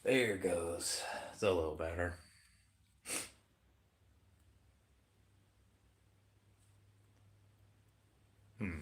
There it goes. It's a little better. Hmm.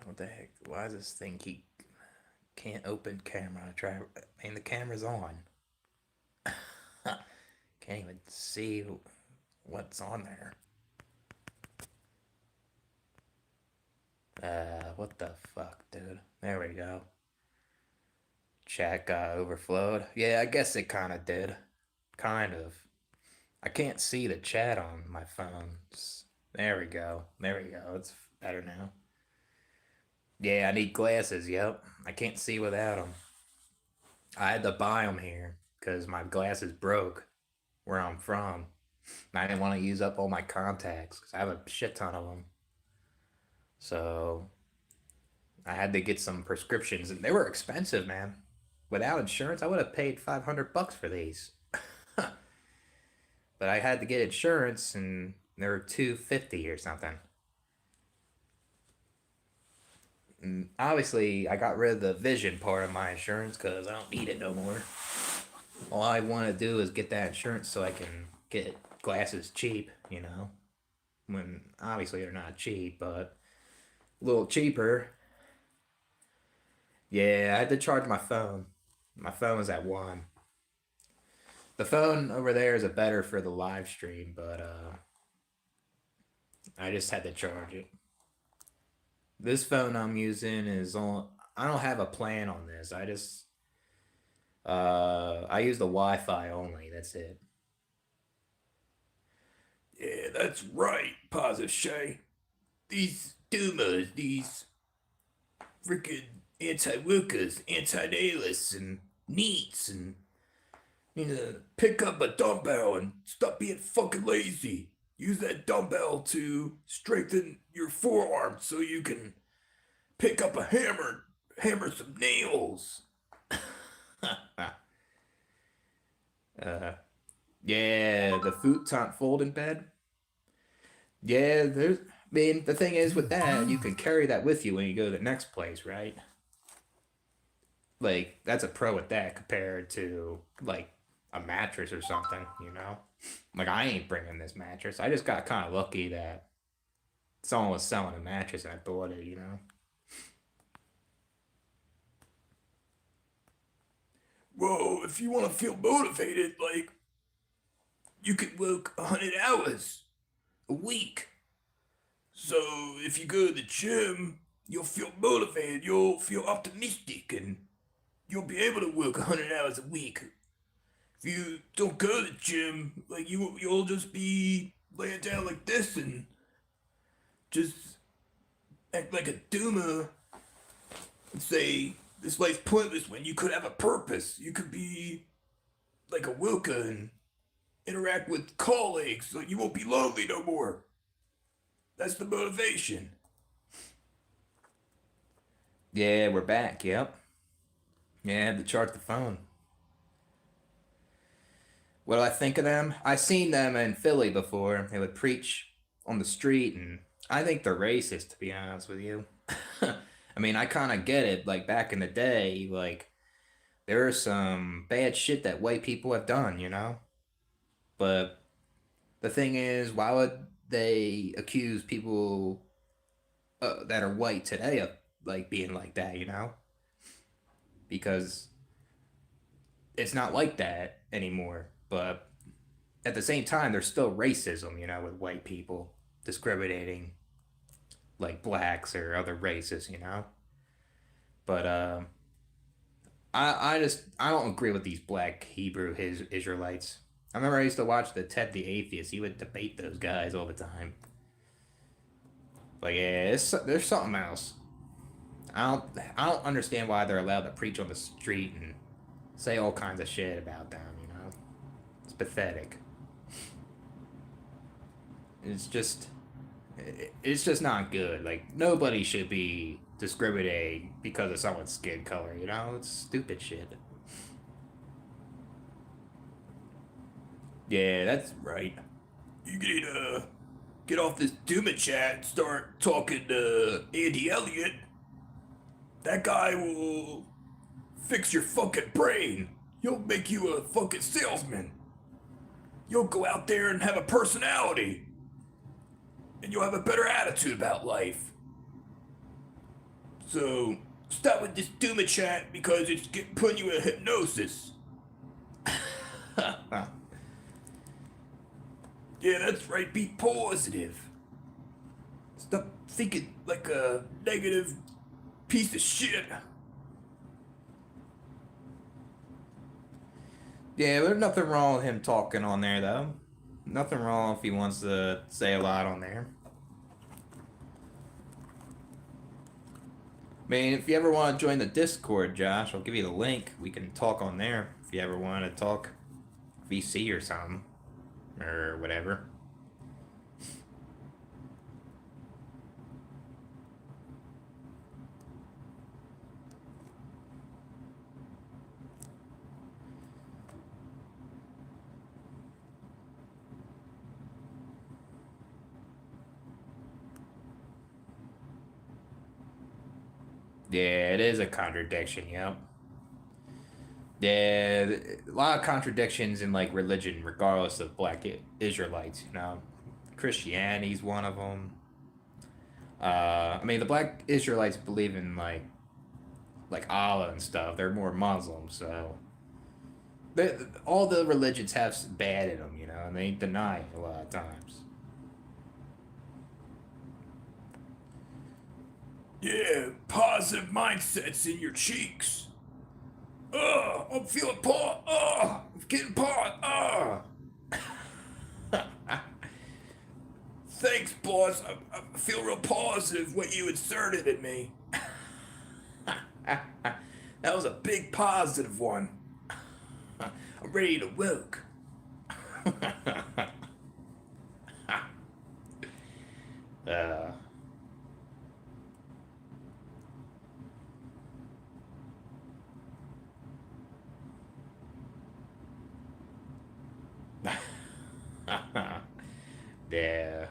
What the heck? Why does this thing keep can't open camera? Try. I mean, the camera's on. Can't even see what's on there. What the fuck, dude? There we go. Chat got overflowed. Yeah, I guess it kind of did. Kind of. I can't see the chat on my phone. There we go. There we go. It's better now. Yeah, I need glasses. Yep. I can't see without them. I had to buy them here because my glasses broke where I'm from. And I didn't want to use up all my contacts because I have a shit ton of them. So I had to get some prescriptions, and they were expensive, man. Without insurance, I would have paid $500 for these. But I had to get insurance, and they were 250 or something. And obviously, I got rid of the vision part of my insurance because I don't need it no more. All I want to do is get that insurance so I can get glasses cheap, you know? When obviously they're not cheap, but a little cheaper. Yeah, I had to charge my phone. My phone was at one. The phone over there is a better for the live stream, but I just had to charge it. This phone I'm using is on. I don't have a plan on this. I use the Wi-Fi only. That's it. Yeah, that's right, Positive Shay. These Dumas, these freaking anti-workers, anti-nihilists, and neats, and you know, pick up a dumbbell and stop being fucking lazy. Use that dumbbell to strengthen your forearm so you can pick up a hammer, hammer some nails. uh, yeah, the futon folding bed. Yeah, there's. I mean, the thing is with that, you can carry that with you when you go to the next place, right? Like that's a pro with that compared to like a mattress or something, you know? Like I ain't bringing this mattress. I just got kind of lucky that someone was selling a mattress and I bought it, you know? Well, if you want to feel motivated, like you could work 100 hours a week. So if you go to the gym, you'll feel motivated, you'll feel optimistic, and you'll be able to work 100 hours a week. If you don't go to the gym, like you'll just be laying down like this and just act like a doomer and say this life's pointless when you could have a purpose. You could be like a Wilka and interact with colleagues so you won't be lonely no more. That's the motivation. Yeah, we're back. Yep. Yeah, I had to charge the phone. What do I think of them? I seen them in Philly before. They would preach on the street, and I think they're racist, to be honest with you. I mean, I kind of get it. Like back in the day, like there's some bad shit that white people have done, you know? But the thing is, why would they accuse people that are white today of like being like that, you know? Because it's not like that anymore. But at the same time, there's still racism, you know, with white people discriminating like blacks or other races, you know? But I don't agree with these black Hebrew his Israelites. I remember I used to watch the Ted the Atheist. He would debate those guys all the time. But yeah, there's something else. I don't understand why they're allowed to preach on the street and say all kinds of shit about them. You know, it's pathetic. It's just it's just not good. Like nobody should be discriminating because of someone's skin color. You know, it's stupid shit. Yeah, that's right. You need to get off this Duma chat and start talking to Andy Elliott. That guy will fix your fucking brain. He'll make you a fucking salesman. You'll go out there and have a personality. And you'll have a better attitude about life. So, stop with this Duma chat because it's putting you in hypnosis. Yeah, that's right. Be positive. Stop thinking like a negative piece of shit. Yeah, there's nothing wrong with him talking on there, though. Nothing wrong if he wants to say a lot on there. I mean, if you ever want to join the Discord, Josh, I'll give you the link. We can talk on there if you ever want to talk VC or something. Or whatever. Yeah, it is a contradiction, yep. Yeah, a lot of contradictions in like religion, regardless of black Israelites. You know, Christianity's one of them. I mean, the black Israelites believe in like Allah and stuff. They're more Muslim, so all the religions have bad in them, you know, and they deny it a lot of times. Yeah, positive mindsets in your cheeks. I'm feeling I'm getting Thanks, boss. I feel real positive what you inserted in me. That was a big positive one. I'm ready to woke. uh, yeah.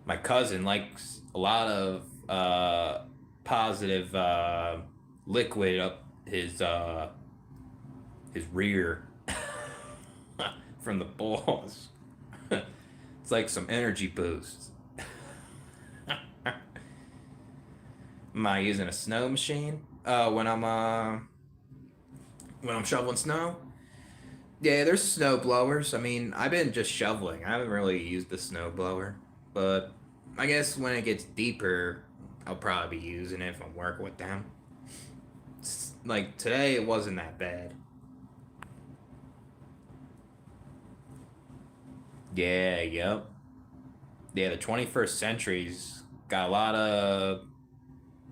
My cousin likes a lot of positive liquid up his rear from the balls. It's like some energy boost. Am I using a snow machine? When I'm shoveling snow? Yeah, there's snow blowers. I mean, I've been just shoveling. I haven't really used the snow blower, but I guess when it gets deeper, I'll probably be using it if I'm working with them. Like today, it wasn't that bad. Yeah, yep. Yeah, the 21st century's got a lot of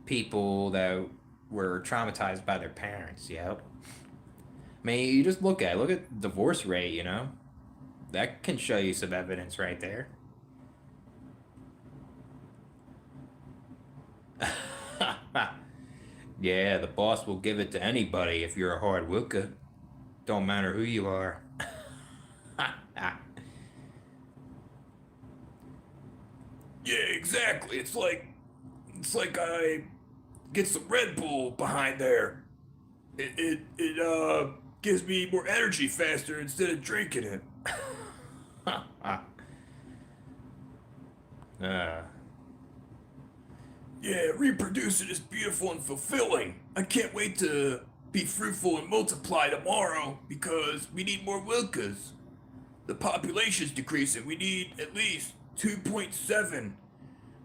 people that were traumatized by their parents. Yep. I mean, you just look at divorce rate. You know, that can show you some evidence right there. Yeah, the boss will give it to anybody if you're a hard worker. Don't matter who you are. Yeah, exactly. It's like I get some Red Bull behind there. It gives me more energy faster instead of drinking it. uh, yeah, reproducing is beautiful and fulfilling. I can't wait to be fruitful and multiply tomorrow because we need more workers. The population's decreasing. We need at least 2.7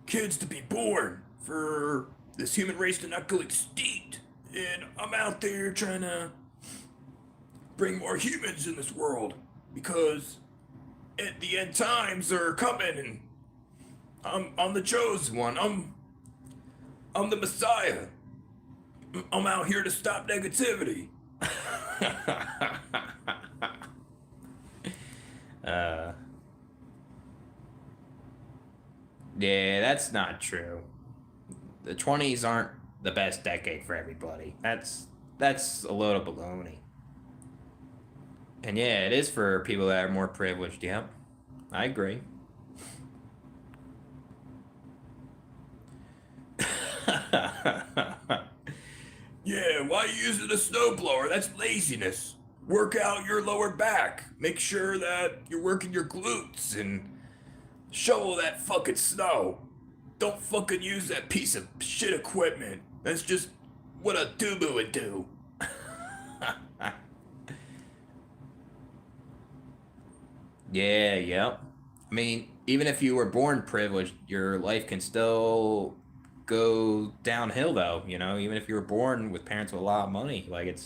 kids to be born for this human race to not go extinct. And I'm out there trying to bring more humans in this world because at the end times are coming and I'm the chosen one. I'm the Messiah. I'm out here to stop negativity. uh, yeah, that's not true. The 20s aren't the best decade for everybody. That's a load of baloney. And yeah, it is for people that are more privileged. Yep, I agree. Yeah, why are you using a snowblower? That's laziness. Work out your lower back. Make sure that you're working your glutes and shovel that fucking snow. Don't fucking use that piece of shit equipment. That's just what a dubu would do. Yeah, yep. I mean, even if you were born privileged, your life can still go downhill though, even if you were born with parents with a lot of money. Like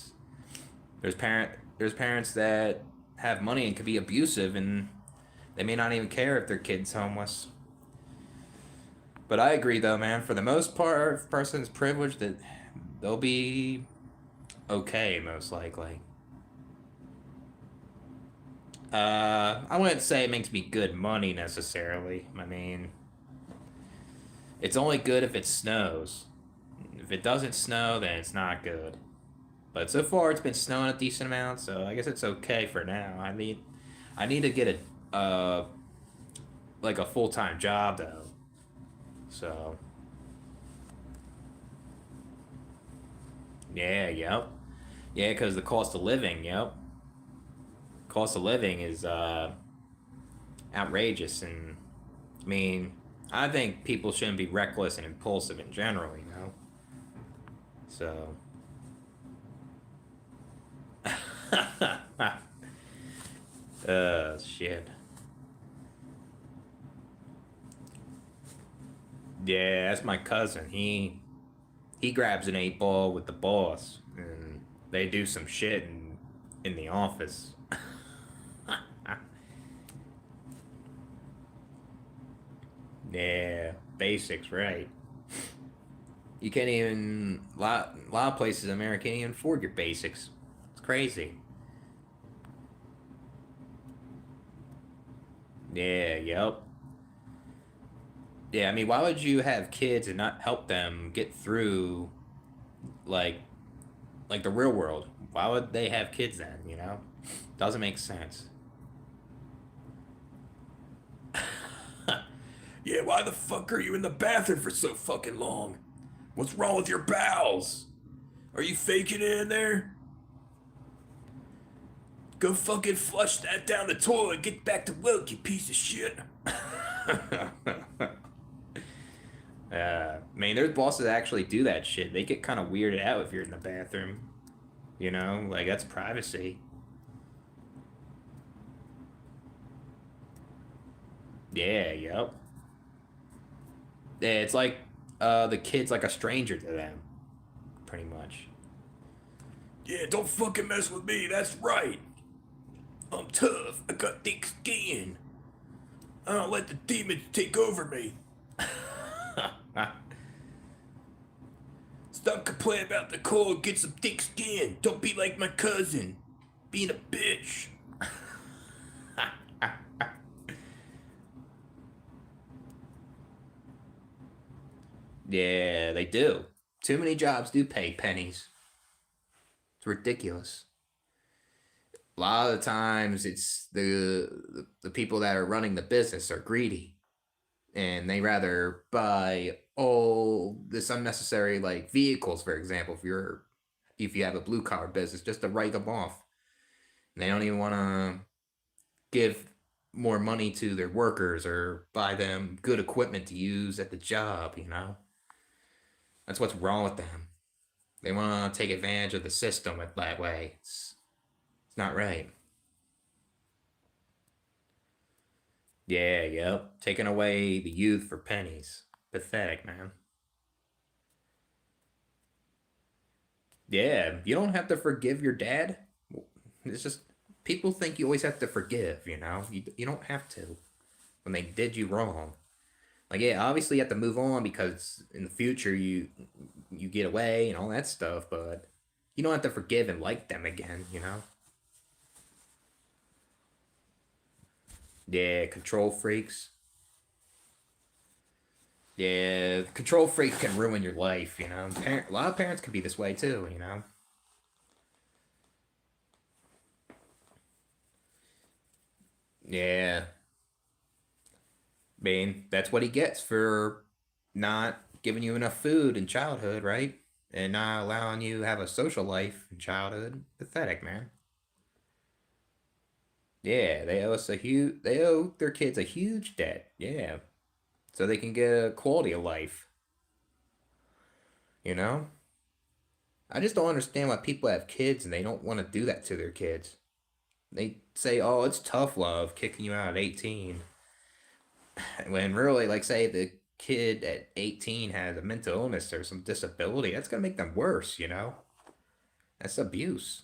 there's parent there's parents that have money and could be abusive and they may not even care if their kid's homeless. But I agree though, man, for the most part, if a person's privileged that they'll be okay most likely. I wouldn't say it makes me good money necessarily. I mean, it's only good if it snows. If it doesn't snow, then it's not good. But so far, it's been snowing a decent amount, so I guess it's okay for now. I need to get like a full time job though. So yeah, yep, yeah, because the cost of living, yep, cost of living is outrageous, and I mean, I think people shouldn't be reckless and impulsive in general. So shit. Yeah, that's my cousin. He grabs an 8 ball with the boss, and they do some shit in the office. Yeah, basics, right? You can't even lot of places in America can't even afford your basics. It's crazy. Yeah, yep. Yeah, I mean, why would you have kids and not help them get through like like the real world? Why would they have kids then? Doesn't make sense. Yeah, why the fuck are you in the bathroom for so fucking long? What's wrong with your bowels? Are you faking it in there? Go fucking flush that down the toilet and get back to work, you piece of shit. I mean, there's bosses that actually do that shit. They get kind of weirded out if you're in the bathroom. Like that's privacy. Yeah, yep. Yeah, it's like the kid's like a stranger to them, pretty much. Yeah, don't fucking mess with me, that's right. I'm tough, I got thick skin. I don't let the demons take over me. Stop complaining about the cold, get some thick skin. Don't be like my cousin, being a bitch. Yeah, they do. Too many jobs do pay pennies. It's ridiculous. A lot of the times, it's the people that are running the business are greedy, and they rather buy all this unnecessary like vehicles, for example, if you have a blue collar business, just to write them off. And they don't even want to give more money to their workers or buy them good equipment to use at the job. That's what's wrong with them. They want to take advantage of the system that way. It's not right. Yeah, yep. Taking away the youth for pennies. Pathetic, man. Yeah, you don't have to forgive your dad. It's just people think you always have to forgive. You don't have to when they did you wrong. Like, yeah, obviously you have to move on because in the future you get away and all that stuff, but you don't have to forgive and like them again, you know? Yeah, control freaks. Yeah, control freaks can ruin your life, you know? A lot of parents can be this way too, you know? Yeah. I mean, that's what he gets for not giving you enough food in childhood, right? And not allowing you to have a social life in childhood. Pathetic, man. Yeah, they owe their kids a huge debt. Yeah. So they can get a quality of life, you know? I just don't understand why people have kids and they don't want to do that to their kids. They say, "Oh, it's tough love kicking you out at 18." When really, like, say the kid at 18 has a mental illness or some disability, that's gonna make them worse, you know? That's abuse.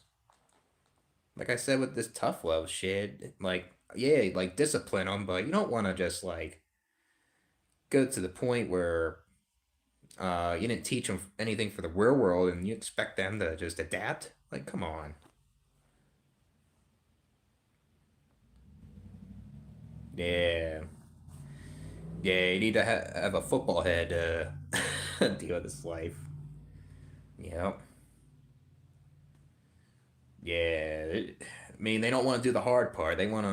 Like I said with this tough love shit, like, yeah, like discipline them, but you don't want to just like go to the point where you didn't teach them anything for the real world and you expect them to just adapt. Like, come on. Yeah, yeah, you need to have a football head to deal with this life. Yep. Yeah. I mean, they don't want to do the hard part. They want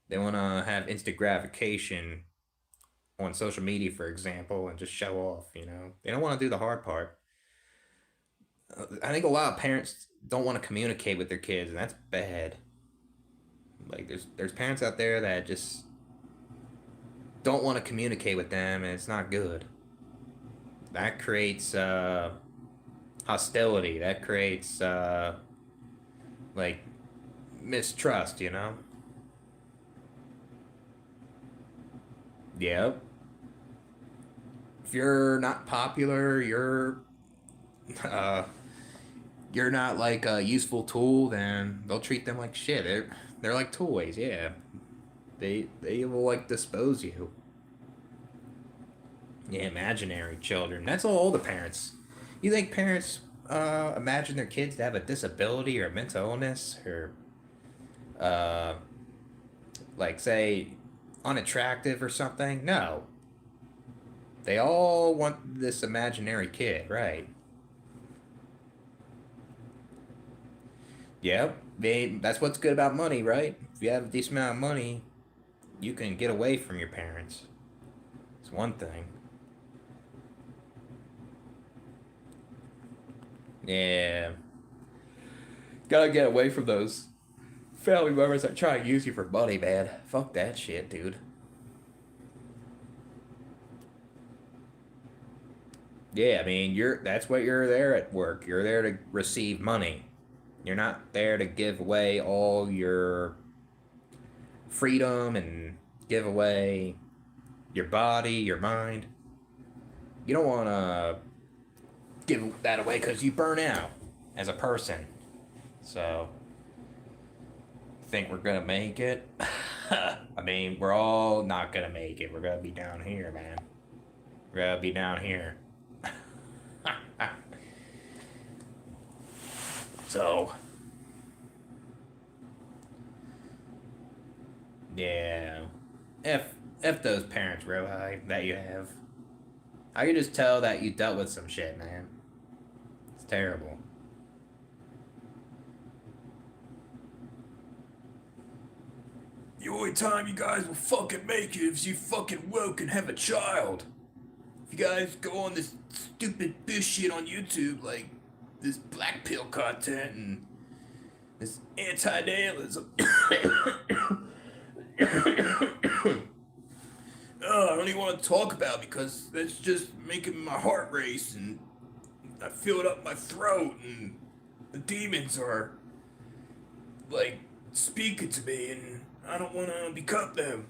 to have instant gratification on social media, for example, and just show off. You know, they don't want to do the hard part. I think a lot of parents don't want to communicate with their kids, and that's bad. Like, there's parents out there that just don't want to communicate with them, and it's not good. That creates hostility. That creates like mistrust. You know. Yep. If you're not popular, uh, you're not like a useful tool, then they'll treat them like shit. They're like toys. Yeah, they will like dispose you. Yeah, imaginary children. That's all the parents. You think parents imagine their kids to have a disability or a mental illness or uh like say unattractive or something? No. They all want this imaginary kid, right? Yep. That's what's good about money, right? If you have a decent amount of money, you can get away from your parents. It's one thing. Yeah. Gotta get away from those family members that try to use you for money, man. Fuck that shit, dude. Yeah, I mean, that's what you're there at work. You're there to receive money. You're not there to give away all your freedom and give away your body, your mind. You don't want to give that away because you burn out as a person. So, think we're gonna make it? I mean, we're all not gonna make it. We're gonna be down here, man. We're gonna be down here. So, yeah. If those parents really that you have, I can just tell that you dealt with some shit, man. It's terrible. The only time you guys will fucking make it is you fucking woke and have a child. If you guys go on this stupid bitch shit on YouTube, like this black pill content and this anti-nihilism. I don't even want to talk about it because that's just making my heart race and I feel it up my throat and the demons are like speaking to me and I don't want to become them.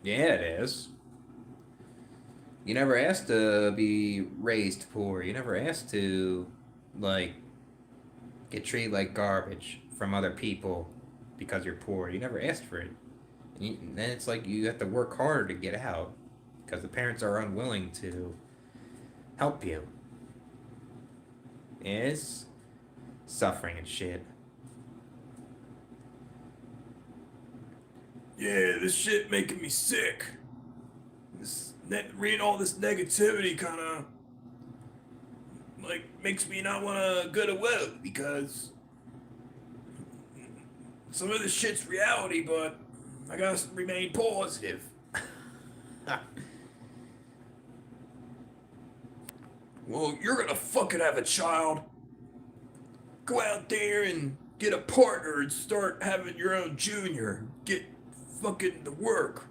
Yeah, it is. You never asked to be raised poor. You never asked to, like, get treated like garbage from other people because you're poor. You never asked for it. Then it's like you have to work harder to get out because the parents are unwilling to help you. It's suffering and shit. Yeah, this shit making me sick. Reading all this negativity kind of like makes me not want to go to work because some of this shit's reality, but I gotta remain positive. Well, you're gonna fucking have a child. Go out there and get a partner and start having your own junior. Get fucking to work.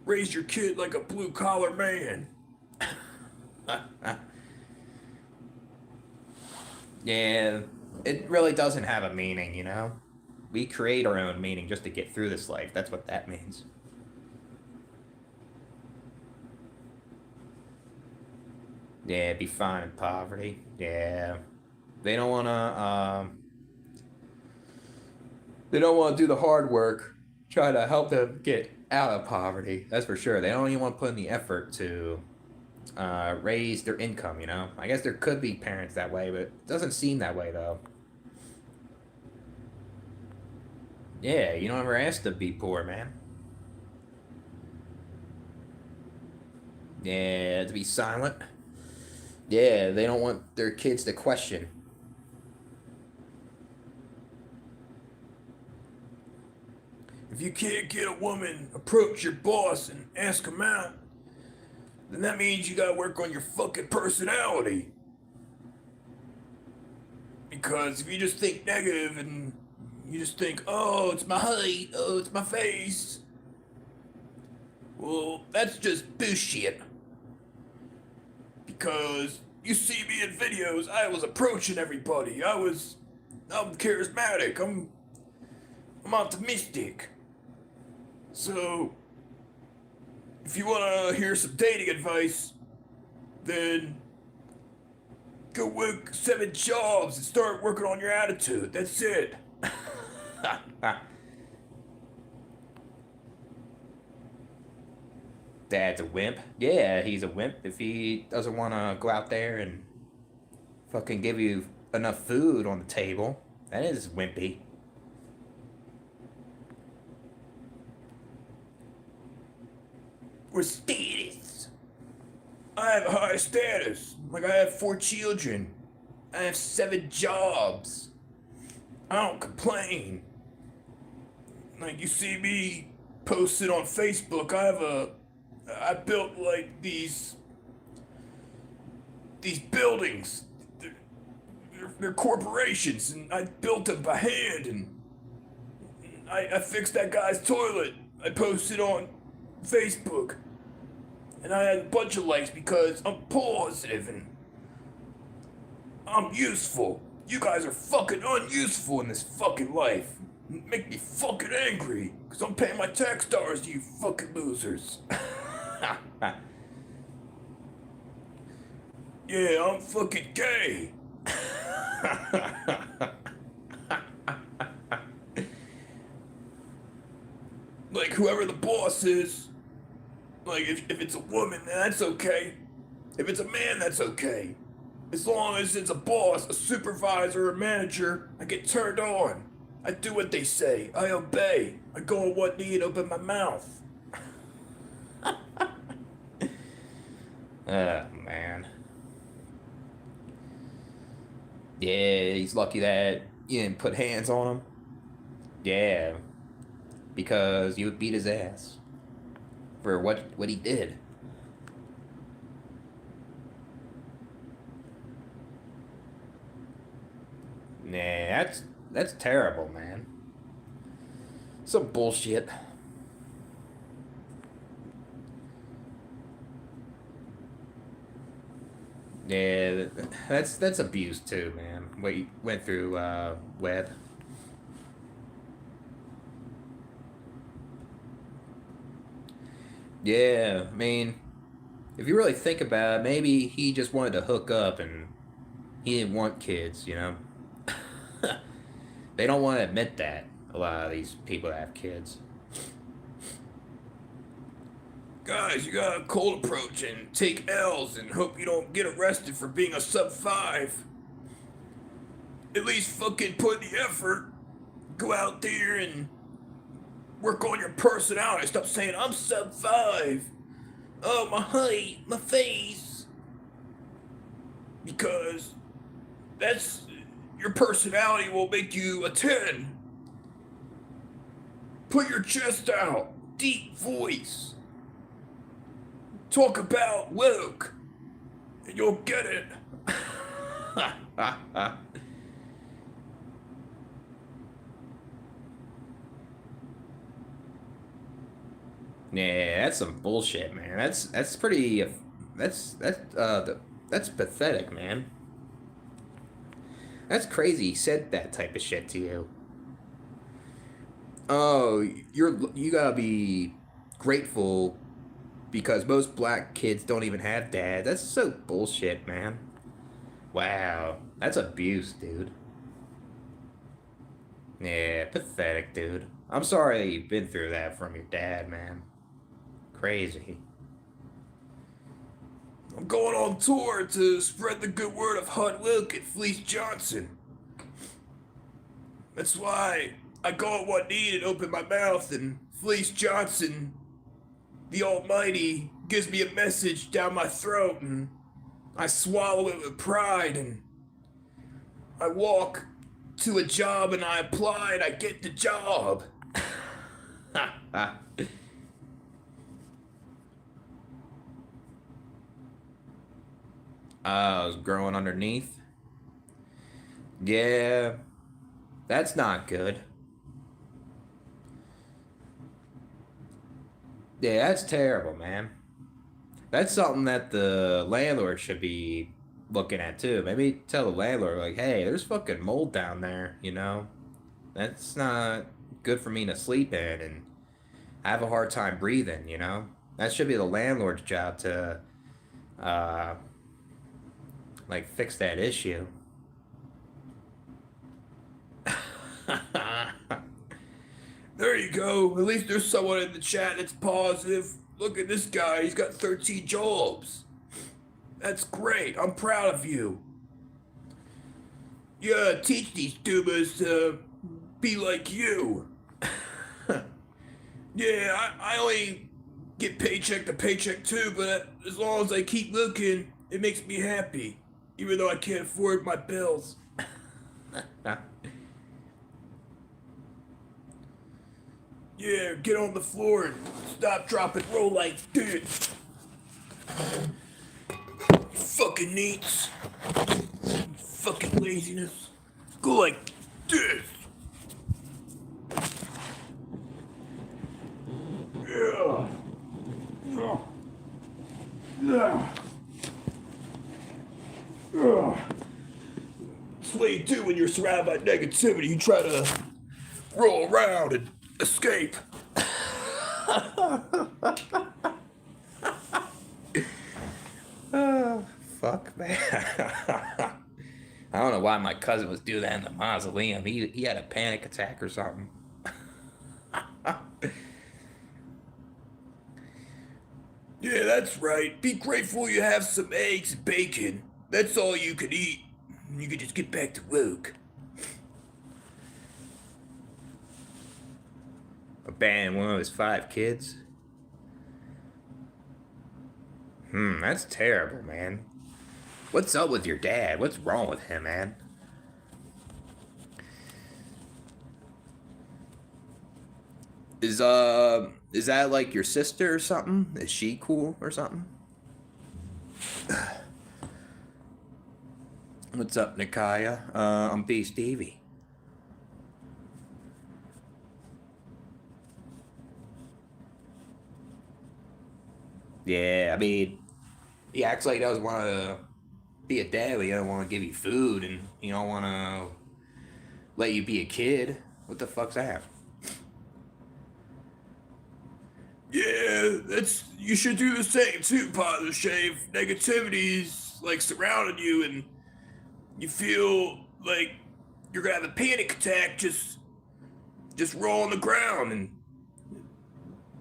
Raise your kid like a blue collar man. Yeah, it really doesn't have a meaning, you know? We create our own meaning just to get through this life. That's what that means. Yeah, be fine in poverty. Yeah. They don't want to, they don't want to do the hard work, try to help them get out of poverty. That's for sure. They don't even want to put in the effort to raise their income, you know? I guess there could be parents that way, but it doesn't seem that way, though. Yeah, you don't ever ask to be poor, man. Yeah, to be silent. Yeah, they don't want their kids to question. If you can't get a woman, approach your boss and ask him out, then that means you gotta work on your fucking personality. Because if you just think negative and you just think, oh, it's my height, oh, it's my face, well, that's just bullshit. Because you see me in videos, I was approaching everybody. I'm charismatic. I'm optimistic. So, if you want to hear some dating advice, then go work 7 jobs and start working on your attitude. That's it. Dad's a wimp. Yeah, he's a wimp if he doesn't want to go out there and fucking give you enough food on the table. That is wimpy. With status. I have a high status. Like, I have 4 children. I have 7 jobs. I don't complain. Like, you see me posted on Facebook. I built like these buildings. They're corporations, and I built them by hand, and I fixed that guy's toilet. I posted on Facebook, and I had a bunch of likes because I'm positive and I'm useful. You guys are fucking unuseful in this fucking life. Make me fucking angry, because I'm paying my tax dollars to you fucking losers. Yeah, I'm fucking gay. Like, whoever the boss is, like, if it's a woman, then that's okay. If it's a man, that's okay. As long as it's a boss, a supervisor, a manager, I get turned on. I do what they say. I obey. I go on one knee and open my mouth. Man. Yeah, he's lucky that you didn't put hands on him. Yeah, because you would beat his ass for what he did. Nah, that's terrible, man. Some bullshit. Yeah, that's abuse too, man. What you went through, Webb. Yeah, I mean, if you really think about it, maybe he just wanted to hook up and he didn't want kids, you know? They don't want to admit that, a lot of these people that have kids. Guys, you got a cold approach and take L's and hope you don't get arrested for being a sub 5. At least fucking put in the effort. Go out there and work on your personality. Stop saying, I'm sub 5. Oh, my height, my face. Because that's. Your personality will make you a 10. Put your chest out. Deep voice. Talk about Luke. And you'll get it. Yeah, that's some bullshit, man. That's pretty. That's pathetic, man. That's crazy. He said that type of shit to you. Oh, you gotta be grateful because most black kids don't even have dads. That's so bullshit, man. Wow, that's abuse, dude. Yeah, pathetic, dude. I'm sorry you've been through that from your dad, man. Crazy. I'm going on tour to spread the good word of Hut Luke and Fleece Johnson. That's why I go at one knee and open my mouth, and Fleece Johnson, the Almighty, gives me a message down my throat, and I swallow it with pride, and I walk to a job and I apply and I get the job. I was growing underneath. Yeah, that's not good. Yeah, that's terrible, man. That's something that the landlord should be looking at too. Maybe tell the landlord, like, hey, there's fucking mold down there, you know? That's not good for me to sleep in and I have a hard time breathing, you know? That should be the landlord's job to, uh, like, fix that issue. There you go. At least there's someone in the chat that's positive. Look at this guy. He's got 13 jobs. That's great. I'm proud of you. Yeah, teach these tubers to be like you. Yeah, I only get paycheck to paycheck too, but as long as I keep looking, it makes me happy. Even though I can't afford my bills. Yeah, get on the floor and stop, drop, and roll like this. Fucking neats. Fucking laziness. Go like this. Yeah. Yeah. That's what you do when you're surrounded by negativity. You try to roll around and escape. Fuck, man. I don't know why my cousin was doing that in the mausoleum. He had a panic attack or something. Yeah, that's right. Be grateful you have some eggs and bacon. That's all you can eat. You can just get back to work. Abandoned one of his 5 kids. That's terrible, man. What's up with your dad? What's wrong with him, man? Is that like your sister or something? Is she cool or something? What's up, Nikaya? I'm Bstevie. Yeah, I mean, he acts like he doesn't want to be a dad, but he doesn't want to give you food, and he don't want to let you be a kid. What the fuck's that? Yeah, that's you should do the same too, Positive Shave. Negativity's like surrounding you and you feel like you're gonna have a panic attack, just roll on the ground and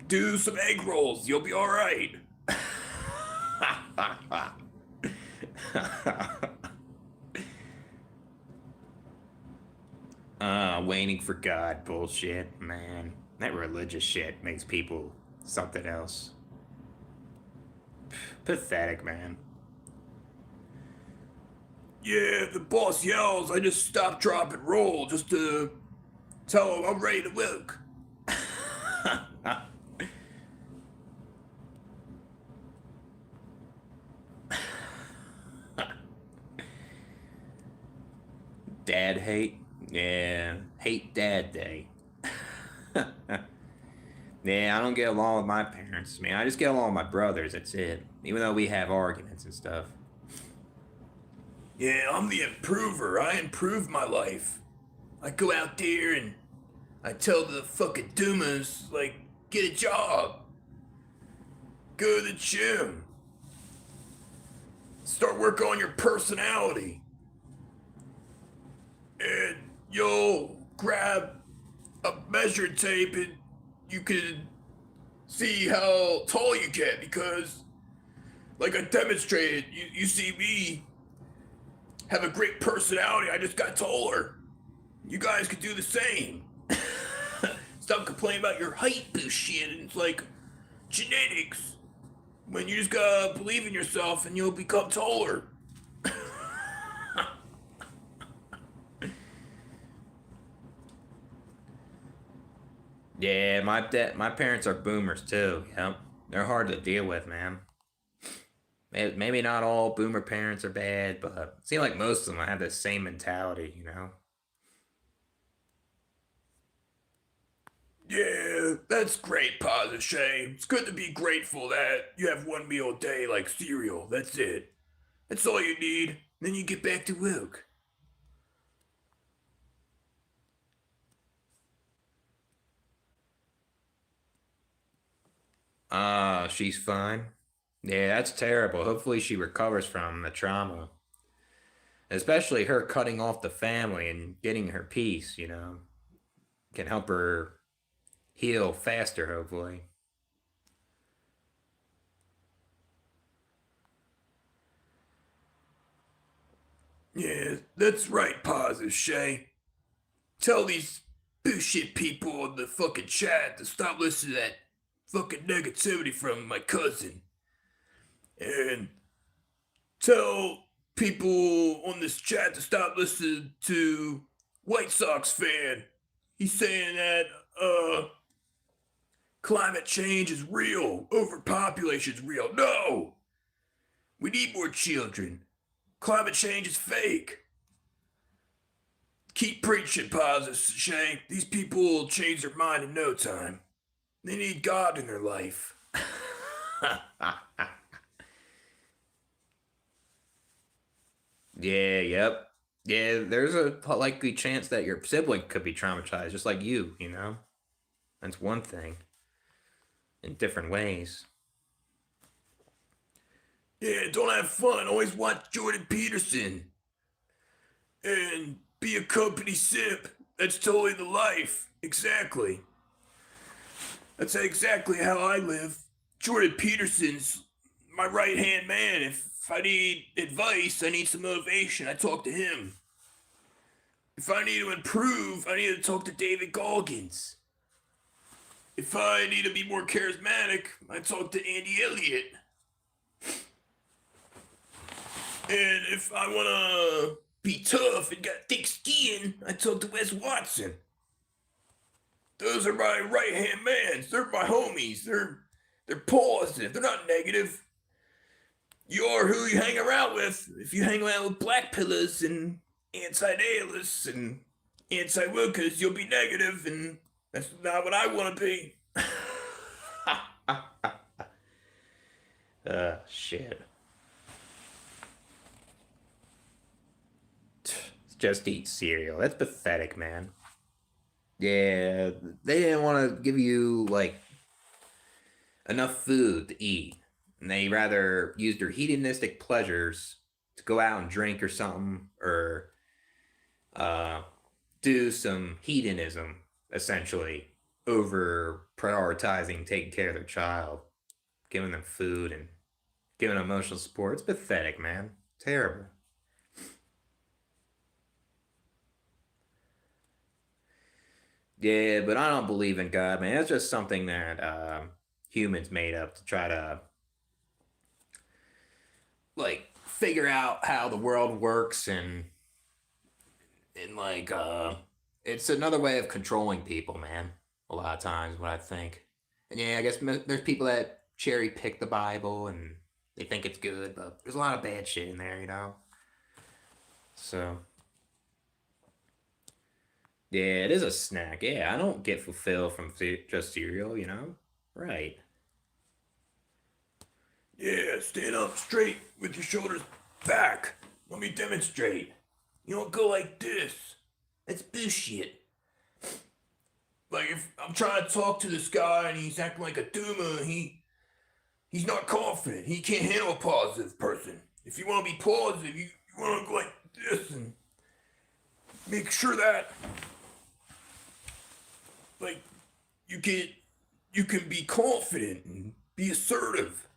Do some egg rolls. You'll be all right. Waiting for God bullshit, man. That religious shit makes people something else. Pathetic, man. Yeah, the boss yells. I just stop, drop, and roll just to tell him I'm ready to work. Dad hate? Yeah, hate dad day. Yeah, I don't get along with my parents. Man, I just get along with my brothers, that's it. Even though we have arguments and stuff. Yeah, I'm the improver. I improve my life. I go out there and I tell the fucking Dumas, like, get a job. Go to the gym. Start working on your personality. And you'll grab a measuring tape and you can see how tall you get because, like I demonstrated, you see me have a great personality. I just got taller. You guys could do the same. Stop complaining about your height bullshit. It's like genetics. When you just gotta believe in yourself and you'll become taller. Yeah, my parents are boomers too. Yep, they're hard to deal with, man. Maybe not all boomer parents are bad, but it seems like most of them have the same mentality, you know? Yeah, that's great, Positive Shay. It's good to be grateful that you have one meal a day like cereal. That's it. That's all you need. Then you get back to work. She's fine. Yeah, that's terrible. Hopefully she recovers from the trauma. Especially her cutting off the family and getting her peace, you know, can help her heal faster, hopefully. Yeah, that's right, Positive Shay. Tell these bullshit people in the fucking chat to stop listening to that fucking negativity from my cousin. And tell people on this chat to stop listening to White Sox fan. He's saying that climate change is real, overpopulation is real. No, we need more children. Climate change is fake. Keep preaching, positive, Shay. These people will change their mind in no time. They need God in their life. Yeah, yep. Yeah, there's a likely chance that your sibling could be traumatized, just like you know? That's one thing, in different ways. Yeah, don't have fun. Always watch Jordan Peterson and be a company simp. That's totally the life. Exactly. That's exactly how I live. Jordan Peterson's my right hand man. If I need advice, I need some motivation, I talk to him. If I need to improve, I need to talk to David Goggins. If I need to be more charismatic, I talk to Andy Elliott. And if I want to be tough and got thick skin, I talk to Wes Watson. Those are my right hand mans. They're my homies. They're positive. They're not negative. You are who you hang around with. If you hang around with black pillars and anti-nihilists and anti-workers, you'll be negative, and that's not what I want to be. Shit. Just eat cereal. That's pathetic, man. Yeah, they didn't want to give you, like, enough food to eat. And they rather use their hedonistic pleasures to go out and drink or something, or uh, do some hedonism, essentially. over prioritizing taking care of their child, giving them food and giving them emotional support. It's pathetic, man. Terrible. Yeah, but I don't believe in God, man. It's just something that humans made up to try to like figure out how the world works and it's another way of controlling people, man. A lot of times, what I think. And yeah, I guess there's people that cherry pick the Bible and they think it's good, but there's a lot of bad shit in there, you know. So yeah, it is a snack. Yeah, I don't get fulfilled from just cereal, you know. Right. Yeah, stand up straight with your shoulders back. Let me demonstrate. You don't go like this. That's bullshit. Like if I'm trying to talk to this guy and he's acting like a doomer, he's not confident. He can't handle a positive person. If you want to be positive, you want to go like this and make sure that like you can you can be confident and be assertive.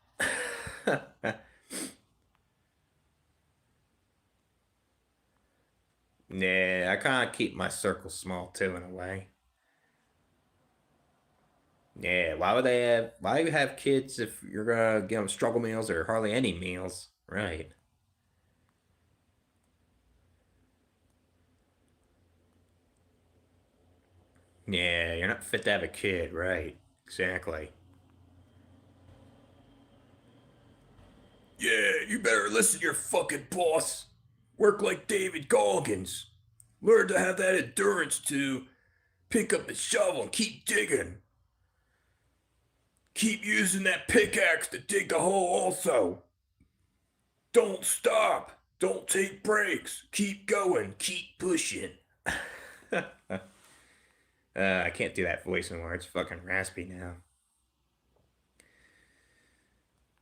Yeah, I kind of keep my circle small too, in a way. Yeah, why would they have? Why you have kids if you're gonna give them struggle meals or hardly any meals? Right. Yeah, you're not fit to have a kid, right? Exactly. Yeah, you better listen to your fucking boss. Work like David Goggins. Learn to have that endurance to pick up the shovel and keep digging. Keep using that pickaxe to dig the hole also. Don't stop. Don't take breaks. Keep going. Keep pushing. I can't do that voice anymore. It's fucking raspy now.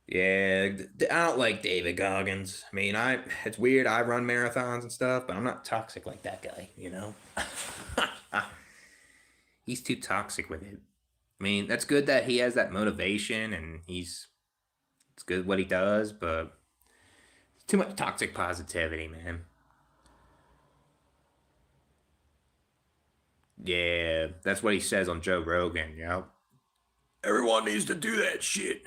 Yeah, I don't like David Goggins. I mean, it's weird. I run marathons and stuff, but I'm not toxic like that guy, you know? He's too toxic with it. I mean, that's good that he has that motivation and it's good what he does, but too much toxic positivity, man. Yeah, that's what he says on Joe Rogan, you know? Everyone needs to do that shit.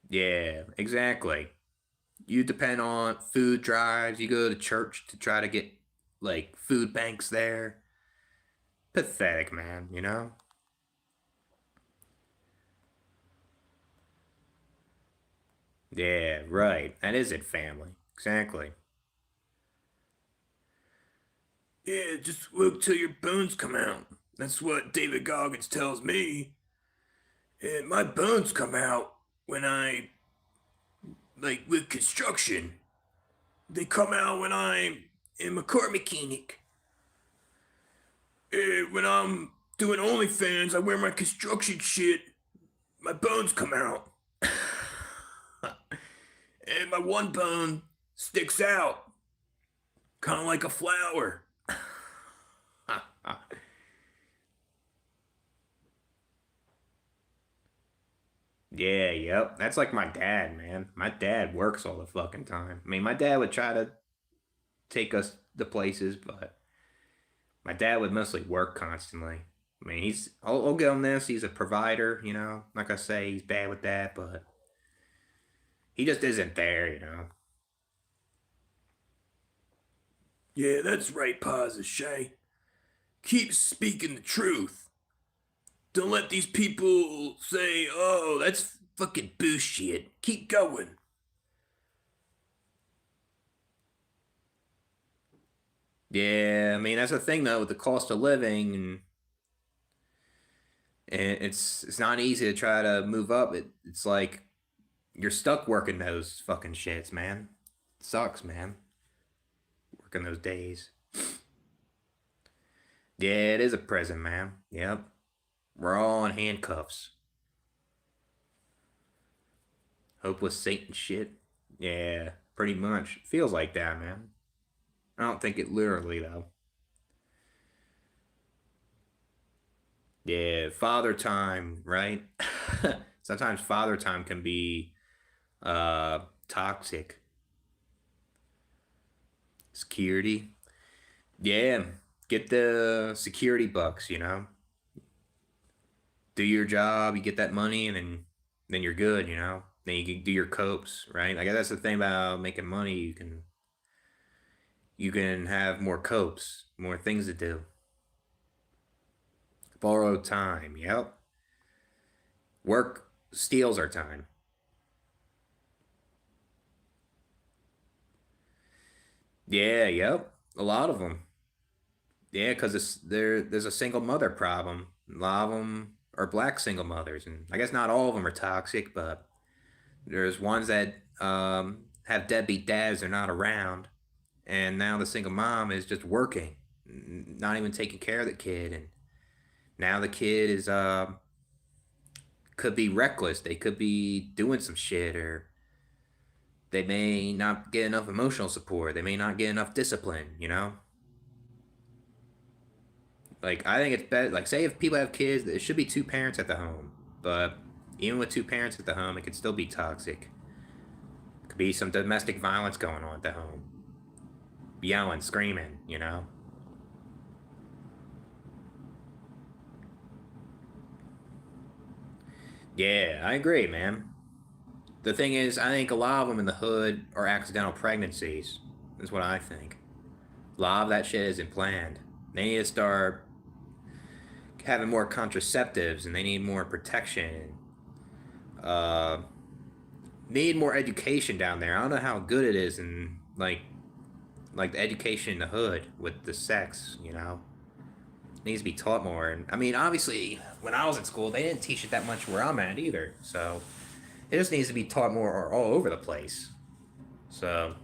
Yeah, exactly. You depend on food drives, you go to church to try to get like food banks there. Pathetic, man, you know? Yeah, right. That is it, family. Exactly. Yeah, just wait till your bones come out. That's what David Goggins tells me. And my bones come out when I, like, with construction. They come out when I'm a car mechanic. When I'm doing OnlyFans, I wear my construction shit. My bones come out. And my one bone sticks out, kind of like a flower. Yeah, yep. That's like my dad, man. My dad works all the fucking time. I mean, my dad would try to take us to places, but my dad would mostly work constantly. I mean, I'll give him this. He's a provider, you know. Like I say, he's bad with that, but he just isn't there, you know. Yeah, that's right, Paz Shay. Keep speaking the truth. Don't let these people say, oh, that's fucking bullshit. Keep going. Yeah, I mean, that's the thing though with the cost of living and it's not easy to try to move up. It's like you're stuck working those fucking shits, man. It sucks, man. Working those days. Yeah, it is a prison, man. Yep. We're all in handcuffs. Hopeless Satan shit. Yeah, pretty much. Feels like that, man. I don't think it literally, though. Yeah, father time, right? Sometimes father time can be uh toxic. Security. Yeah, get the security bucks, you know. Do your job, you get that money, and then you're good, you know. Then you can do your copes, right? I guess that's the thing about making money. You can have more copes, more things to do. Borrowed time. Yep. Work steals our time. Yeah. Yep. A lot of them. Yeah, because there's a single mother problem. A lot of them are black single mothers, and I guess not all of them are toxic, but there's ones that have deadbeat dads. They're not around, and now the single mom is just working, not even taking care of the kid, and now the kid is could be reckless. They could be doing some shit, or they may not get enough emotional support. They may not get enough discipline. You know, like I think it's better. Like say if people have kids, there should be two parents at the home, but even with two parents at the home, it could still be toxic. Could be some domestic violence going on at the home, yelling, screaming. You know. Yeah, I agree, man. The thing is, I think a lot of them in the hood are accidental pregnancies. That's what I think. A lot of that shit isn't planned. They need to start having more contraceptives, and they need more protection. Uh, need more education down there. I don't know how good it is in like the education in the hood with the sex. You know, it needs to be taught more. And I mean, obviously, when I was in school, they didn't teach it that much where I'm at either. So it just needs to be taught more all over the place. So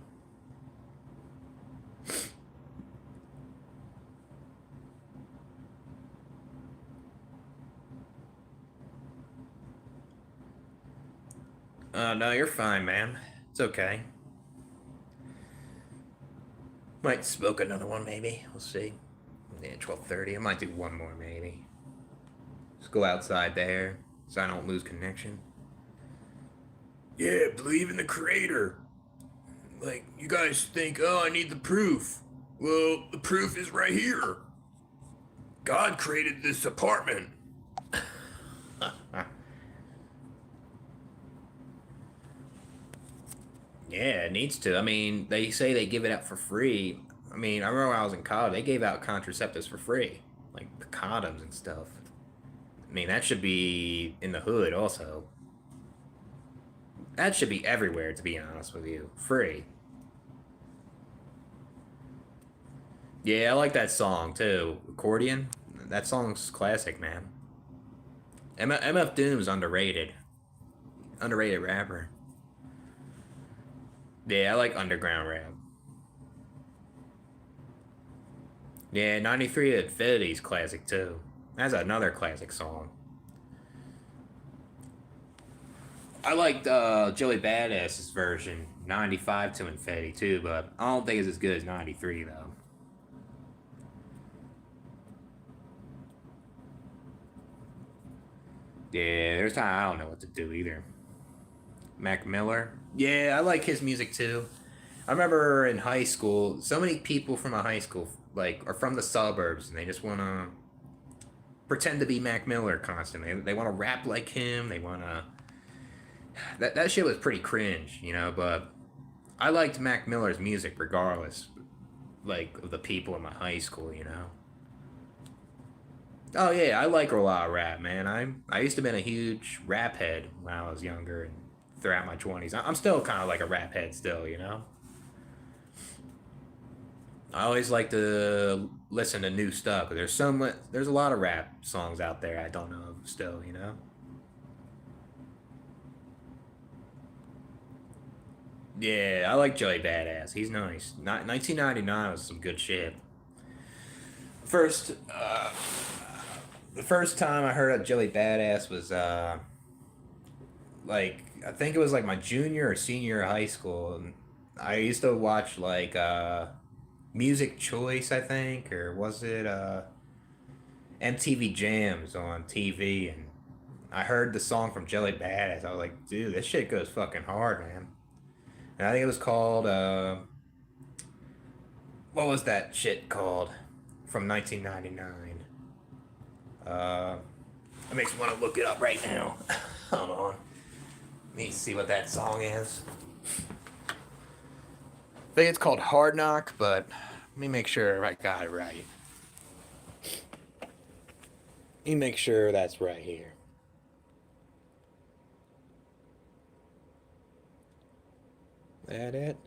no, you're fine, man. It's okay. Might smoke another one, maybe. We'll see. Yeah, 12:30. I might do one more, maybe. Just go outside there so I don't lose connection. Yeah, believe in the creator. Like, you guys think, oh, I need the proof. Well, the proof is right here. God created this apartment. Yeah, it needs to. I mean, they say they give it out for free. I mean, I remember when I was in college, they gave out contraceptives for free, like the condoms and stuff. I mean, that should be in the hood also. That should be everywhere, to be honest with you. Free. Yeah, I like that song too. Accordion. That song's classic, man. MF Doom's underrated. Underrated rapper. Yeah, I like underground rap. Yeah, 93 Infinity's classic too. That's another classic song. I liked Joey Badass's version, 95 to Infinity too, but I don't think it's as good as 93 though. Yeah, there's time I don't know what to do either. Mac Miller. Yeah, I like his music too. I remember in high school, so many people from my high school like are from the suburbs and they just want to pretend to be Mac Miller constantly. They want to rap like him. They want to that shit was pretty cringe, you know, but I liked Mac Miller's music regardless like of the people in my high school, you know. Oh yeah, I like a lot of rap, man. I used to be a huge rap head when I was younger and throughout my 20s. I'm still kind of like a rap head still, you know. I always like to listen to new stuff. There's a lot of rap songs out there I don't know of still, you know. Yeah, I like Joey Badass. He's nice. 1999 was some good shit. First, the first time I heard of Joey Badass was like I think it was like my junior or senior year of high school. And I used to watch like Music Choice, I think, or was it MTV Jams on TV, and I heard the song from Jelly Badass. I was like, dude, this shit goes fucking hard, man. And I think it was called, what was that shit called from 1999? Uh, it makes me want to look it up right now. Hold on. Let me see what that song is. I think it's called Hard Knock, but let me make sure I got it right. Let me make sure that's right here. That it?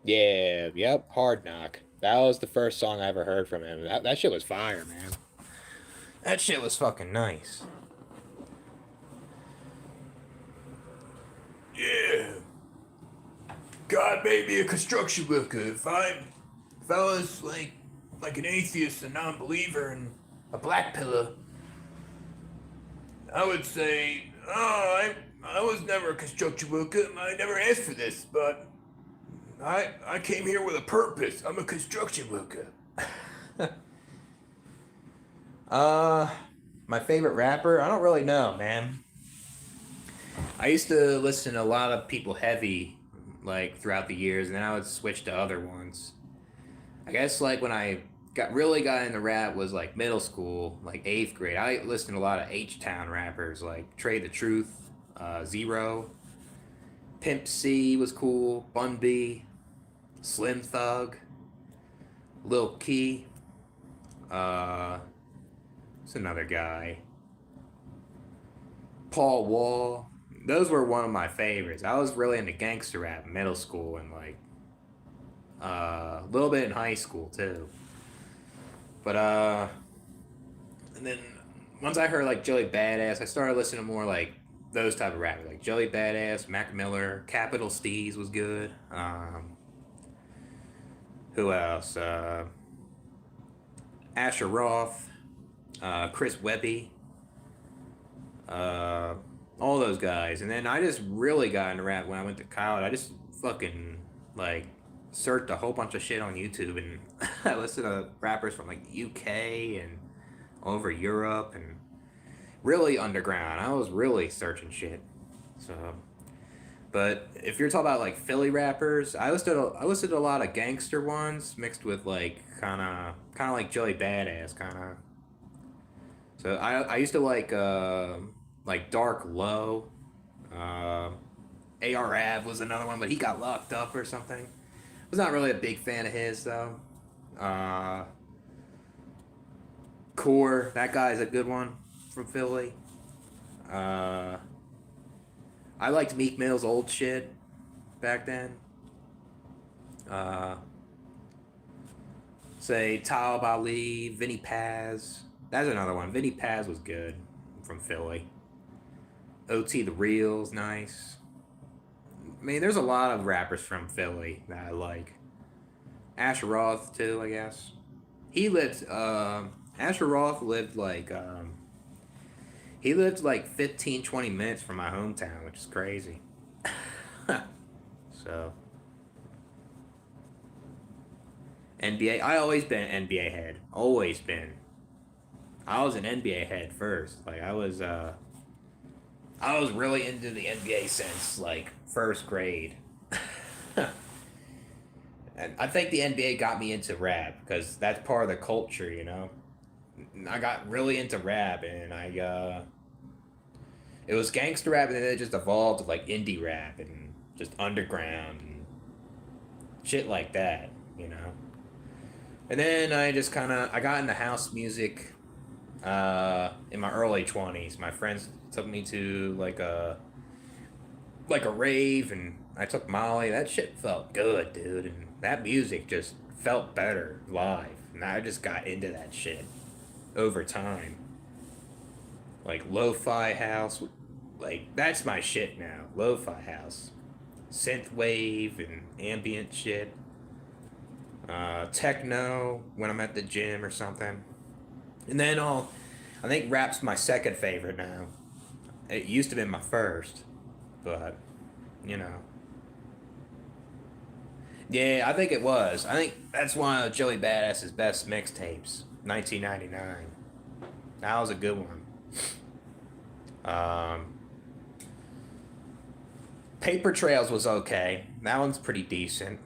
Yeah, yep, Hard Knock. That was the first song I ever heard from him. That shit was fire, man. That shit was fucking nice. Yeah. God made me a construction worker. If I was like an atheist, a non-believer, and a black pillar, I would say, oh, I was never a construction worker. I never asked for this, but I came here with a purpose. I'm a construction worker. Uh, my favorite rapper? I don't really know, man. I used to listen to a lot of people heavy, like throughout the years, and then I would switch to other ones. I guess like when I got into rap was like middle school, like eighth grade. I listened to a lot of H Town rappers like Trey the Truth, Zero, Pimp C was cool, Bun B, Slim Thug, Lil Key. Uh, it's another guy, Paul Wall. Those were one of my favorites. I was really into gangster rap in middle school and like a little bit in high school too. But and then once I heard like Joey Badass, I started listening to more like those type of rappers, like Joey Badass, Mac Miller, Capital Steez was good. Who else? Asher Roth, Chris Webby, uh, all those guys. And then I just really got into rap when I went to college. I just fucking like searched a whole bunch of shit on YouTube and I listened to rappers from like UK and all over Europe and really underground. I was really searching shit. So, but if you're talking about like Philly rappers, I listened to a lot of gangster ones mixed with like kind of like Joey Badass kind of. So I used to like Dark Low. Uh, AR was another one, but he got locked up or something. Was not really a big fan of his though. Uh, Core, that guy's a good one from Philly. Uh, I liked Meek Mill's old shit back then. Uh, say Talib Ali, Vinny Paz. That's another one. Vinny Paz was good from Philly. OT the Real's nice. I mean, there's a lot of rappers from Philly that I like. Asher Roth too, I guess. He lived. Asher Roth lived he lived like 15, 20 minutes from my hometown, which is crazy. So NBA. I always been an NBA head. Always been. I was an NBA head first. I was really into the NBA since like first grade. And I think the NBA got me into rap because that's part of the culture, you know. I got really into rap and it was gangster rap and then it just evolved to like indie rap and just underground and shit like that, you know. And then I got into house music in my early 20s. My friends took me to like a rave and I took Molly. That shit felt good, dude, and that music just felt better live. And I just got into that shit over time. Like lo-fi house, like that's my shit now. Lo-fi house, synth wave and ambient shit. Techno when I'm at the gym or something. And then I think rap's my second favorite now. It used to be my first, but you know. Yeah, I think it was. I think that's one of Joey Badass's best mixtapes, 1999. That was a good one. Um, Paper Trails was okay. That one's pretty decent.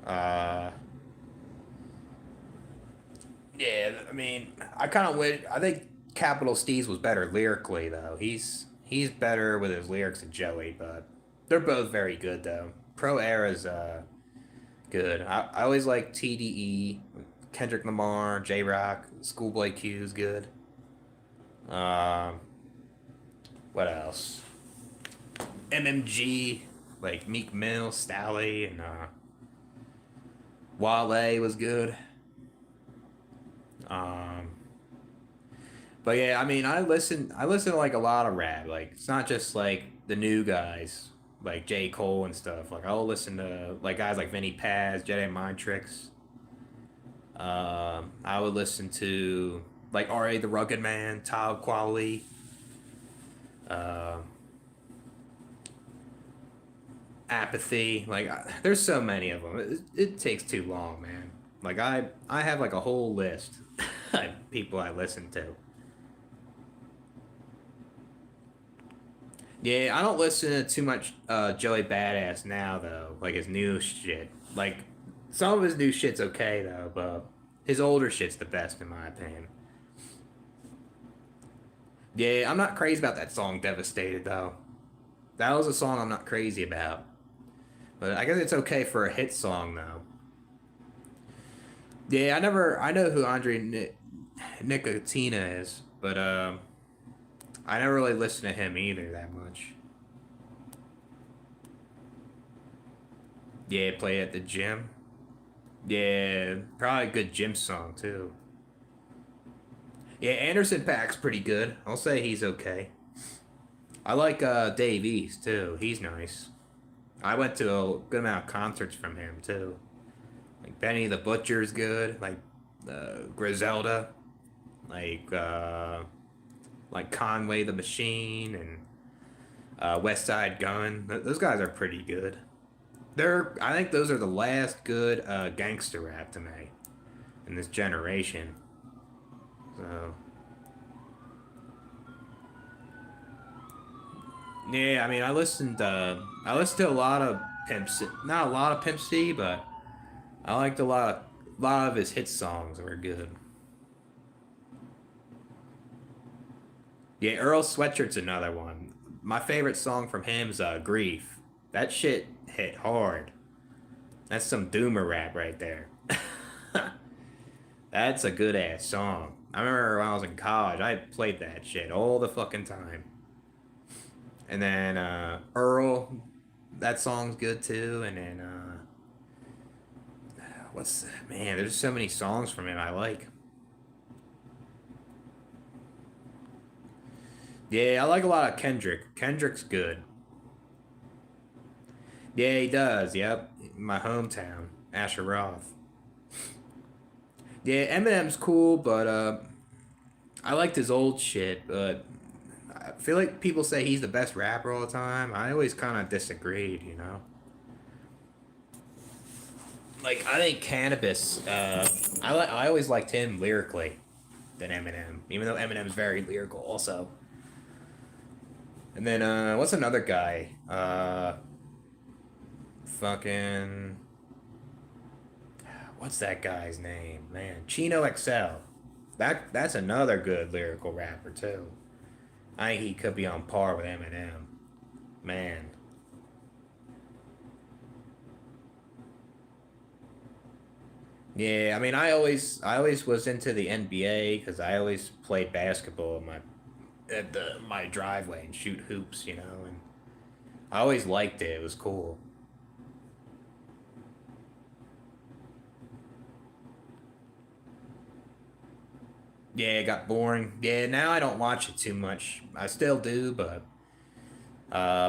Uh, yeah, I mean, I kind of would. I think Capital Steez was better lyrically though. He's better with his lyrics than Joey, but they're both very good though. Pro Era's good. I always like TDE, Kendrick Lamar, J Rock, Schoolboy Q's good. Um, what else? MMG, like Meek Mill, Stally, and Wale was good. Um, but yeah, I mean, I listen to like a lot of rap. Like it's not just like the new guys, like J Cole and stuff. Like I'll listen to like guys like Vinny Paz, Jedi Mind Tricks. I would listen to like R.A. the Rugged Man, Talib Kweli. Uh, Apathy. Like there's so many of them. It takes too long, man. Like I have like a whole list of people I listen to. Yeah, I don't listen to too much Joey Badass now though. Like his new shit. Like some of his new shit's okay though, but his older shit's the best in my opinion. Yeah, I'm not crazy about that song Devastated though. That was a song I'm not crazy about. But I guess it's okay for a hit song though. Yeah, I know who Nicotina is, but I never really listen to him either that much. Yeah, play at the gym. Yeah, probably a good gym song too. Yeah, Anderson Paak's pretty good. I'll say he's okay. I like Dave East too. He's nice. I went to a good amount of concerts from him too. Like Benny the Butcher's good. Like Griselda. Like like Conway the Machine and West Side Gun. Those guys are pretty good. I think those are the last good gangster rap to me in this generation. So yeah, I mean, I listened to a lot of not a lot of Pimp C, but I liked a lot of his hit songs were good. Yeah, Earl Sweatshirt's another one. My favorite song from him is "Grief." That shit hit hard. That's some doomer rap right there. That's a good ass song. I remember when I was in college, I played that shit all the fucking time. And then Earl, that song's good too. And then what's man? There's so many songs from him I like. Yeah, I like a lot of Kendrick. Kendrick's good. Yeah, he does. Yep, my hometown, Asher Roth. Yeah, Eminem's cool, but I liked his old shit. But I feel like people say he's the best rapper all the time. I always kind of disagreed, you know. Like I think Cannabis. I always liked him lyrically than Eminem, even though Eminem's very lyrical also. And then what's another guy? Fucking what's that guy's name? Man, Chino XL. That's another good lyrical rapper too. I think he could be on par with Eminem. Man. Yeah, I mean, I always was into the NBA because I always played basketball in my driveway and shoot hoops, you know, and I always liked it. It was cool. Yeah, it got boring. Yeah, now I don't watch it too much. I still do, but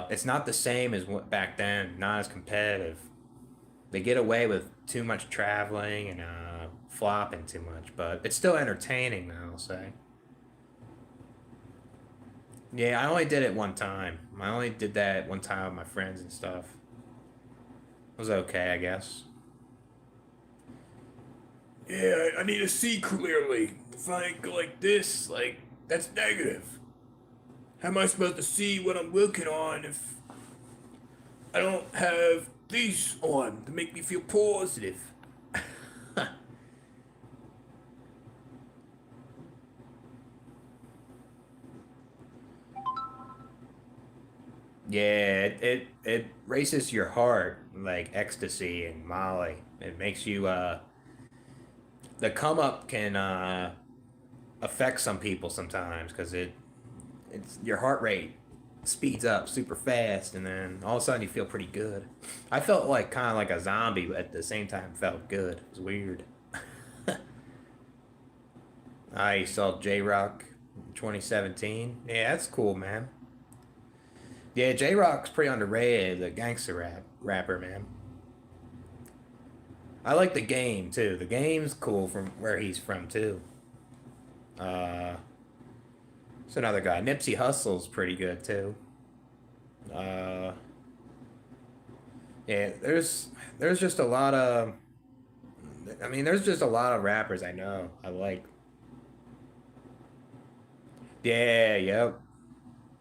it's not the same as what back then. Not as competitive. They get away with too much traveling and flopping too much, but it's still entertaining. I'll say. Yeah, I only did it one time. I only did that one time with my friends and stuff. It was okay, I guess. Yeah, I need to see clearly. If I go like this, like, that's negative. How am I supposed to see what I'm working on if I don't have these on to make me feel positive? Yeah, it races your heart like ecstasy and Molly. It makes you the come up can affect some people sometimes because it's your heart rate speeds up super fast and then all of a sudden you feel pretty good. I felt like kind of like a zombie but at the same time felt good. It was weird. I saw J Rock 2017. Yeah, that's cool, man. Yeah, J Rock's pretty underrated, the gangster rapper, man. I like the game too. The game's cool from where he's from too. Uh, it's another guy. Nipsey Hussle's pretty good too. Uh, yeah, there's just a lot of. I mean, there's just a lot of rappers I know. I like. Yeah, yep,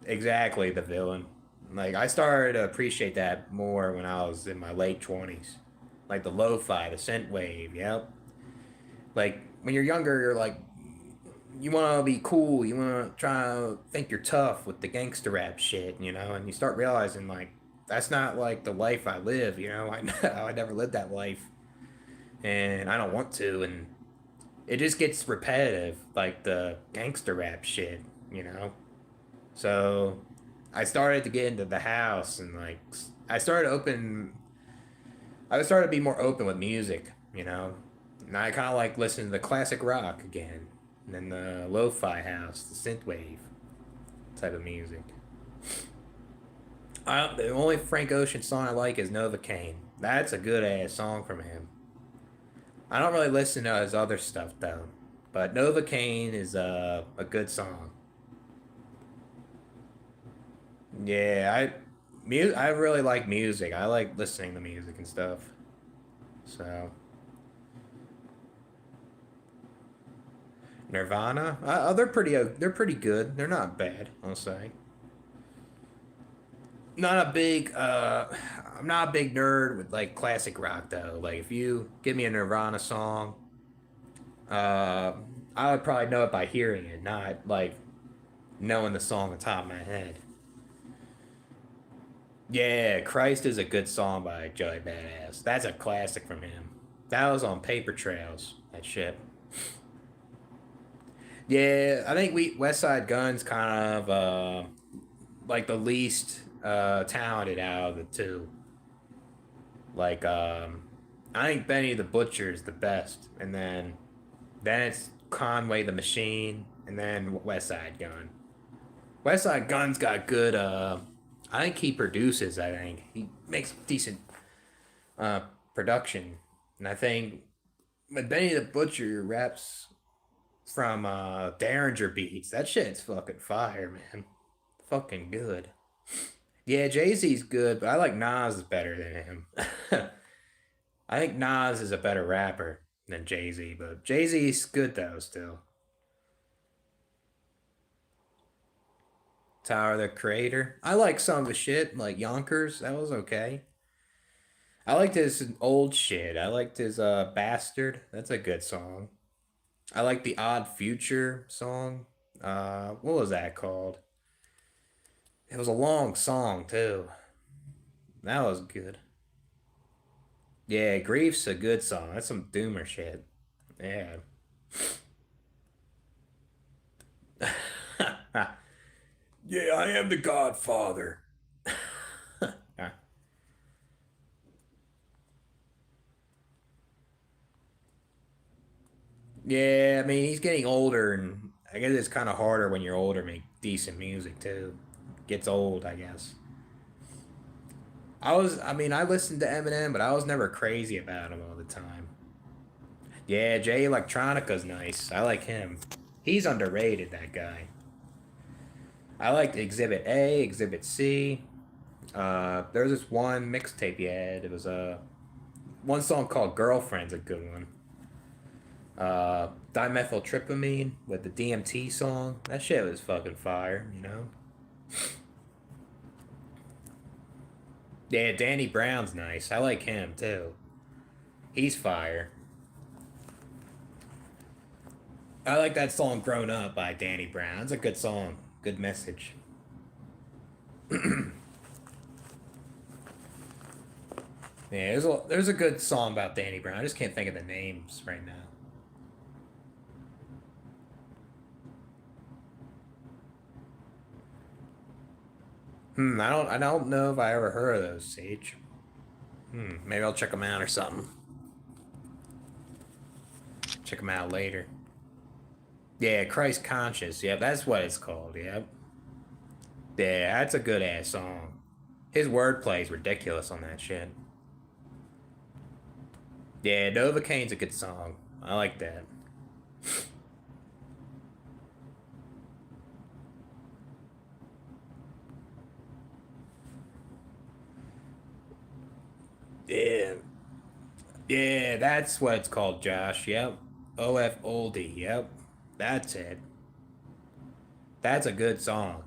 exactly. The villain. Like I started to appreciate that more when I was in my late 20s. Like the lo-fi, the synth wave. Yep. Like when you're younger, you're like you want to be cool. You want to try to think you're tough with the gangster rap shit, and you start realizing like that's not like the life I live. I never lived that life, and I don't want to, and it just gets repetitive, like the gangster rap shit, you know. So I started to get into the house, and like I started to be more open with music. And I kind of like listening to the classic rock again, and then the lo-fi house, the synthwave type of music. The only Frank Ocean song I like is Novocaine. That's a good ass song from him. I don't really listen to his other stuff though, but Novocaine is a good song. Yeah, I really like music. I like listening to music and stuff. So Nirvana, they're pretty good. They're not bad, I'll say. Not a big I'm not a big nerd with like classic rock though. Like if you give me a Nirvana song, uh I would probably know it by hearing it, not like knowing the song on the top of my head. Yeah, Christ is a good song by Joey Badass. That's a classic from him. That was on Paper Trails. That shit. Yeah, I think we West Side Gun's kind of like the least talented out of the two. Like I think Benny the Butcher is the best, and then it's Conway the Machine, and then West Side Gun. West Side Gun's got good. I think he produces. I think he makes decent uh, production, and I think when Benny the Butcher raps from Derringer beats, that shit's fucking fire, man. Fucking good. Yeah, Jay Z's good, but I like Nas better than him. I think Nas is a better rapper than Jay Z, but Jay Z's good though still. Tyler the Creator. I like some of his shit, like Yonkers. That was okay. I liked his old shit. I liked his Bastard. That's a good song. I like the Odd Future song. What was that called? It was a long song too. That was good. Yeah, Grief's a good song. That's some doomer shit. Yeah. Yeah, I am the Godfather. Yeah, I mean he's getting older, and I guess it's kind of harder when you're older to make decent music too. Gets old, I guess. I mean, I listened to Eminem, but I was never crazy about him all the time. Yeah, Jay Electronica's nice. I like him. He's underrated, that guy. I liked Exhibit A, Exhibit C. There's this one mixtape he had. It was one song called "Girlfriend's" a good one. Dimethyltryptamine with the DMT song. That shit was fucking fire, you know? Yeah, Danny Brown's nice. I like him too. He's fire. I like that song "Grown Up" by Danny Brown. It's a good song. Good message. Yeah, there's a good song about Danny Brown. I just can't think of the names right now. I don't know if I ever heard of those, Sage. Maybe I'll check them out or something. Check them out later. Yeah, Christ Conscious. Yep, that's what it's called. Yep. Yeah, that's a good ass song. His wordplay is ridiculous on that shit. Yeah, Novocaine's a good song. I like that. Yeah, yeah, that's what it's called, Josh. Yep. OF Oldie. Yep. That's it. That's a good song.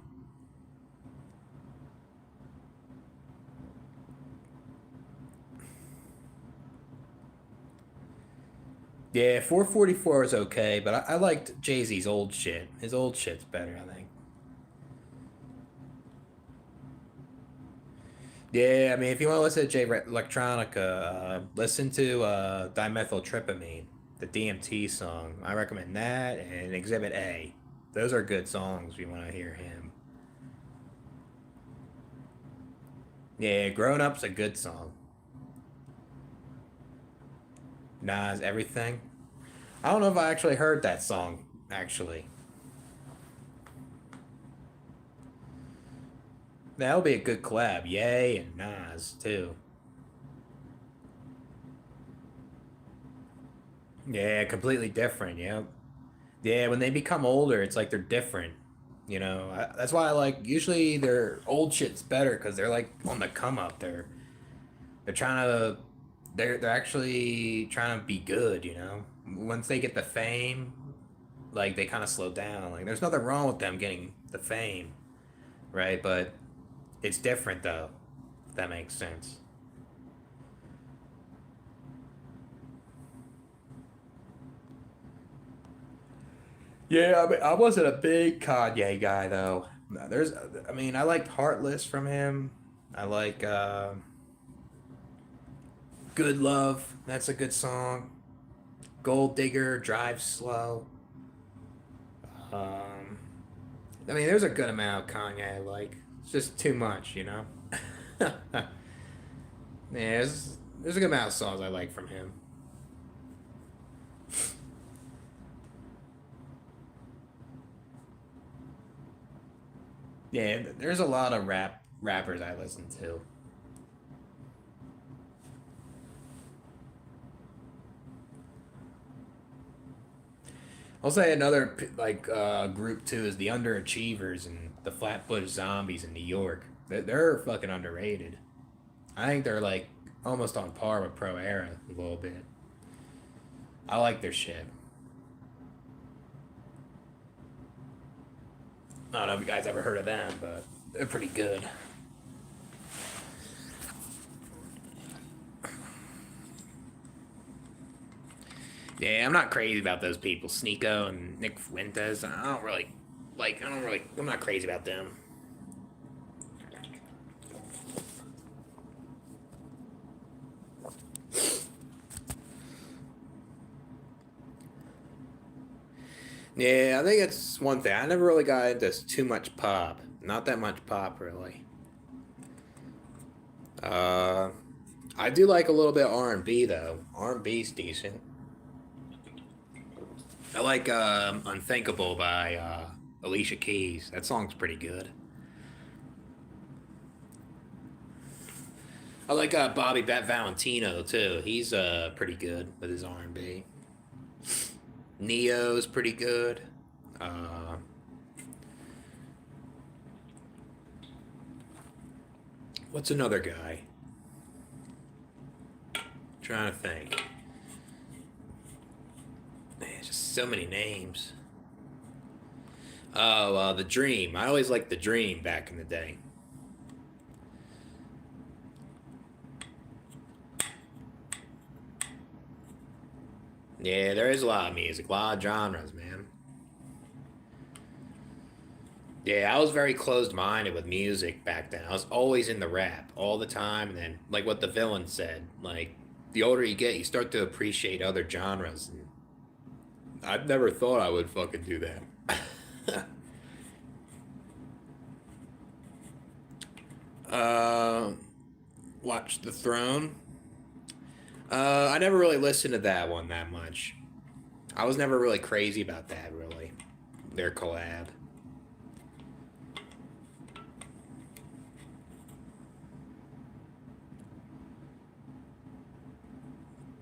Yeah, 444 is okay, but I liked Jay Z's old shit. His old shit's better, I think. Yeah, I mean, if you want to listen to Electronica, listen to Dimethyltryptamine, the DMT song. I recommend that and Exhibit A. Those are good songs if you want to hear him. Yeah, Grown Up's a good song. Nas, Everything. I don't know if I actually heard that song, actually. That'll be a good collab. Yay and Nas, too. Yeah, completely different, yep. Yeah, when they become older, it's like they're different. That's why I like usually their old shit's better because they're like on the come up. They're trying to they're actually trying to be good. Once they get the fame, like they kind of slow down. Like there's nothing wrong with them getting the fame, right? But it's different though. If that makes sense. Yeah, I mean, I wasn't a big Kanye guy though. I mean, I liked Heartless from him. I like Good Love. That's a good song. Gold Digger, Drive Slow. Um, I mean, there's a good amount of Kanye I like. It's just too much. Yeah, there's a good amount of songs I like from him. Yeah, there's a lot of rappers I listen to. I'll say another like group too is the Underachievers and the Flatbush Zombies in New York. They're fucking underrated. I think they're like almost on par with Pro Era a little bit. I like their shit. I don't know if you guys ever heard of them, but they're pretty good. Yeah, I'm not crazy about those people, Sneeko and Nick Fuentes. I'm not crazy about them. Yeah, I think it's one thing. I never really got into too much pop. Not that much pop, really. Uh, I do like a little bit of R&B though. R&B's decent. I like "Unthinkable" by Alicia Keys. That song's pretty good. I like Bobby Bet Valentino too. He's pretty good with his R&B. Neo's pretty good. Uh, what's another guy? Trying to think. So many names. Oh, the Dream. I always liked the Dream back in the day. Yeah, there is a lot of music, a lot of genres, man. Yeah, I was very closed-minded with music back then. I was always in the rap all the time, and then like what the villain said, like the older you get, you start to appreciate other genres. And I've never thought I would fucking do that. uh, Watch The Throne. I never really listened to that one that much. I was never really crazy about that, really. Their collab.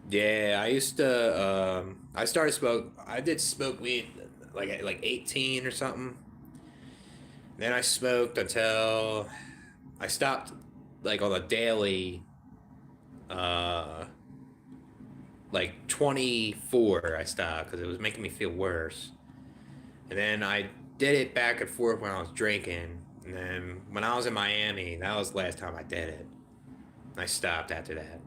Yeah, I used to. I started smoke. I did smoke weed like at like 18 or something. Then I smoked until I stopped, like on a daily. Uh, like 24, I stopped because it was making me feel worse. And then I did it back and forth when I was drinking. And then when I was in Miami, that was the last time I did it. I stopped after that.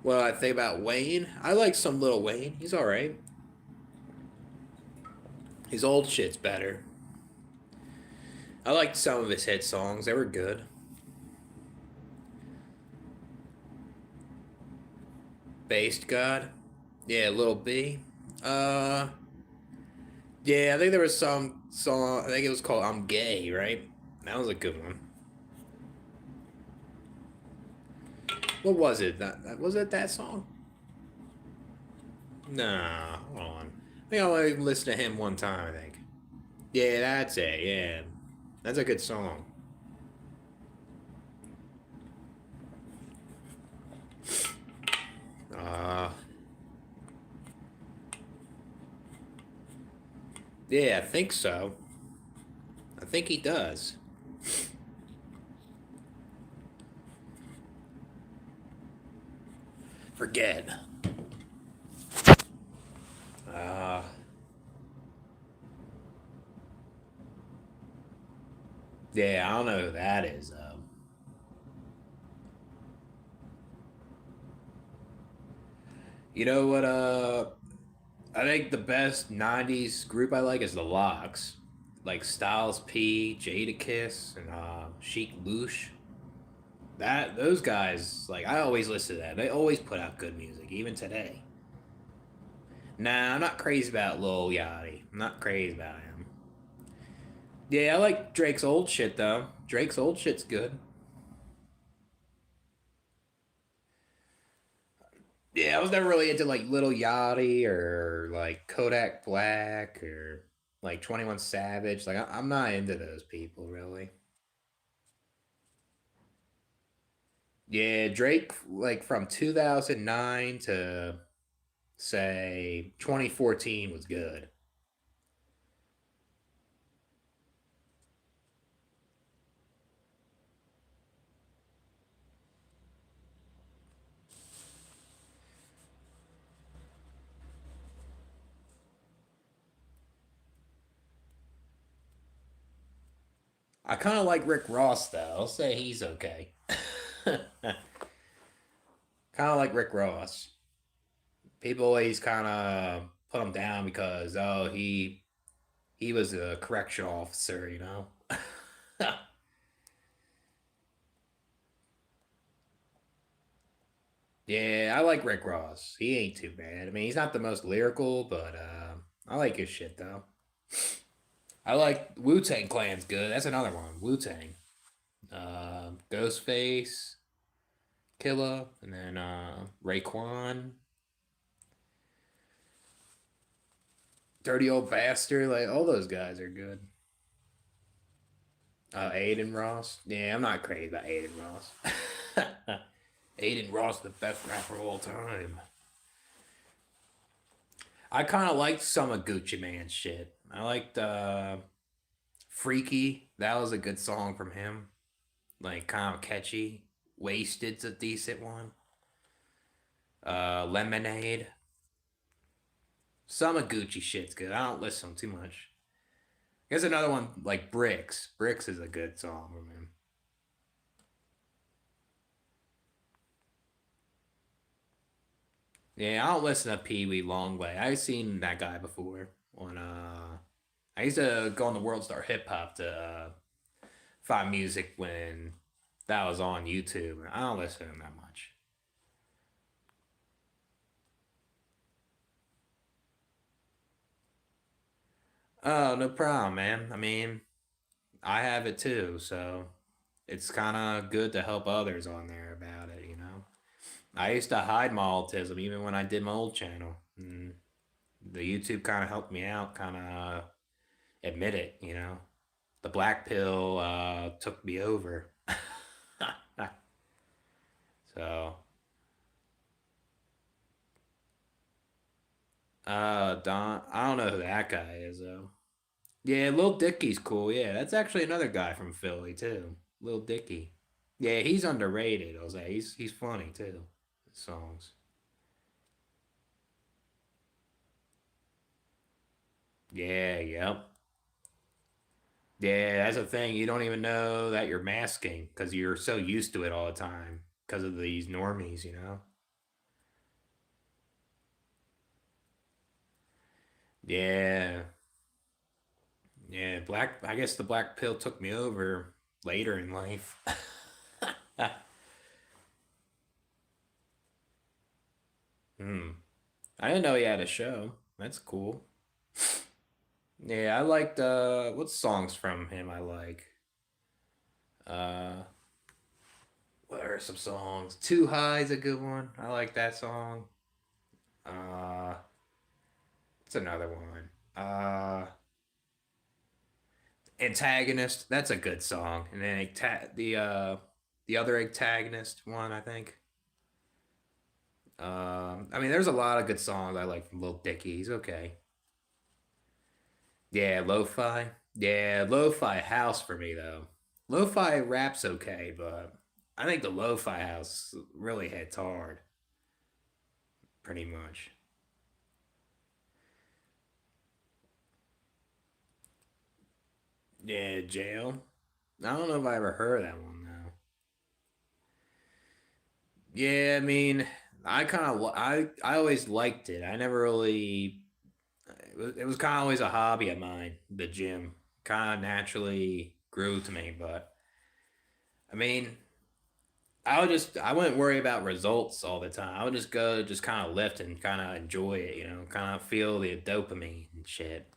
Well, I think about Wayne. I like some Little Wayne. He's all right. His old shit's better. I liked some of his hit songs. They were good. Based God. Yeah, Little B. Uh, yeah, I think there was some song. I think it was called "I'm Gay," right? That was a good one. What was it? Was it that song? Nah, hold on. I think I only listened to him one time. I think. Yeah, that's it. Yeah, that's a good song. Uh, yeah, I think so. I think he does. Forget. Uh, yeah, I don't know who that is. You know what? I think the best '90s group I like is the Locks, like Styles P, Jadakiss, and Chic Luche. That those guys, like I always listen to that. They always put out good music, even today. Nah, I'm not crazy about Lil Yachty. I'm not crazy about him. Yeah, I like Drake's old shit though. Drake's old shit's good. Yeah, I was never really into like Little Yachty or like Kodak Black or like 21 Savage. Like I'm not into those people really. Yeah, Drake like from 2009 to say 2014 was good. I kind of like Rick Ross though. I'll say he's okay. Kind of like Rick Ross. People always kind of put him down because he was a correction officer, you know. Yeah, I like Rick Ross. He ain't too bad. I mean, he's not the most lyrical, but I like his shit though. I like Wu Tang Clan's good. That's another one. Wu Tang, Ghostface, Killa, and then Raekwon, Dirty Old Bastard. Like all those guys are good. Aiden Ross. Yeah, I'm not crazy about Aiden Ross. Aiden Ross, the best rapper of all time. I kind of liked some of Gucci Mane's shit. I liked Freaky. That was a good song from him. Like kind of catchy. Wasted's a decent one. Lemonade. Some of Gucci shit's good. I don't listen too much. Here's another one like Bricks. Bricks is a good song, man. Yeah, I don't listen to Pee Wee Longway. I've seen that guy before on I used to go on the World Star Hip Hop to find music when that was on YouTube. I don't listen to him that much. Oh, no problem, man. I mean, I have it too, so it's kind of good to help others on there about it, you know. I used to hide my autism even when I did my old channel. And the YouTube kind of helped me out, kind of admit it, you know. The black pill took me over. So, Don, I don't know who that guy is though. Yeah, Lil Dicky's cool. Yeah, that's actually another guy from Philly too. Lil Dicky. Yeah, he's underrated. I was like, he's funny too. His songs. Yeah, yep. Yeah, that's the thing. You don't even know that you're masking because you're so used to it all the time because of these normies, you know? Yeah. Yeah, I guess the black pill took me over later in life. Hmm. I didn't know he had a show. That's cool. Yeah, I liked what songs from him I like. Uh what are some songs? Too High is a good one. I like that song. Uh it's another one. Antagonist, that's a good song. And then the other antagonist one, I think. I mean, there's a lot of good songs I like from Lil Dicky. He's okay. Yeah, lo-fi. Yeah, lo-fi house for me though. Lo-fi rap's okay, but I think the lo-fi house really hits hard, pretty much. Yeah, jail. I don't know if I ever heard that one though. Yeah, I mean, I always liked it. I never really it was kind of always a hobby of mine. The gym kind of naturally grew to me, but I mean, I wouldn't worry about results all the time. I would just go, just kind of lift and kind of enjoy it, you know, kind of feel the dopamine and shit.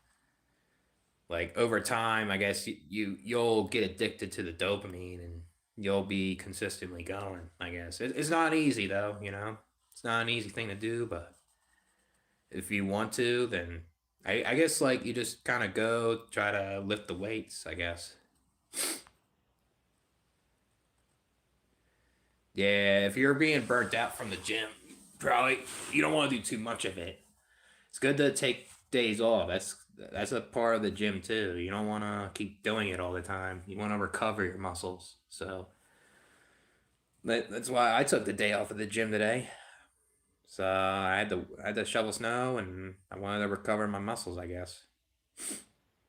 Like over time, I guess you'll get addicted to the dopamine and you'll be consistently going. I guess it's not easy though, you know. It's not an easy thing to do, but if you want to, then I guess like you just kind of go try to lift the weights. I guess. Yeah, if you're being burnt out from the gym, probably you don't want to do too much of it. It's good to take days off. That's a part of the gym too. You don't want to keep doing it all the time. You want to recover your muscles. So that's why I took the day off of the gym today. So I had to shovel snow and I wanted to recover my muscles. I guess.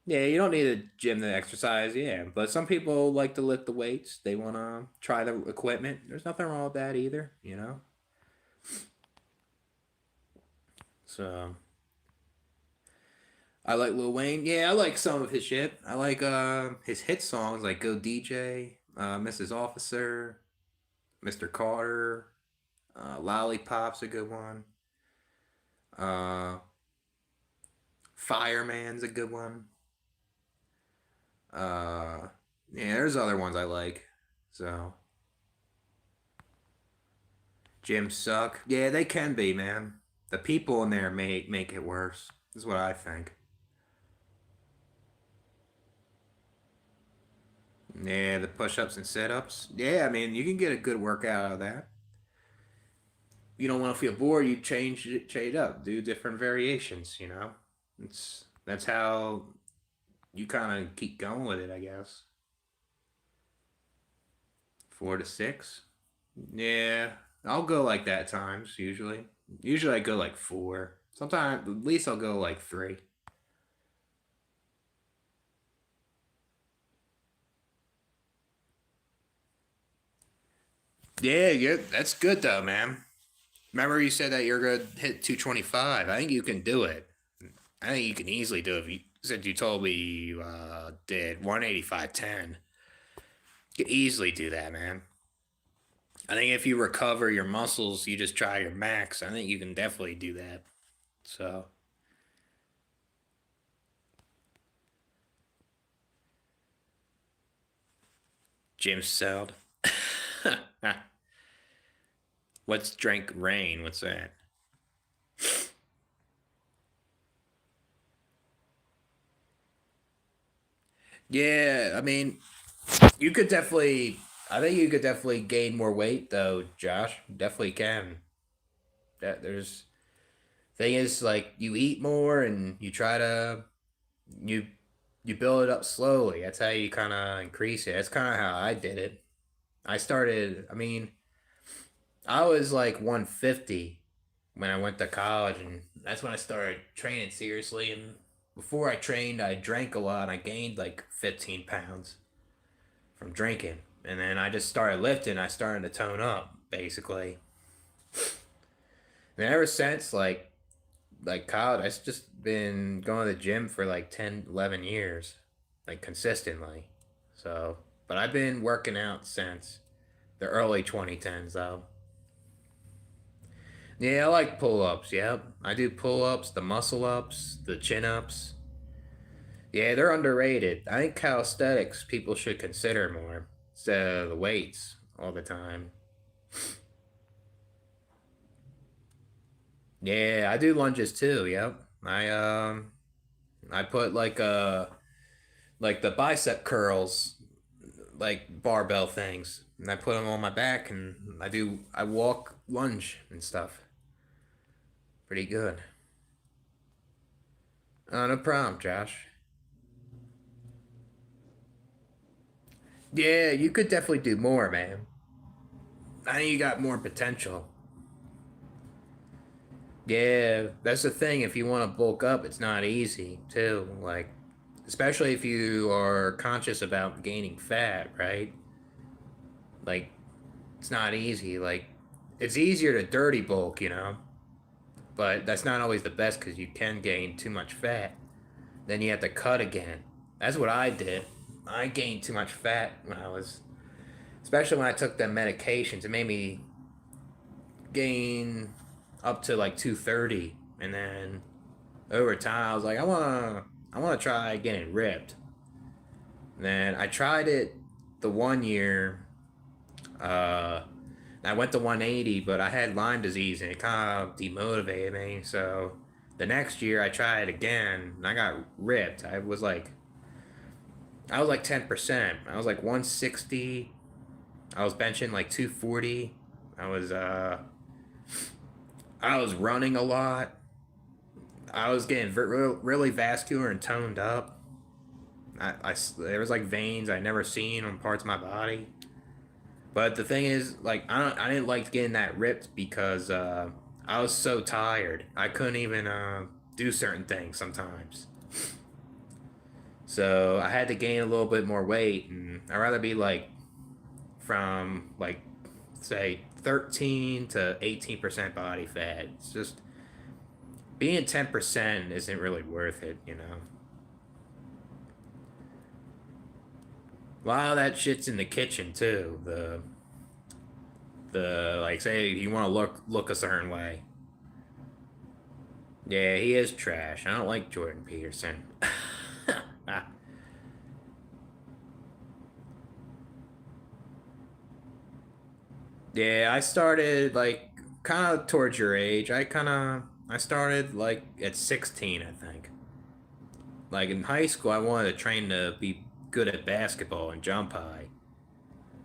Yeah, you don't need a gym to exercise. Yeah, but some people like to lift the weights. They want to try the equipment. There's nothing wrong with that either. You know. So I like Lil Wayne. Yeah, I like some of his shit. I like his hit songs like Go DJ, Mrs. Officer, Mr. Carter, Lollipop's a good one. Uh Fireman's a good one. Uh yeah, there's other ones I like. So gyms suck. Yeah, they can be, man. The people in there make it worse. Is what I think. Yeah, the push-ups and sit-ups. Yeah, I mean, you can get a good workout out of that. You don't want to feel bored, you change it up, do different variations. You know, that's how you kind of keep going with it, I guess. 4 to 6. Yeah, I'll go like that times usually. Usually I go like four. Sometimes at least I'll go like three. Yeah, yeah, that's good though, man. Remember you said that you're gonna hit 225. I think you can do it. I think you can easily do it. You said you told me you did 185.10. You can easily do that, man. I think if you recover your muscles, you just try your max. I think you can definitely do that. So, Jim sound. What's drink rain? What's that? Yeah, I mean, you could definitely. I think you could definitely gain more weight, though, Josh. Definitely can. That there's thing is like you eat more and you try to you you build it up slowly. That's how you kind of increase it. That's kind of how I did it. I started. I mean, I was like 150 when I went to college, and that's when I started training seriously. And before I trained, I drank a lot. I gained like 15 pounds from drinking, and then I just started lifting. I started to tone up, basically. And ever since, like college, I've just been going to the gym for like 10, 11 years, like consistently. So, but I've been working out since the early 2010s, though. Yeah, I like pull ups. Yep. I do pull ups, the muscle ups, the chin ups. Yeah, they're underrated. I think calisthenics people should consider more instead of the weights all the time. Yeah, I do lunges too. Yep. I put like the bicep curls, like barbell things, and I put them on my back, and I walk lunge and stuff. Pretty good. No problem, Josh. Yeah, you could definitely do more, man. I think you got more potential. Yeah, that's the thing. If you want to bulk up, it's not easy, too. Like, especially if you are conscious about gaining fat, right? Like, it's not easy. Like, it's easier to dirty bulk, but that's not always the best because you can gain too much fat. Then you have to cut again. That's what I did. I gained too much fat when especially when I took them medications. It made me gain up to like 230, and then over time I was like, I want to try getting ripped. And then I tried it the one year. Uh, I went to 180, but I had Lyme disease and it kind of demotivated me. So the next year I tried again and I got ripped. I was like 10%. I was like 160. I was benching like 240. I was uh I was running a lot. I was getting really vascular and toned up. There was like veins I never seen on parts of my body. But the thing is, like, I didn't like getting that ripped because I was so tired. I couldn't even do certain things sometimes. So I had to gain a little bit more weight, and I'd rather be like from like say 13 to 18% body fat. It's just being 10% isn't really worth it. A lot of that shit's in the kitchen too. The like say you want to look a certain way. Yeah, he is trash. I don't like Jordan Peterson. Yeah, I started like kind of towards your age. I started like at 16, I think. Like in high school, I wanted to train to be good at basketball and jump high.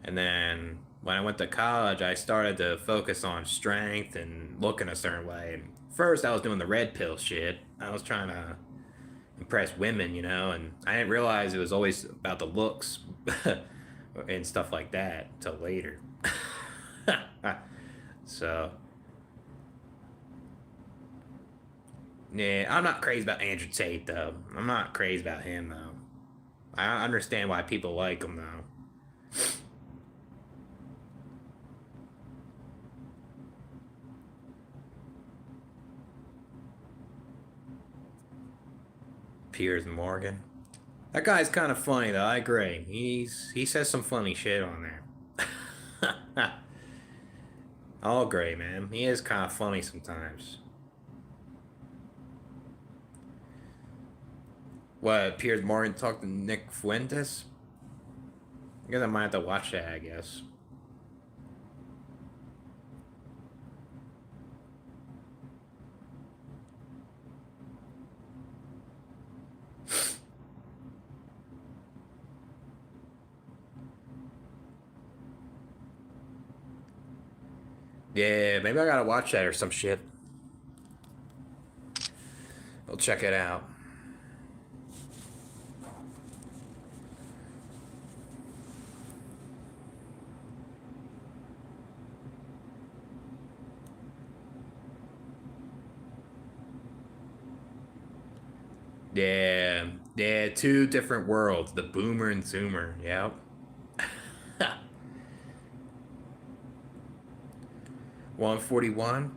And then when I went to college, I started to focus on strength and looking a certain way. And first, I was doing the red pill shit. I was trying to impress women, and I didn't realize it was always about the looks and stuff like that until later. So, yeah, I'm not crazy about Andrew Tate though. I'm not crazy about him though. I understand why people like him though. Piers Morgan. That guy's kind of funny though. I agree. He says some funny shit on there. I'll agree, man. He is kind of funny sometimes. What, Piers Morgan talked to Nick Fuentes? I guess I might have to watch that, I guess. Yeah, maybe I gotta watch that or some shit. I'll check it out. Yeah, yeah, two different worlds, the boomer and zoomer. Yep. 141.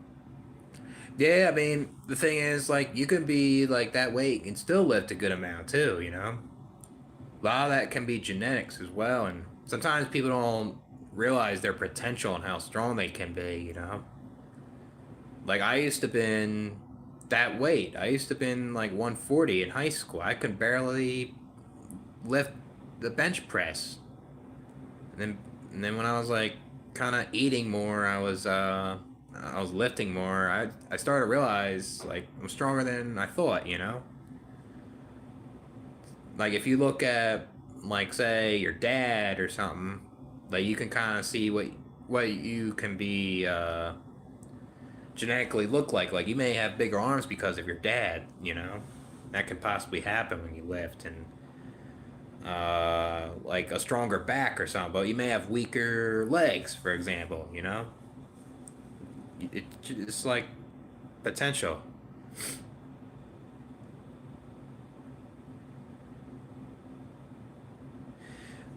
Yeah, I mean, the thing is, like, you can be like that weight and still lift a good amount too, you know? A lot of that can be genetics as well, and sometimes people don't realize their potential and how strong they can be, you know? Like, I used to been that weight. I used to been like 140 in high school. I could barely lift the bench press. And then when I was like kind of eating more, I was lifting more. I started to realize like I'm stronger than I thought, you know? Like if you look at like say your dad or something, like you can kind of see what you can be genetically look like. Like you may have bigger arms because of your dad, you know? That can possibly happen when you lift and like a stronger back or something, but you may have weaker legs, for example, you know? It's like potential.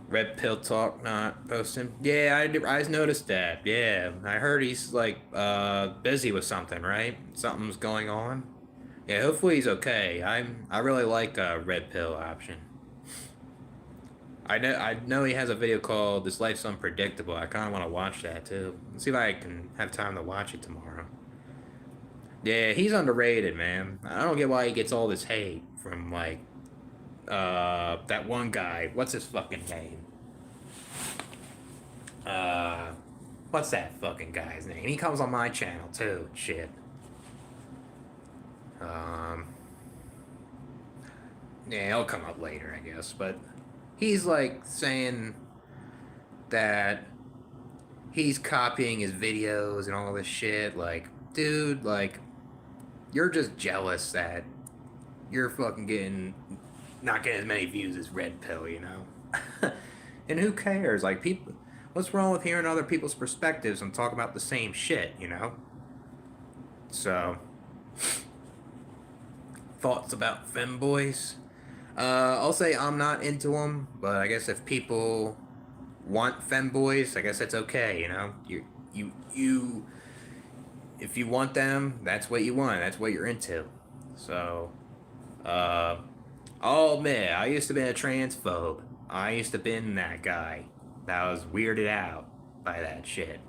Red Pill Talk not posting. Yeah, I noticed that. Yeah, I heard he's like busy with something, right? Something's going on. Yeah, hopefully he's okay. I really like Red Pill option. I know he has a video called "This Life's Unpredictable." I kind of want to watch that too. Let's see if I can have time to watch it tomorrow. Yeah, he's underrated, man. I don't get why he gets all this hate from like that one guy. What's his fucking name? Uh what's that fucking guy's name? He comes on my channel too. Shit. Um yeah, he'll come up later, I guess. But he's like saying that he's copying his videos and all this shit. Like, dude, like you're just jealous that you're fucking getting not getting as many views as Red Pill, you know? And who cares? Like people what's wrong with hearing other people's perspectives and talk about the same shit, you know? So thoughts about femboys? I'll say I'm not into them, but I guess if people want femboys, I guess that's okay, you know? You if you want them, that's what you want. That's what you're into. So, uh, I'll admit, I used to be a transphobe. I used to been that guy that was weirded out by that shit.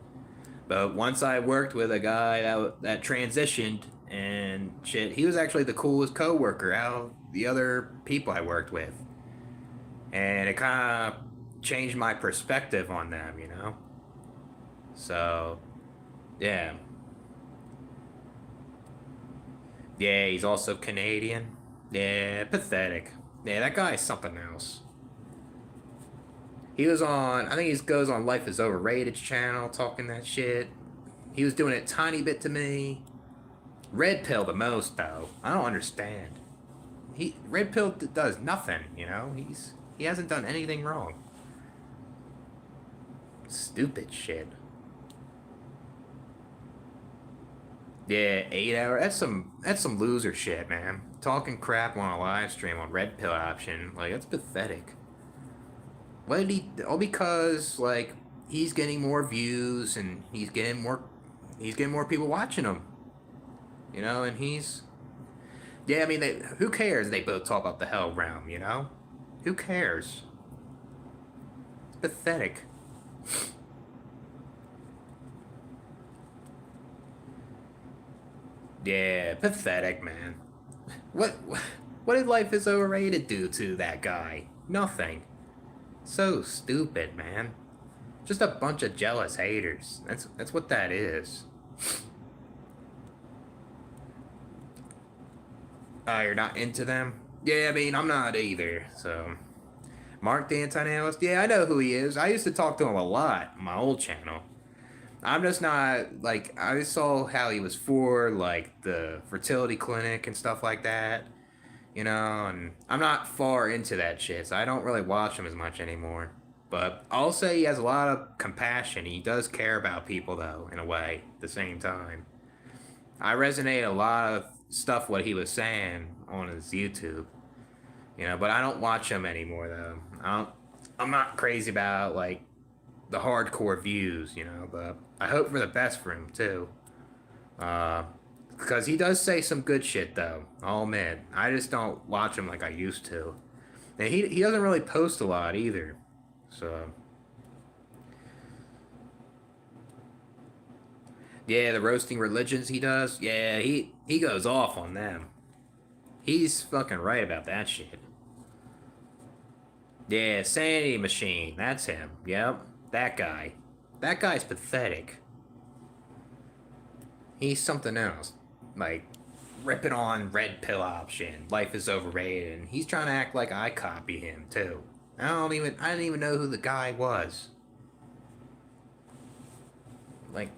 But once I worked with a guy that transitioned and shit, he was actually the coolest coworker out of the other people I worked with, and it kind of changed my perspective on them, you know. So, yeah, yeah, he's also Canadian. Yeah, pathetic. Yeah, that guy's something else. He was on, I think he goes on Life is Overrated channel talking that shit. He was doing it a tiny bit to me. Red Pill the most though. I don't understand. Red Pill does nothing, you know. He hasn't done anything wrong. Stupid shit. Yeah, 8 hour. That's some loser shit, man. Talking crap on a live stream on red pill option, like that's pathetic. What did he? All because like he's getting more views and he's getting more people watching him. And yeah. I mean, who cares? They both talk about the hell realm. Who cares? It's pathetic. Yeah, pathetic, man. What what did Life is Overrated do to that guy? Nothing. So stupid, man. Just a bunch of jealous haters. That's what that is. You're not into them? Yeah, I mean, I'm not either. So, Mark the Anti-Analyst? Yeah, I know who he is. I used to talk to him a lot on my old channel. I'm just not, like, I saw how he was for, like, the fertility clinic and stuff like that, and I'm not far into that shit, so I don't really watch him as much anymore. But I'll say he has a lot of compassion. He does care about people, though, in a way, at the same time. I resonate a lot of stuff what he was saying on his YouTube, but I don't watch him anymore though. I'm not crazy about like the hardcore views, but I hope for the best for him too. Uh, because he does say some good shit though. I'll admit. I just don't watch him like I used to. And he doesn't really post a lot either. So yeah, the roasting religions he does. Yeah, he goes off on them. He's fucking right about that shit. Yeah, Sanity Machine. That's him. Yep, that guy. That guy's pathetic. He's something else. Like, ripping on red pill option. Life is overrated. And he's trying to act like I copy him, too. I didn't even know who the guy was. Like,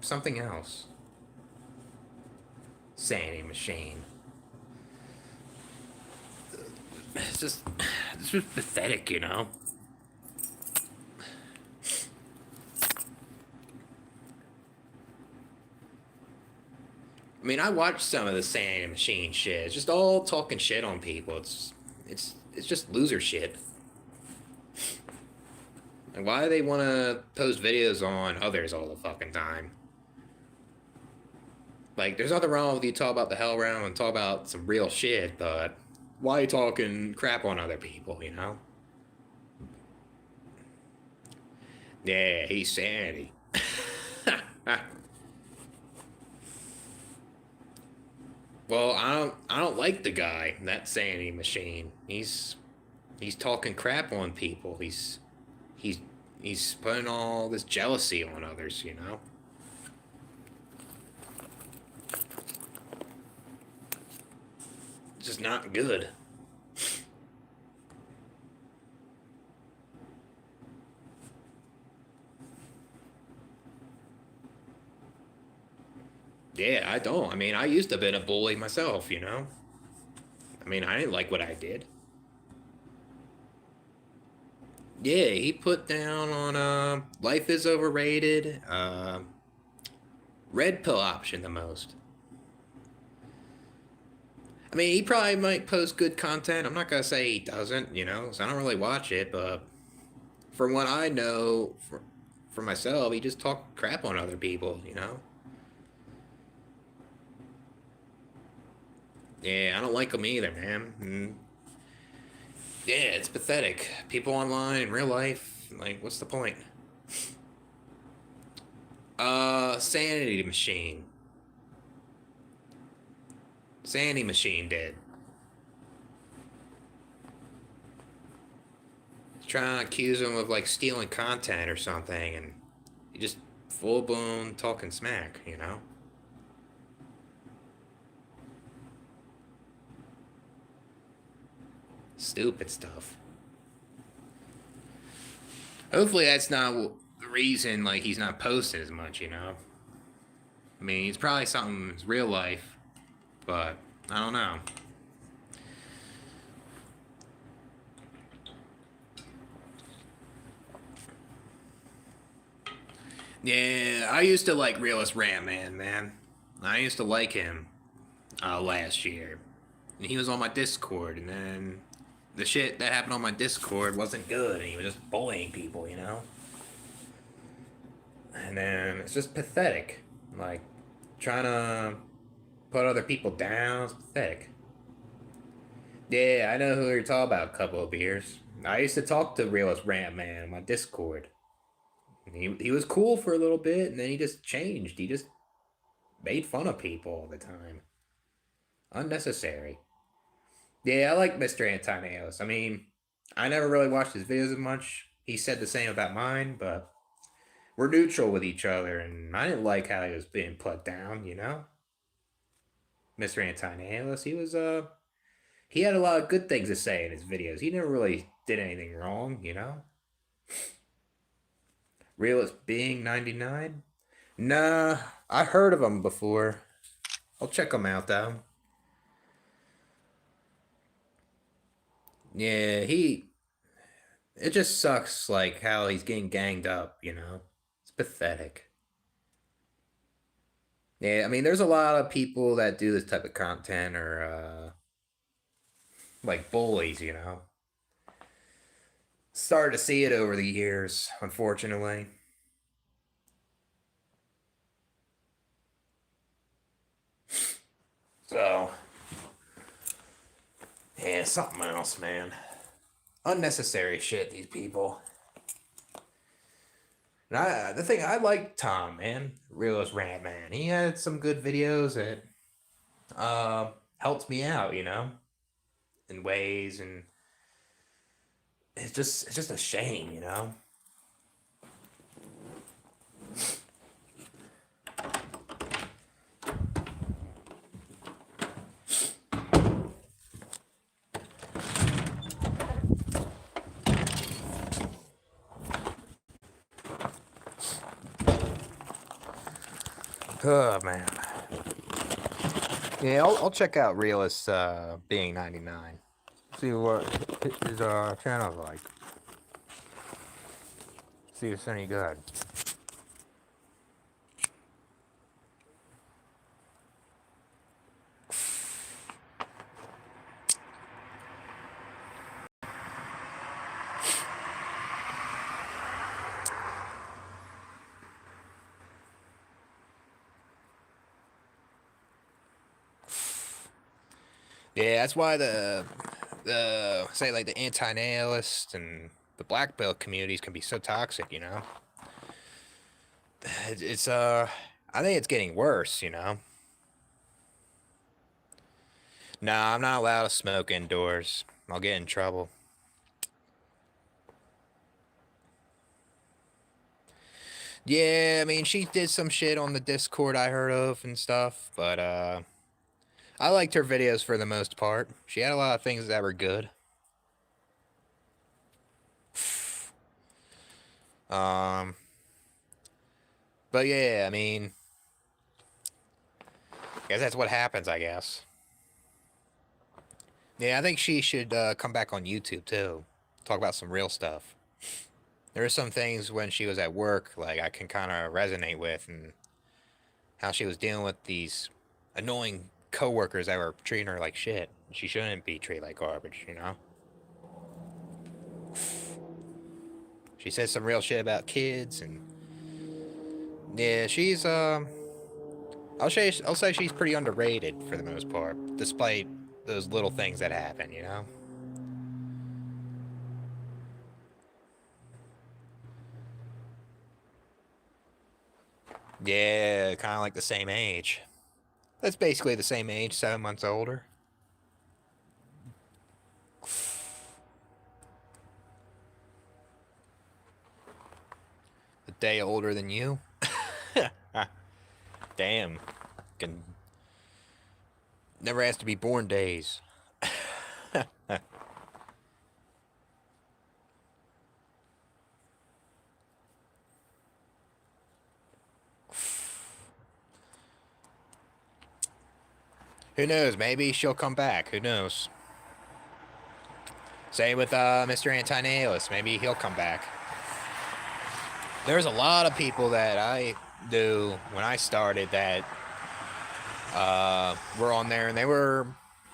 something else. Sanity Machine. It's just, it's just pathetic. I mean, I watched some of the Sanity Machine shit. It's just all talking shit on people. It's just loser shit. Like, why do they want to post videos on others all the fucking time? Like, there's nothing wrong with you talk about the hell realm and talk about some real shit, but why are you talking crap on other people? Yeah, he's sanity. Well, I don't like the guy, that sanity machine. He's talking crap on people. He's he's putting all this jealousy on others. It's just not good. Yeah, I don't. I mean, I used to be a bully myself. I mean, I didn't like what I did. Yeah, he put down on life is overrated, red pill option the most. I mean, he probably might post good content. I'm not gonna say he doesn't, so I don't really watch it. But from what I know, for myself, he just talk crap on other people. Yeah, I don't like him either, man. Yeah, it's pathetic. People online in real life, like, what's the point? Sanity Machine. Sanity Machine did. Trying to accuse him of like stealing content or something, and he just full blown talking smack. Stupid stuff. Hopefully that's not the reason like he's not posting as much. I mean, it's probably something in his real life, but I don't know. Yeah, I used to like Realist Ram Man, man. I used to like him last year. And he was on my Discord, and then the shit that happened on my Discord wasn't good, and he was just bullying people, you know? And then it's just pathetic. Like, trying to put other people down is pathetic. Yeah, I know who you're talking about, a couple of beers. I used to talk to Realist Rant Man on my Discord. He was cool for a little bit, and then he just changed. He just made fun of people all the time. Unnecessary. Yeah, I like Mr. Antoneos. I mean, I never really watched his videos as much. He said the same about mine, but we're neutral with each other, and I didn't like how he was being put down, you know? Mr. Antoneos, he had a lot of good things to say in his videos. He never really did anything wrong, you know? Realist Being 99? Nah, I heard of him before. I'll check him out though. Yeah, it just sucks like how he's getting ganged up, you know? It's pathetic. Yeah, I mean there's a lot of people that do this type of content or like bullies, you know. Started to see it over the years, unfortunately. So, yeah, something else, man. Unnecessary shit, these people. And the thing, I like Tom, man. Realist Rant Man. He had some good videos that helped me out, you know, in ways, and it's just a shame, you know. Oh man. Yeah, I'll check out Realist Being 99. See what his channel's like. See if it's any good. Yeah, that's why the say like the anti-nihilist and the black belt communities can be so toxic, you know. It's I think it's getting worse, you know. Nah, I'm not allowed to smoke indoors. I'll get in trouble. Yeah, I mean, she did some shit on the Discord I heard of and stuff, but I liked her videos for the most part. She had a lot of things that were good. Um, but yeah, I mean, I guess that's what happens, I guess. Yeah, I think she should come back on YouTube too. Talk about some real stuff. There are some things when she was at work, like I can kind of resonate with, and how she was dealing with these annoying coworkers that were treating her like shit. She shouldn't be treated like garbage, you know? She says some real shit about kids, and yeah, she's I'll say she's pretty underrated for the most part, despite those little things that happen, you know? Yeah, kind of like the same age. That's basically the same age, 7 months older. A day older than you. Damn. Can never has to be born days. Who knows? Maybe she'll come back. Who knows? Same with Mr. Antinihilus. Maybe he'll come back. There's a lot of people that I knew when I started that were on there, and they were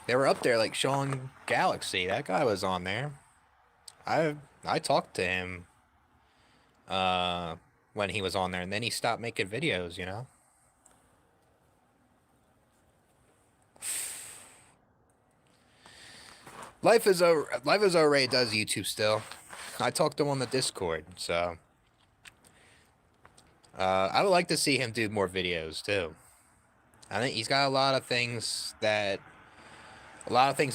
up there like showing Galaxy. That guy was on there. I talked to him uh, when he was on there, and then he stopped making videos. Life is alright. Does YouTube still? I talked to him on the Discord, so I would like to see him do more videos too. I think he's got a lot of things to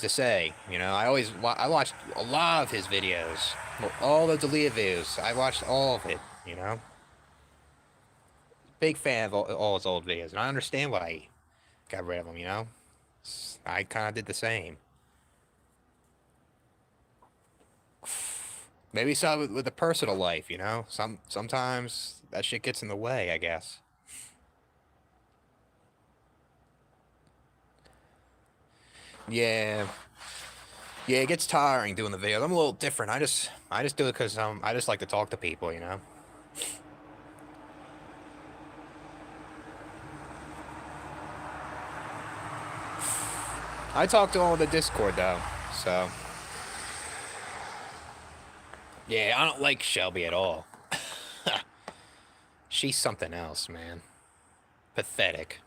say. I watched a lot of his videos, all the deleted videos. I watched all of it. Big fan of all his old videos, and I understand why he got rid of them. I kind of did the same. Maybe so with the personal life. Sometimes that shit gets in the way, I guess. Yeah, yeah, it gets tiring doing the videos. I'm a little different. I just do it because I just like to talk to people. I talk to him on the Discord though, so yeah, I don't like Shelby at all. She's something else, man. Pathetic.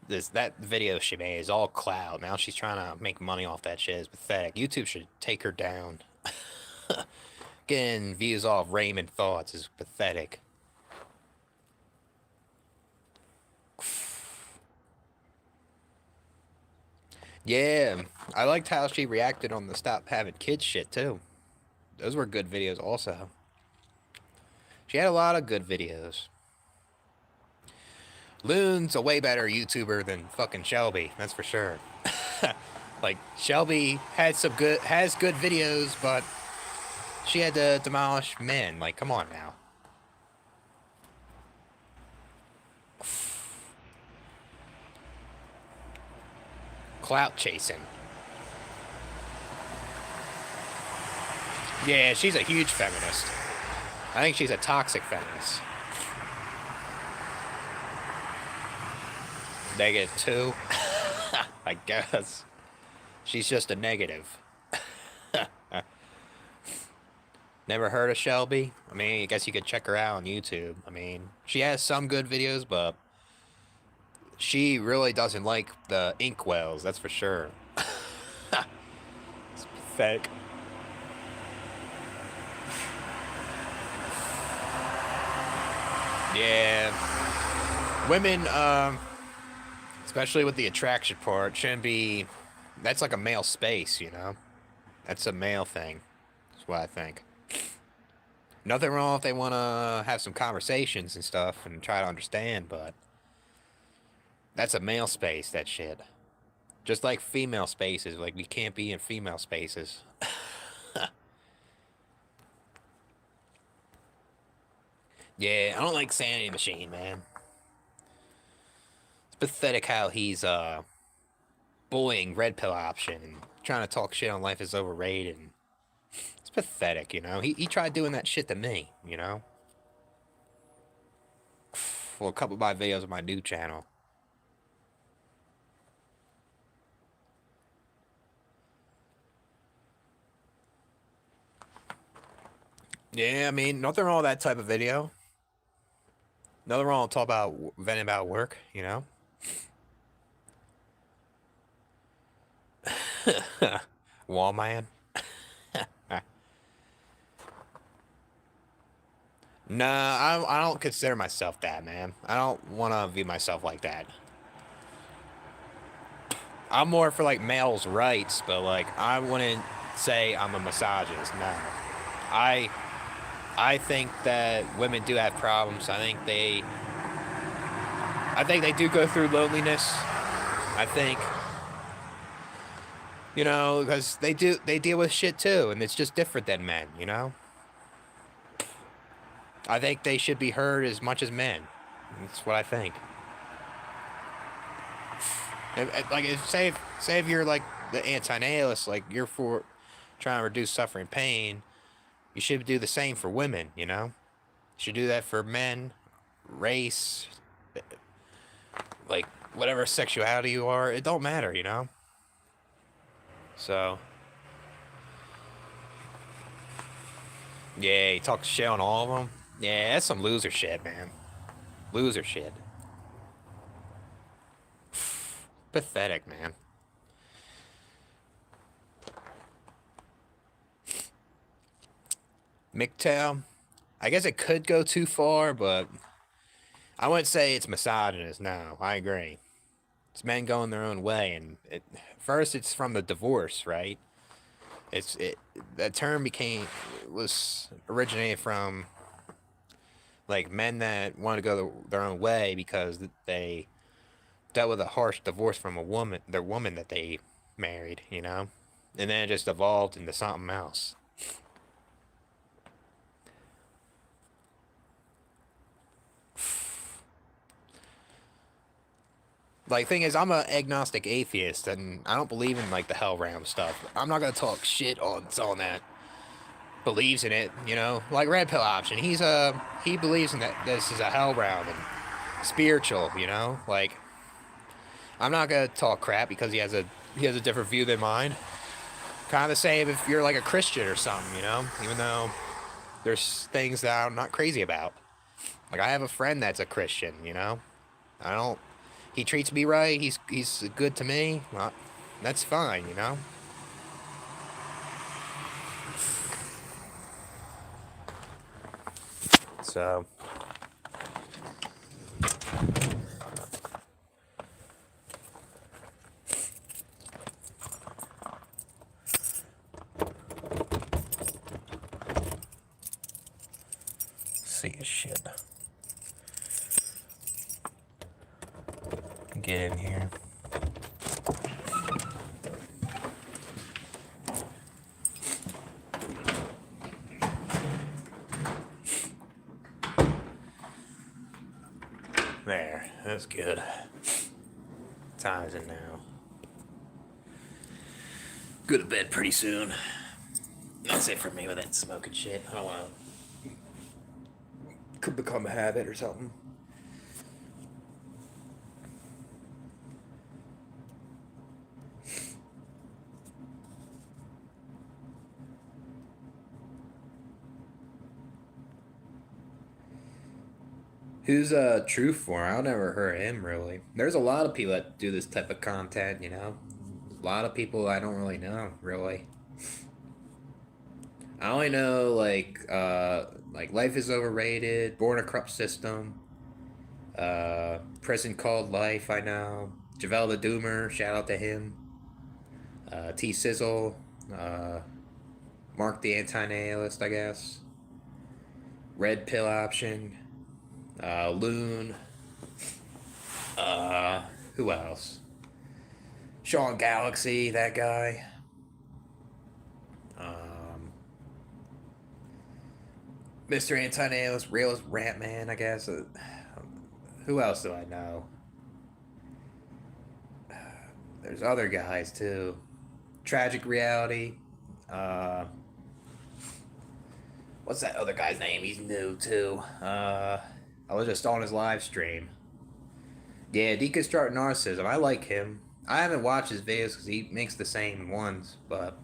That video she made is all clout. Now she's trying to make money off that shit. It's pathetic. YouTube should take her down. Getting views off Raymond thoughts is pathetic. Yeah, I liked how she reacted on the stop having kids shit too. Those were good videos also. She had a lot of good videos. Loon's a way better YouTuber than fucking Shelby, that's for sure. Like Shelby has good videos, but she had to demolish men. Like, come on now. Clout chasing. Yeah, she's a huge feminist. I think she's a toxic feminist. -2. I guess. She's just a negative. Never heard of Shelby? I mean, I guess you could check her out on YouTube. I mean, she has some good videos, but she really doesn't like the inkwells, that's for sure. It's pathetic. Yeah. Women, especially with the attraction part, shouldn't be. That's like a male space. That's a male thing. That's what I think. Nothing wrong if they want to have some conversations and stuff and try to understand, but that's a male space, that shit. Just like female spaces, like we can't be in female spaces. Yeah, I don't like Sanity Machine, man. It's pathetic how he's bullying Red Pill Option and trying to talk shit on Life is Overrated. It's pathetic. He tried doing that shit to me. Well, a couple of my videos on my new channel. Yeah, I mean, nothing wrong with that type of video. Nothing wrong with talk about venting about work. Wall man. Nah, I don't consider myself that, man. I don't want to view myself like that. I'm more for like males' rights, but like I wouldn't say I'm a misogynist. No, I I think that women do have problems. I think they do go through loneliness. I think because they deal with shit too, and it's just different than men. I think they should be heard as much as men. That's what I think. Say if you're like the anti-nihilist, like you're for trying to reduce suffering and pain, you should do the same for women. You should do that for men, race, like whatever sexuality you are, it don't matter, you know. So yeah, he talks shit on all of them. Yeah, that's some loser shit, man. Loser shit. Pathetic, man. MGTOW, I guess it could go too far, but I wouldn't say it's misogynist. No, I agree. It's men going their own way, and first it's from the divorce, right? It that term became was originated from like men that want to go their own way because they dealt with a harsh divorce from a woman, their woman that they married, you know, and then it just evolved into something else. Like, thing is, I'm an agnostic atheist, and I don't believe in like the hell realm stuff. I'm not gonna talk shit on someone that believes in it, you know. Like Red Pill Option, he believes in that this is a hell realm and spiritual, you know. Like, I'm not gonna talk crap because he has a different view than mine. Kind of the same if you're like a Christian or something, you know. Even though there's things that I'm not crazy about. Like, I have a friend that's a Christian, you know. I don't. He treats me right. He's good to me. Well, that's fine, you know. So see his shit. Get in here. There, that's good. Time is it now? Go to bed pretty soon. That's it for me with that smoking shit. I don't want to. Could become a habit or something. Who's True for? I've never heard of him really. There's a lot of people that do this type of content, you know. A lot of people I don't really know, really. I only know like Life is Overrated, Born a Corrupt System, Prison Called Life, I know. Javel the Doomer, shout out to him. T Sizzle, uh, Mark the Anti-Nihilist, I guess. Red Pill Option, Loon, uh, who else? Sean Galaxy, that guy. Um, Mr. Anti-Nihilist, Realist Rant Man, I guess. Who else do I know? There's other guys too. Tragic Reality. Uh, what's that other guy's name? He's new too. I was just on his live stream. Yeah, Deconstruct Narcissism. I like him. I haven't watched his videos because he makes the same ones, but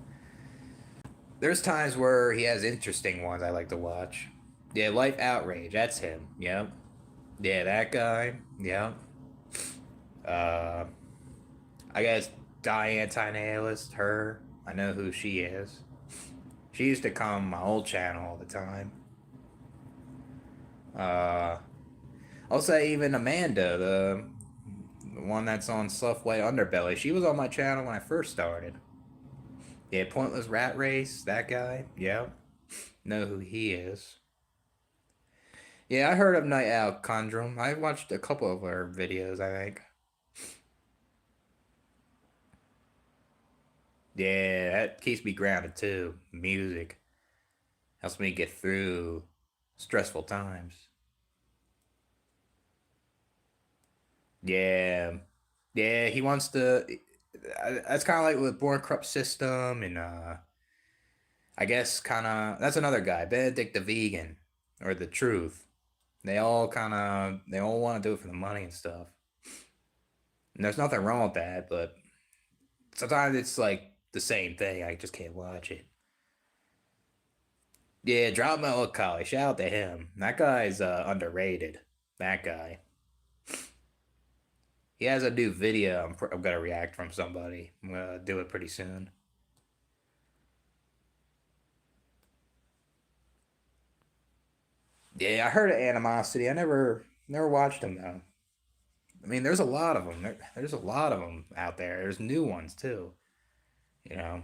there's times where he has interesting ones I like to watch. Yeah, Life Outrage. That's him. Yep. Yeah, that guy. Yep. Uh, I guess Die Anti-Nihilist. Her. I know who she is. She used to come on my old channel all the time. Uh, I'll say even Amanda, the one that's on Sluffway Underbelly. She was on my channel when I first started. Yeah, Pointless Rat Race, that guy. Yeah, know who he is. Yeah, I heard of Night Owl Conundrum. I watched a couple of her videos, I think. Yeah, that keeps me grounded too. Music helps me get through stressful times. Yeah, yeah, he wants to. That's kind of like with Born Corrupt System, and I guess kind of that's another guy, Benedict the Vegan, or the Truth. They all want to do it for the money and stuff. And there's nothing wrong with that, but sometimes it's like the same thing. I just can't watch it. Yeah, Drop Melancholy. Shout out to him. That guy's underrated. That guy. He has a new video. I'm gonna react from somebody. I'm gonna do it pretty soon. Yeah, I heard of Animosity. I never watched him though. I mean, there's a lot of them. There's a lot of them out there. There's new ones too. You know.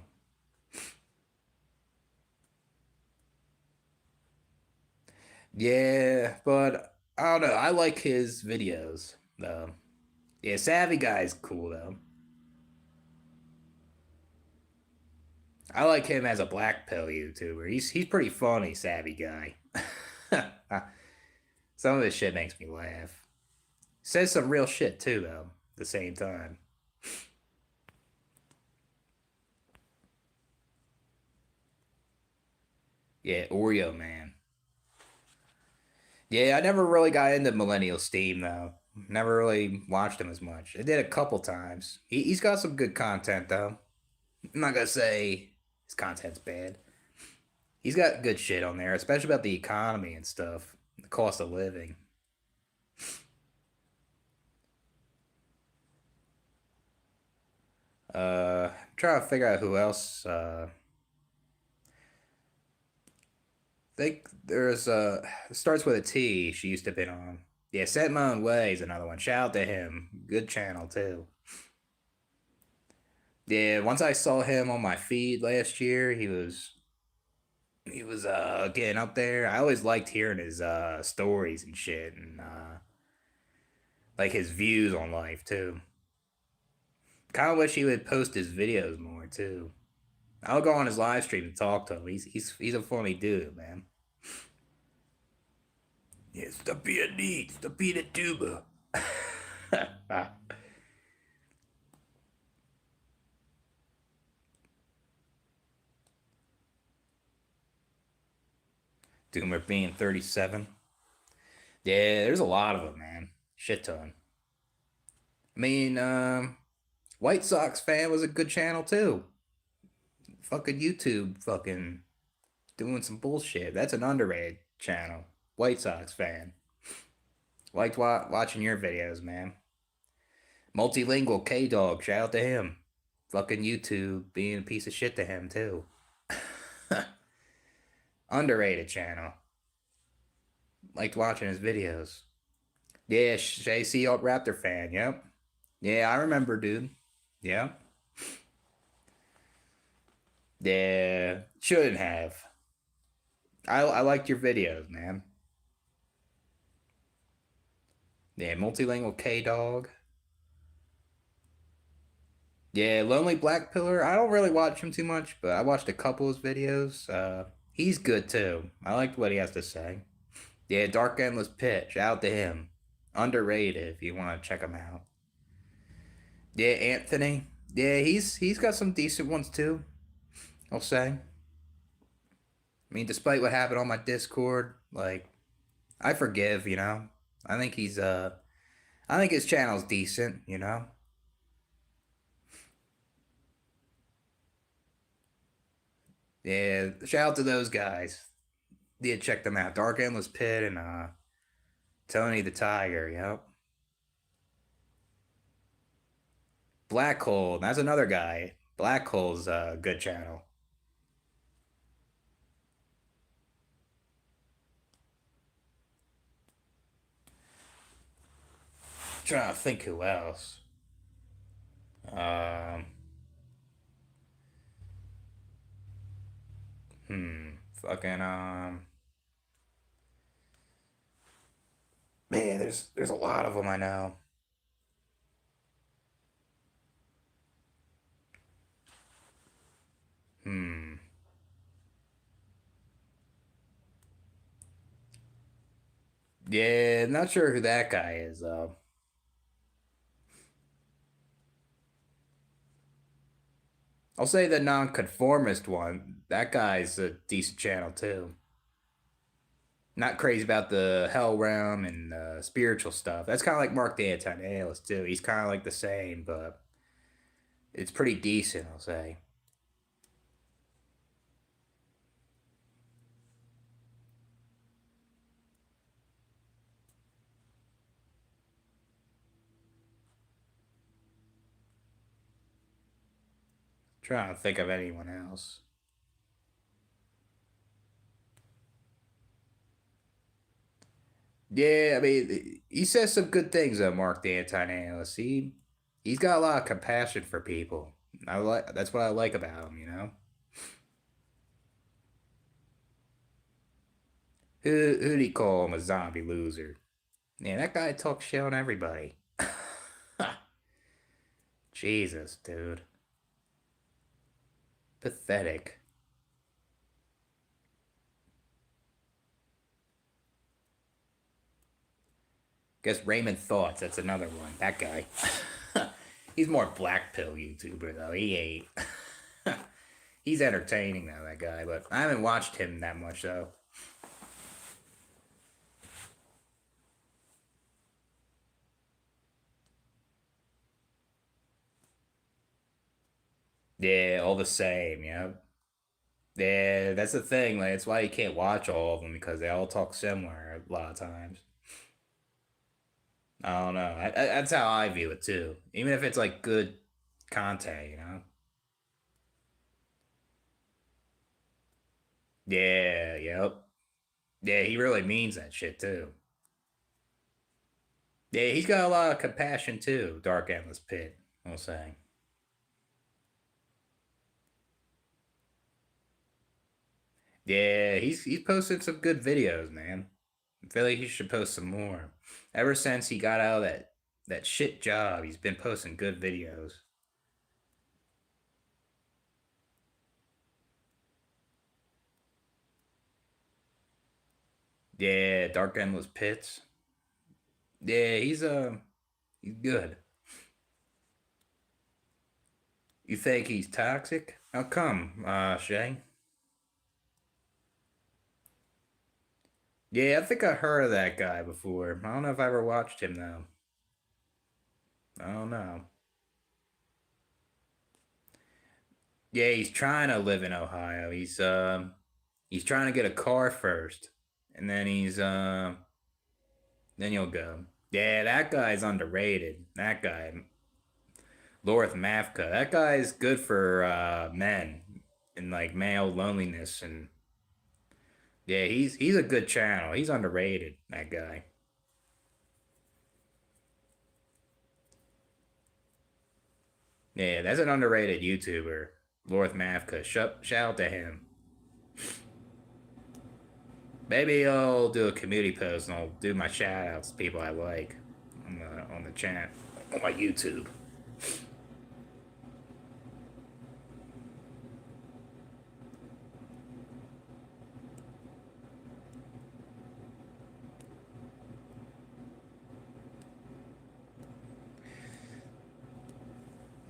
Yeah, but I don't know. I like his videos though. Yeah, Savvy Guy's cool though. I like him as a black pill YouTuber. He's pretty funny, Savvy Guy. Some of his shit makes me laugh. Says some real shit too, though. At the same time. Yeah, Oreo Man. Yeah, I never really got into Millennial Steam though. Never really watched him as much. I did a couple times. He's got some good content though. I'm not gonna say his content's bad. He's got good shit on there, especially about the economy and stuff, the cost of living. I'm trying to figure out who else. Think there's it starts with a T. She used to been on. Yeah, Set My Own Way is another one. Shout out to him. Good channel too. Yeah, once I saw him on my feed last year, he was getting up there. I always liked hearing his stories and shit and like his views on life too. Kind of wish he would post his videos more too. I'll go on his live stream and talk to him. He's a funny dude, man. Yeah, stop being neat. Stop being a tuba. Doomer being 37. Yeah, there's a lot of them, man. Shit ton. I mean, White Sox fan was a good channel too. Fucking YouTube, fucking doing some bullshit. That's an underrated channel. White Sox fan. Liked watching your videos, man. Multilingual K Dog, shout out to him. Fucking YouTube being a piece of shit to him too. Underrated channel. Liked watching his videos. Yeah, JC Raptor fan. Yep. Yeah, I remember, dude. Yeah. Yeah. Shouldn't have. I liked your videos, man. Yeah, multilingual K Dog. Yeah, Lonely Black Pillar. I don't really watch him too much, but I watched a couple of his videos. He's good too. I liked what he has to say. Yeah, Dark Endless Pit. Shout out to him. Underrated if you want to check him out. Yeah, Anthony. Yeah, he's got some decent ones too. I'll say. I mean, despite what happened on my Discord, like I forgive. I think I think his channel's decent. Yeah, shout out to those guys. Yeah, check them out. Dark Endless Pit and Tony the Tiger. Yep. Black Hole. That's another guy. Black Hole's a good channel. Trying to think who else. Um, Fucking man, there's a lot of them I know. Hmm. Yeah, not sure who that guy is though. I'll say the nonconformist one. That guy's a decent channel too. Not crazy about the hell realm and spiritual stuff. That's kind of like Mark the Anti-Nihilist too. He's kind of like the same, but it's pretty decent, I'll say. Trying to think of anyone else. Yeah, I mean, he says some good things, Mark the Anti-Nihilist. He's got a lot of compassion for people. I like that's what I like about him. Who'd he call him a zombie loser? Yeah, that guy talks shit on everybody. Jesus, dude, pathetic. Guess Raymond Thoughts. That's another one. That guy. He's more black pill YouTuber though. He ain't. He's entertaining though, that guy. But I haven't watched him that much though. Yeah, all the same. Yeah. Yeah, that's the thing. Like, that's why you can't watch all of them because they all talk similar a lot of times. I don't know. That's how I view it too. Even if it's like good content. Yeah, yep. Yeah, he really means that shit too. Yeah, he's got a lot of compassion too. Dark Endless Pit, I'll say. Yeah, he's posted some good videos, man. I feel like he should post some more. Ever since he got out of that shit job, he's been posting good videos. Yeah, Dark Endless Pits. Yeah, he's good. You think he's toxic? How come, Shay? Yeah, I think I heard of that guy before. I don't know if I ever watched him though. I don't know. Yeah, he's trying to live in Ohio. He's trying to get a car first, and then you'll go. Yeah, that guy's underrated. That guy, Lorth Mavka. That guy's good for men and like male loneliness and yeah, he's a good channel. He's underrated, that guy. Yeah, that's an underrated YouTuber. Lorth Mavka. Shout out to him. Maybe I'll do a community post and I'll do my shout outs to people I like on the chat on my YouTube.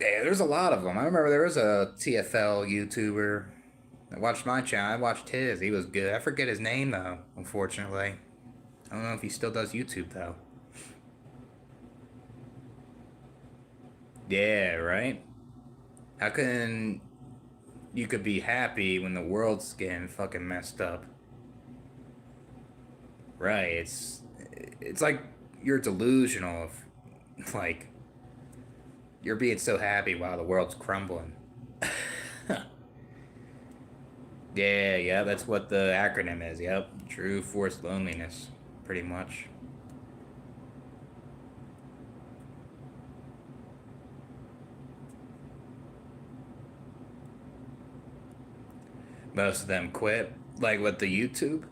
Yeah, there's a lot of them. I remember there was a TFL YouTuber that watched my channel. I watched his. He was good. I forget his name though, unfortunately. I don't know if he still does YouTube though. Yeah, right? How can you could be happy when the world's getting fucking messed up? Right. It's like you're delusional if like you're being so happy while the world's crumbling. Yeah, yeah, that's what the acronym is. Yep. True forced loneliness, pretty much. Most of them quit. Like with the YouTube.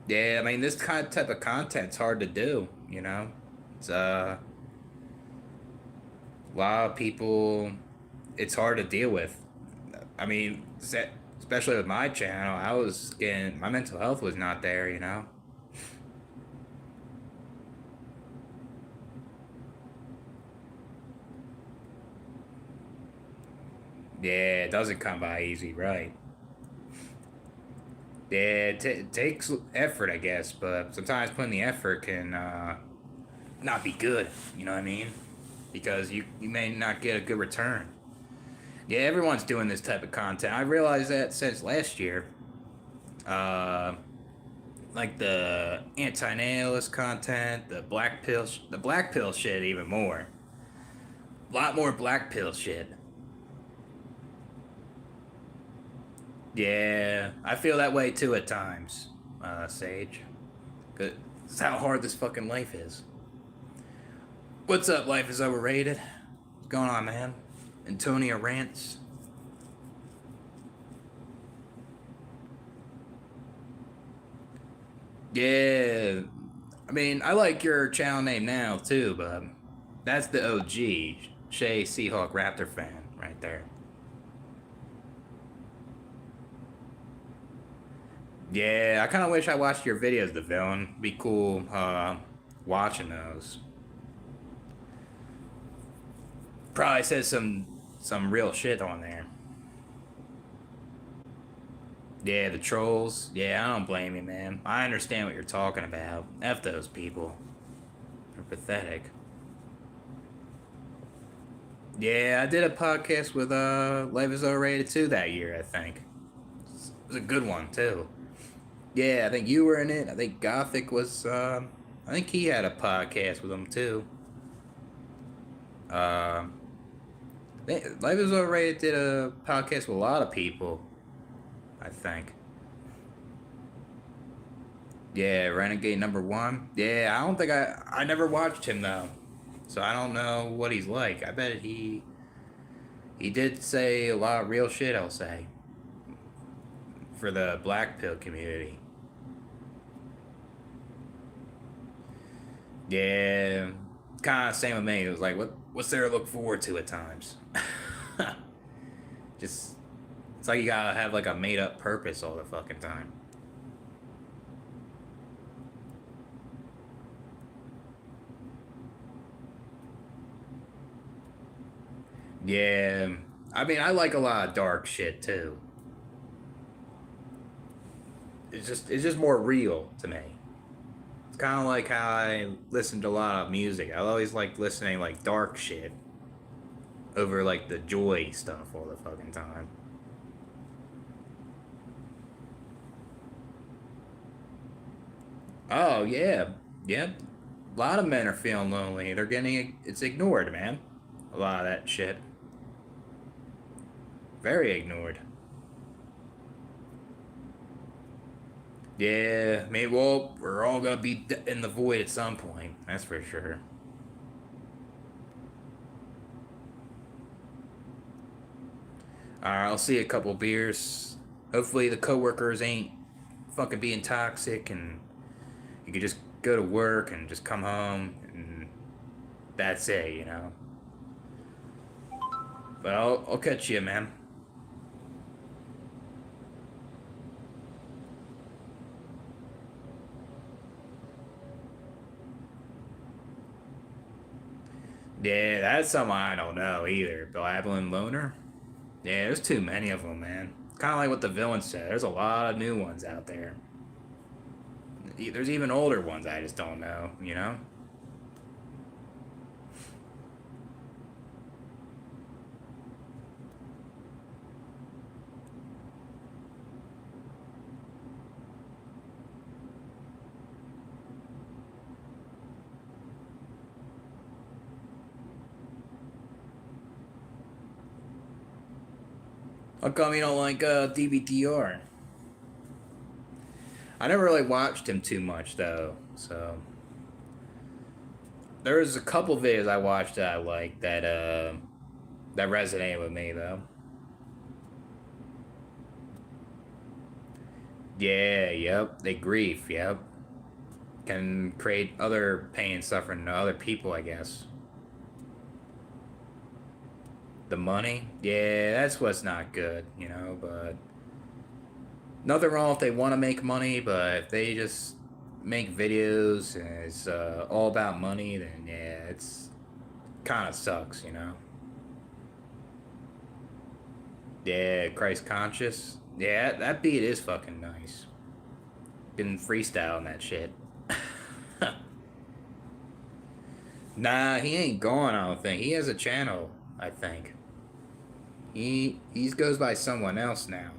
Yeah, I mean this kind of type of content's hard to do. It's a lot of people it's hard to deal with. I mean, especially with my channel, I was getting my mental health was not there. Yeah, it doesn't come by easy, right? Yeah, it takes effort, I guess, but sometimes putting the effort can not be good. You know what I mean? Because you may not get a good return. Yeah, everyone's doing this type of content. I realized that since last year. Uh, like the anti-natalist content, the black pill shit, even more. A lot more black pill shit. Yeah, I feel that way too at times, Sage. Cause it's how hard this fucking life is. What's up, life is overrated? What's going on, man? Antonia rants. Yeah, I mean, I like your channel name now too, but that's the OG Shay Seahawk Raptor fan right there. Yeah, I kind of wish I watched your videos, the villain. Be cool watching those. Probably says some real shit on there. Yeah, the trolls. Yeah, I don't blame you, man. I understand what you're talking about. F those people. They're pathetic. Yeah, I did a podcast with Life is Overrated too that year, I think. It was a good one too. Yeah, I think you were in it. I think Gothic was I think he had a podcast with him too. Um Life is Overrated did a podcast with a lot of people, I think. Yeah, Renegade number one. Yeah, I don't think I never watched him though. So I don't know what he's like. I bet he did say a lot of real shit, I'll say. For the black pill community. Yeah. Kinda same with me. It was like what's there to look forward to at times? Just it's like you gotta have like a made up purpose all the fucking time. Yeah. I mean, I like a lot of dark shit too. It's just more real to me. It's kind of like how I listen to a lot of music. I always like listening like dark shit over like the joy stuff all the fucking time. Oh yeah, yep. A lot of men are feeling lonely. They're getting it's ignored, man. A lot of that shit, very ignored. Yeah, maybe well, we're all gonna be in the void at some point. That's for sure. All right, I'll see a couple beers. Hopefully the coworkers ain't fucking being toxic, and you can just go to work and just come home, and that's it, you know. But I'll catch you, man. Yeah, that's something I don't know either. Blablin Loner? Yeah, there's too many of them, man. Kind of like what the villain said. There's a lot of new ones out there. There's even older ones I just don't know, you know? How come you don't like DBTR? I never really watched him too much though, so there was a couple videos I watched that I liked that resonated with me though. Yeah, yep, they grief, yep. Can create other pain and suffering to other people, I guess. The money, yeah, that's what's not good, you know, but nothing wrong if they want to make money, but if they just make videos and it's all about money, then yeah, it's kind of sucks, you know. Yeah, Christ conscious. Yeah, that beat is fucking nice. Been freestyling that shit. Nah, he ain't gone. I don't think he has a channel. I think he goes by someone else now.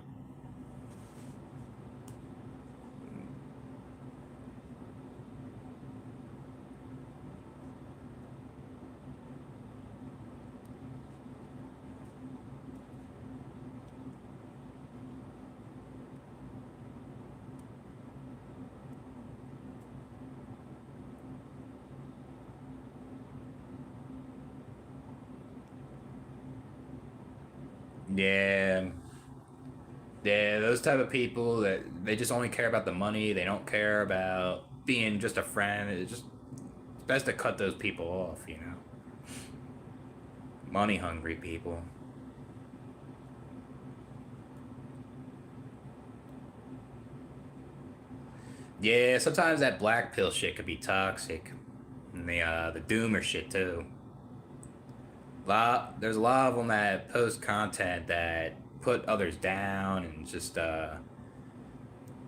Yeah, yeah, those type of people that they just only care about the money. They don't care about being just a friend. It's best to cut those people off. Money hungry people. Yeah, sometimes that black pill shit could be toxic, and the doomer shit too. There's a lot of them that post content that put others down and just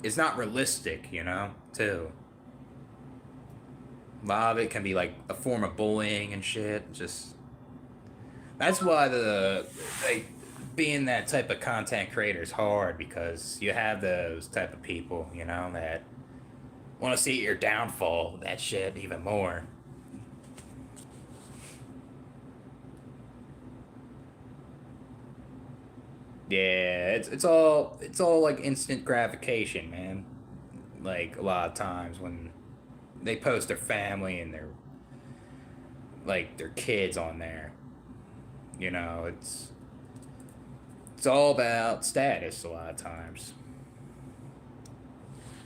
it's not realistic, too. A lot of it can be like a form of bullying and shit. Just that's why like being that type of content creator is hard because you have those type of people, that want to see your downfall. That shit even more. Yeah, it's all like instant gratification, man. Like a lot of times when they post their family and their kids on there, it's all about status a lot of times.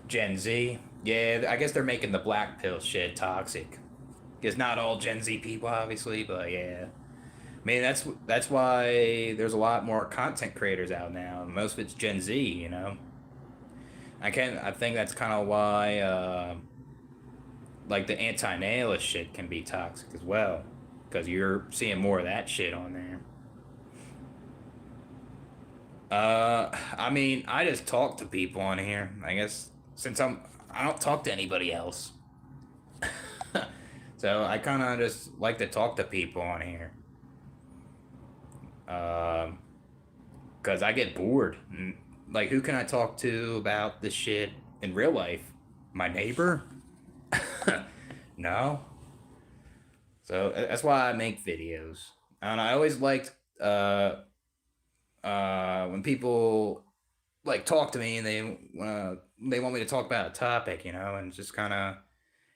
Gen Z, yeah, I guess they're making the black pill shit toxic. Because not all Gen Z people, obviously, but yeah. I mean, that's why there's a lot more content creators out now. Most of it's Gen Z, I think that's kind of why, like the anti-nihilist shit can be toxic as well, because you're seeing more of that shit on there. I mean, I just talk to people on here. I guess since I don't talk to anybody else, so I kind of just like to talk to people on here. Because I get bored. Like, who can I talk to about this shit in real life? My neighbor? No. So that's why I make videos. And I always liked when people like talk to me and they want me to talk about a topic, and just kind of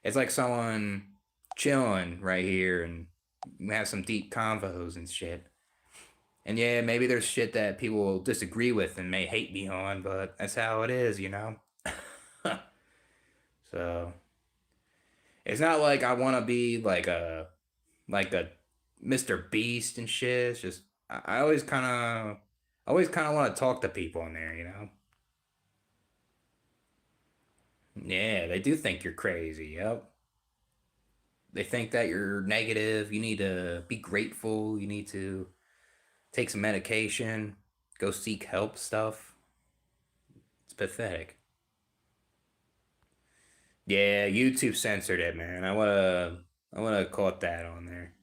it's like someone chilling right here and we have some deep convos and shit. And yeah, maybe there's shit that people will disagree with and may hate me on, but that's how it is. So it's not like I want to be like a Mr. Beast and shit. It's just I always kind of want to talk to people in there. Yeah, they do think you're crazy. Yep. They think that you're negative. You need to be grateful. You need to take some medication, go seek help stuff. It's pathetic. Yeah, YouTube censored it, man. I would have caught that on there.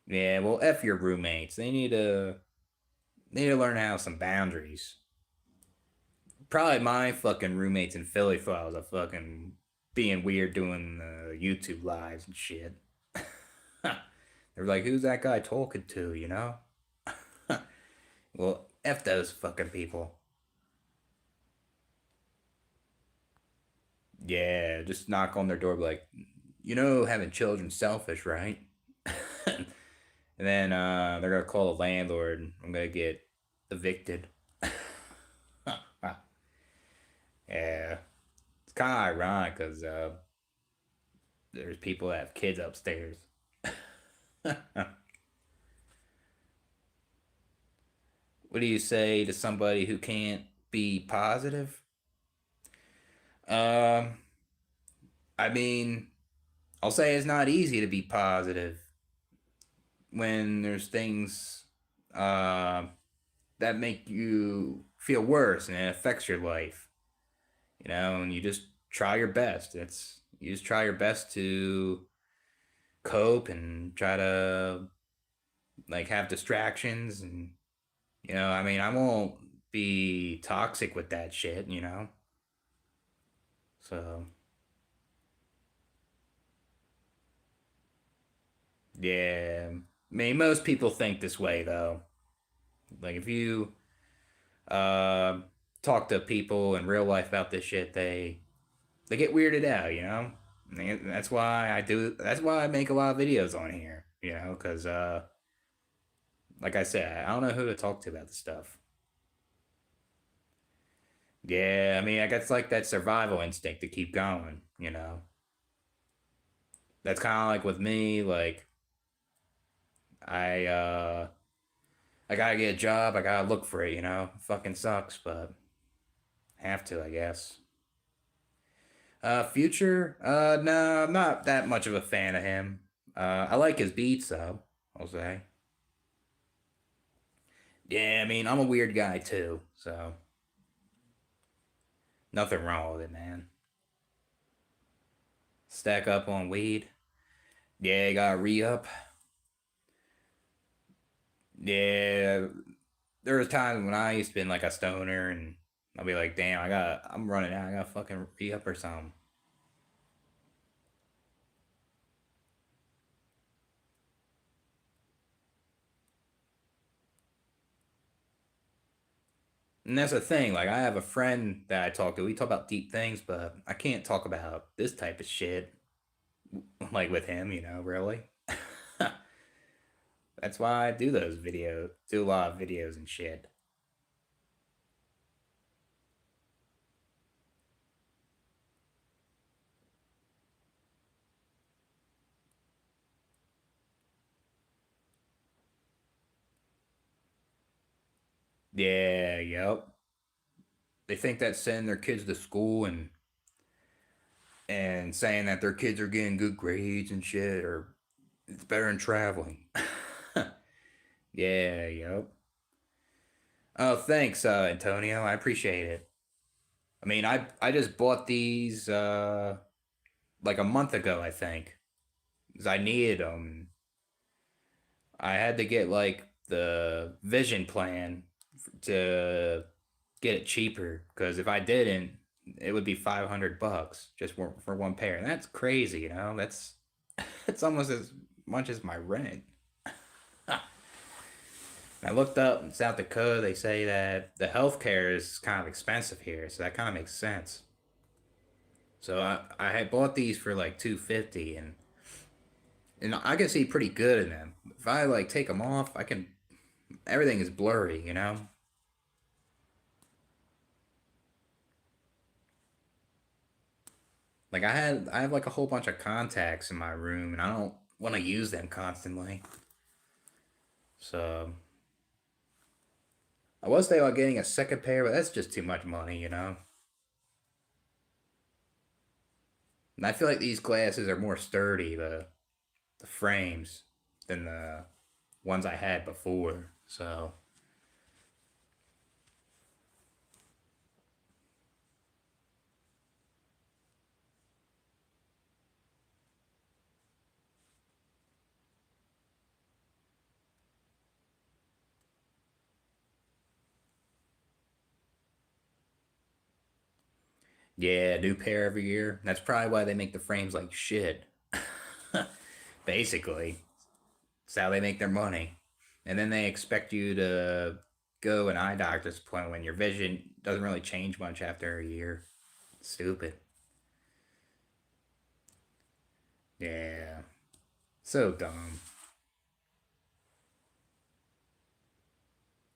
Yeah, well, F your roommates. They need to learn how some boundaries. Probably my fucking roommates in Philly thought I was a fucking being weird doing YouTube lives and shit. They're like, who's that guy talking to? Well, F those fucking people. Yeah, just knock on their door, be like, having children's selfish, right? And then they're gonna call the landlord. And I'm gonna get evicted. Yeah, it's kind of ironic because there's people that have kids upstairs. What do you say to somebody who can't be positive? Um, I mean, I'll say it's not easy to be positive when there's things uh, that make you feel worse and it affects your life, and you just try your best. It's you just try your best to cope and try to like have distractions and I mean, I won't be toxic with that shit. So, yeah. I mean, most people think this way though. Like if you uh talk to people in real life about this shit, they get weirded out. And that's why I make a lot of videos on here, cuz like I said, I don't know who to talk to about this stuff. Yeah, I mean, I guess like that survival instinct to keep going. That's kind of like with me, like I uh I gotta get a job, I gotta look for it. Fucking sucks, but have to, I guess. Future, no, I'm not that much of a fan of him. I like his beats though, I'll say. Yeah, I mean, I'm a weird guy too, so nothing wrong with it, man. Stack up on weed. Yeah, gotta re-up. Yeah, there was times when I used to be like a stoner and I'll be like, damn, I'm running out, I gotta fucking re-up or something. And that's the thing, like I have a friend that I talk to, we talk about deep things, but I can't talk about this type of shit like with him, really. That's why I do those videos, do a lot of videos and shit. Yeah, yep. They think that sending their kids to school and saying that their kids are getting good grades and shit or it's better than traveling. Yeah, yep. Oh, thanks, Antonio. I appreciate it. I mean, I just bought these like a month ago, I think, because I needed them. I had to get like the vision plan to get it cheaper because if I didn't, it would be $500 just for one pair. And that's crazy. That's it's almost as much as my rent. I looked up in South Dakota, they say that the healthcare is kind of expensive here, so that kind of makes sense. So I had bought these for like 250 and I can see pretty good in them. If I like take them off, I can everything is blurry. Like I have like a whole bunch of contacts in my room and I don't want to use them constantly. So I was thinking about getting a second pair, but that's just too much money. And I feel like these glasses are more sturdy, the frames, than the ones I had before. So yeah, new pair every year. That's probably why they make the frames like shit. Basically, it's how they make their money. And then they expect you to go an eye doctor's appointment when your vision doesn't really change much after a year. Stupid. Yeah. So dumb.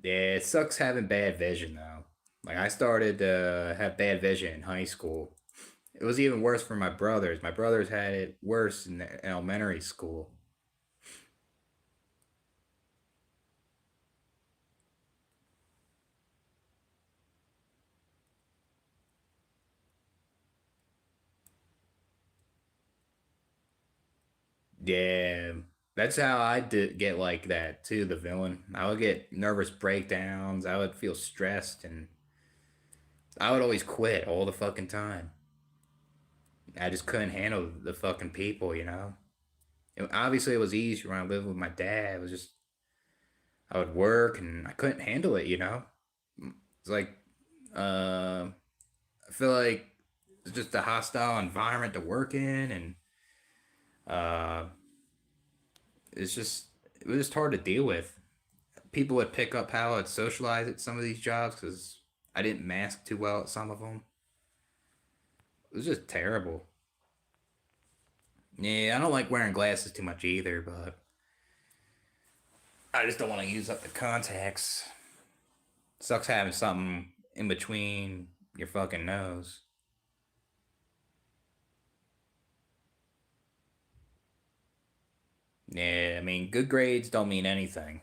Yeah, it sucks having bad vision though. Like I started to have bad vision in high school. It was even worse for my brothers. My brothers had it worse in elementary school. Yeah. That's how I did get like that too, the villain. I would get nervous breakdowns. I would feel stressed and I would always quit all the fucking time. I just couldn't handle the fucking people, you know? Obviously, it was easier when I lived with my dad. It was just, I would work and I couldn't handle it, you know? It's like, I feel like it's just a hostile environment to work in and uh, it's just, it was just hard to deal with. People would pick up how I'd socialize at some of these jobs because I didn't mask too well at some of them. It was just terrible. Yeah, I don't like wearing glasses too much either, but I just don't want to use up the contacts. Sucks having something in between your fucking nose. Yeah, I mean, good grades don't mean anything.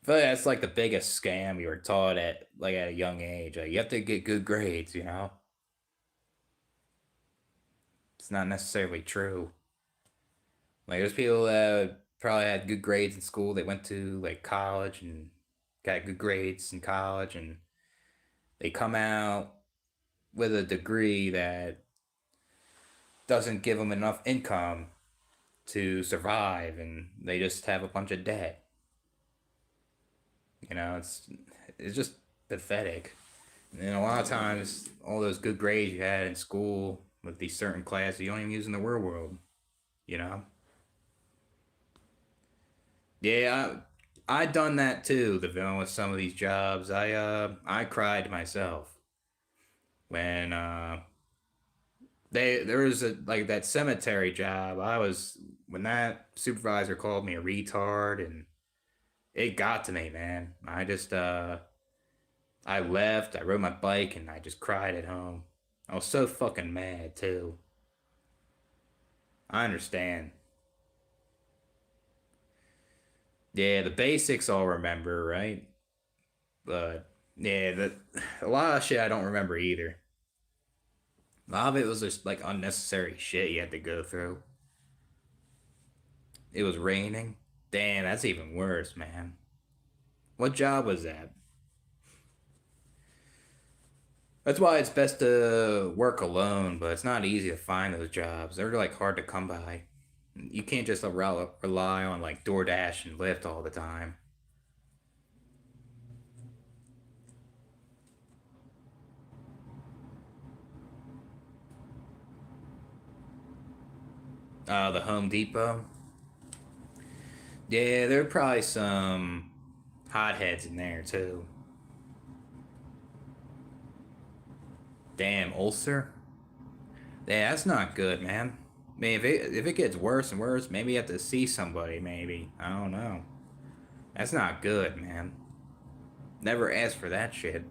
I feel like that's like the biggest scam you were taught at like at a young age. Like, you have to get good grades, you know? It's not necessarily true. Like there's people that probably had good grades in school. They went to like college and got good grades in college, and they come out with a degree that doesn't give them enough income to survive, and they just have a bunch of debt. You know, it's just pathetic. And a lot of times, all those good grades you had in school with these certain classes, you don't even use in the real world. You know. Yeah, I done that too. The villain with some of these jobs, I cried myself when there was a like that cemetery job. I was when that supervisor called me a retard, and it got to me, man. I left. I rode my bike, and I just cried at home. I was so fucking mad too. I understand. Yeah, the basics I'll remember, right? But yeah, a lot of shit I don't remember either. A lot of it was just like unnecessary shit you had to go through. It was raining. Damn, that's even worse, man. What job was that? That's why it's best to work alone, but it's not easy to find those jobs. They're like hard to come by. You can't just rely on like DoorDash and Lyft all the time. The Home Depot. Yeah, there are probably some hotheads in there too. Damn, ulcer. Yeah, that's not good, man. I mean, if it gets worse and worse, maybe you have to see somebody. Maybe I don't know. That's not good, man. Never ask for that shit.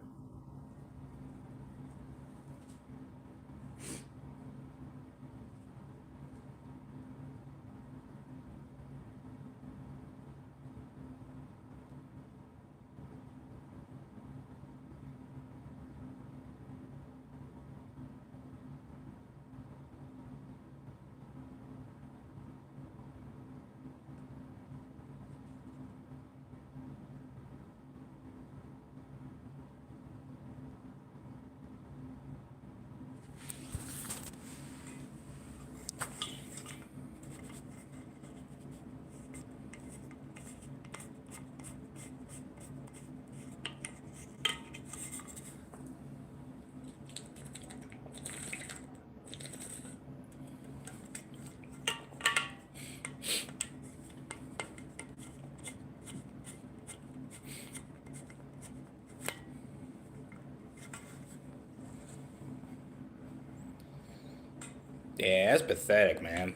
Yeah, that's pathetic, man.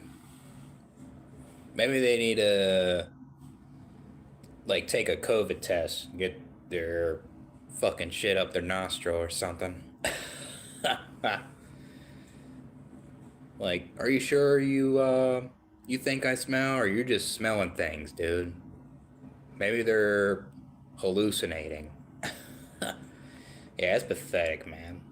Maybe they need to like take a COVID test, get their fucking shit up their nostril or something. Like, are you sure you think I smell, or you're just smelling things, dude? Maybe they're hallucinating. Yeah, it's pathetic, man.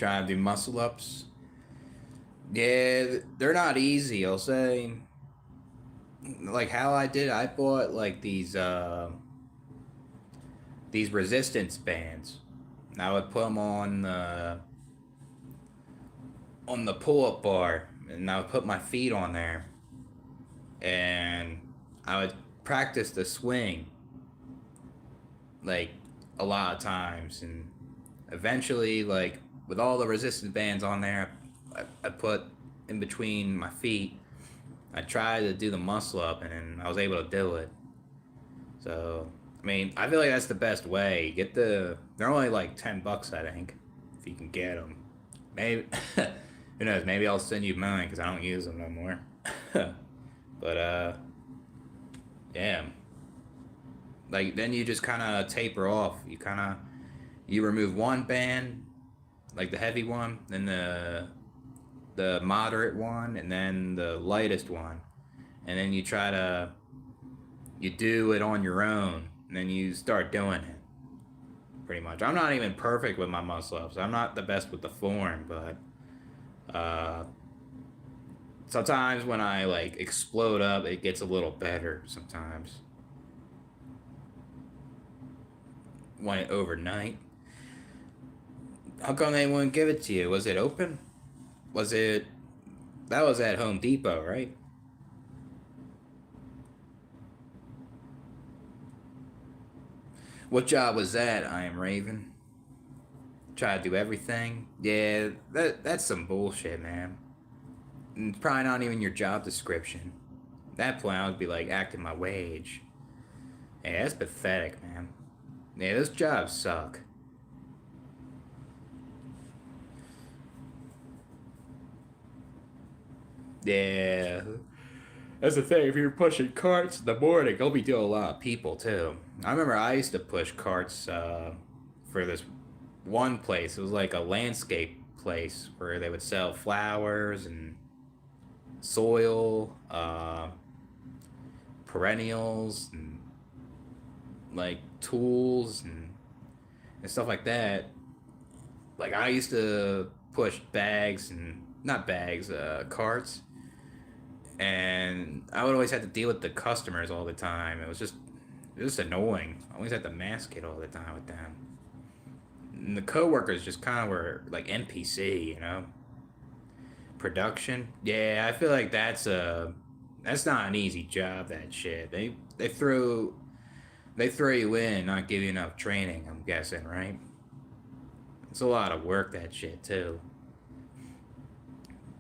Trying to do muscle ups. Yeah, they're not easy. I'll say. Like how I did, I bought like these resistance bands. I would put them on the pull up bar, and I would put my feet on there, and I would practice the swing like a lot of times, and eventually, like with all the resistance bands on there, I put in between my feet. I tried to do the muscle up, and I was able to do it. So, I mean, I feel like that's the best way. Get the. They're only like $10, I think, if you can get them. Maybe. Who knows? Maybe I'll send you mine because I don't use them no more. But yeah. Like then you just kind of taper off. You remove one band, like the heavy one, then the moderate one, and then the lightest one, and then you do it on your own, and then you start doing it. Pretty much. I'm not even perfect with my muscle ups. I'm not the best with the form, but uh, sometimes when I like explode up, it gets a little better. Sometimes went overnight. How come they wouldn't give it to you? Was it open? Was it? That was at Home Depot, right? What job was that? I am Raven. Try to do everything. Yeah, that's some bullshit, man. It's probably not even your job description. At that point, I would be like acting my wage. Yeah, that's pathetic, man. Yeah, those jobs suck. Yeah, that's the thing. If you're pushing carts in the morning, you'll be doing a lot of people too. I remember I used to push carts for this one place. It was like a landscape place where they would sell flowers and soil, perennials, and like tools and stuff like that. Like I used to push bags and not bags, carts, and I would always have to deal with the customers all the time. It was just annoying. I always had to mask it all the time with them. And the coworkers just kind of were like NPC, you know. Production, yeah, I feel like that's not an easy job. That shit. They throw you in, not give you enough training. I'm guessing, right? It's a lot of work. That shit too.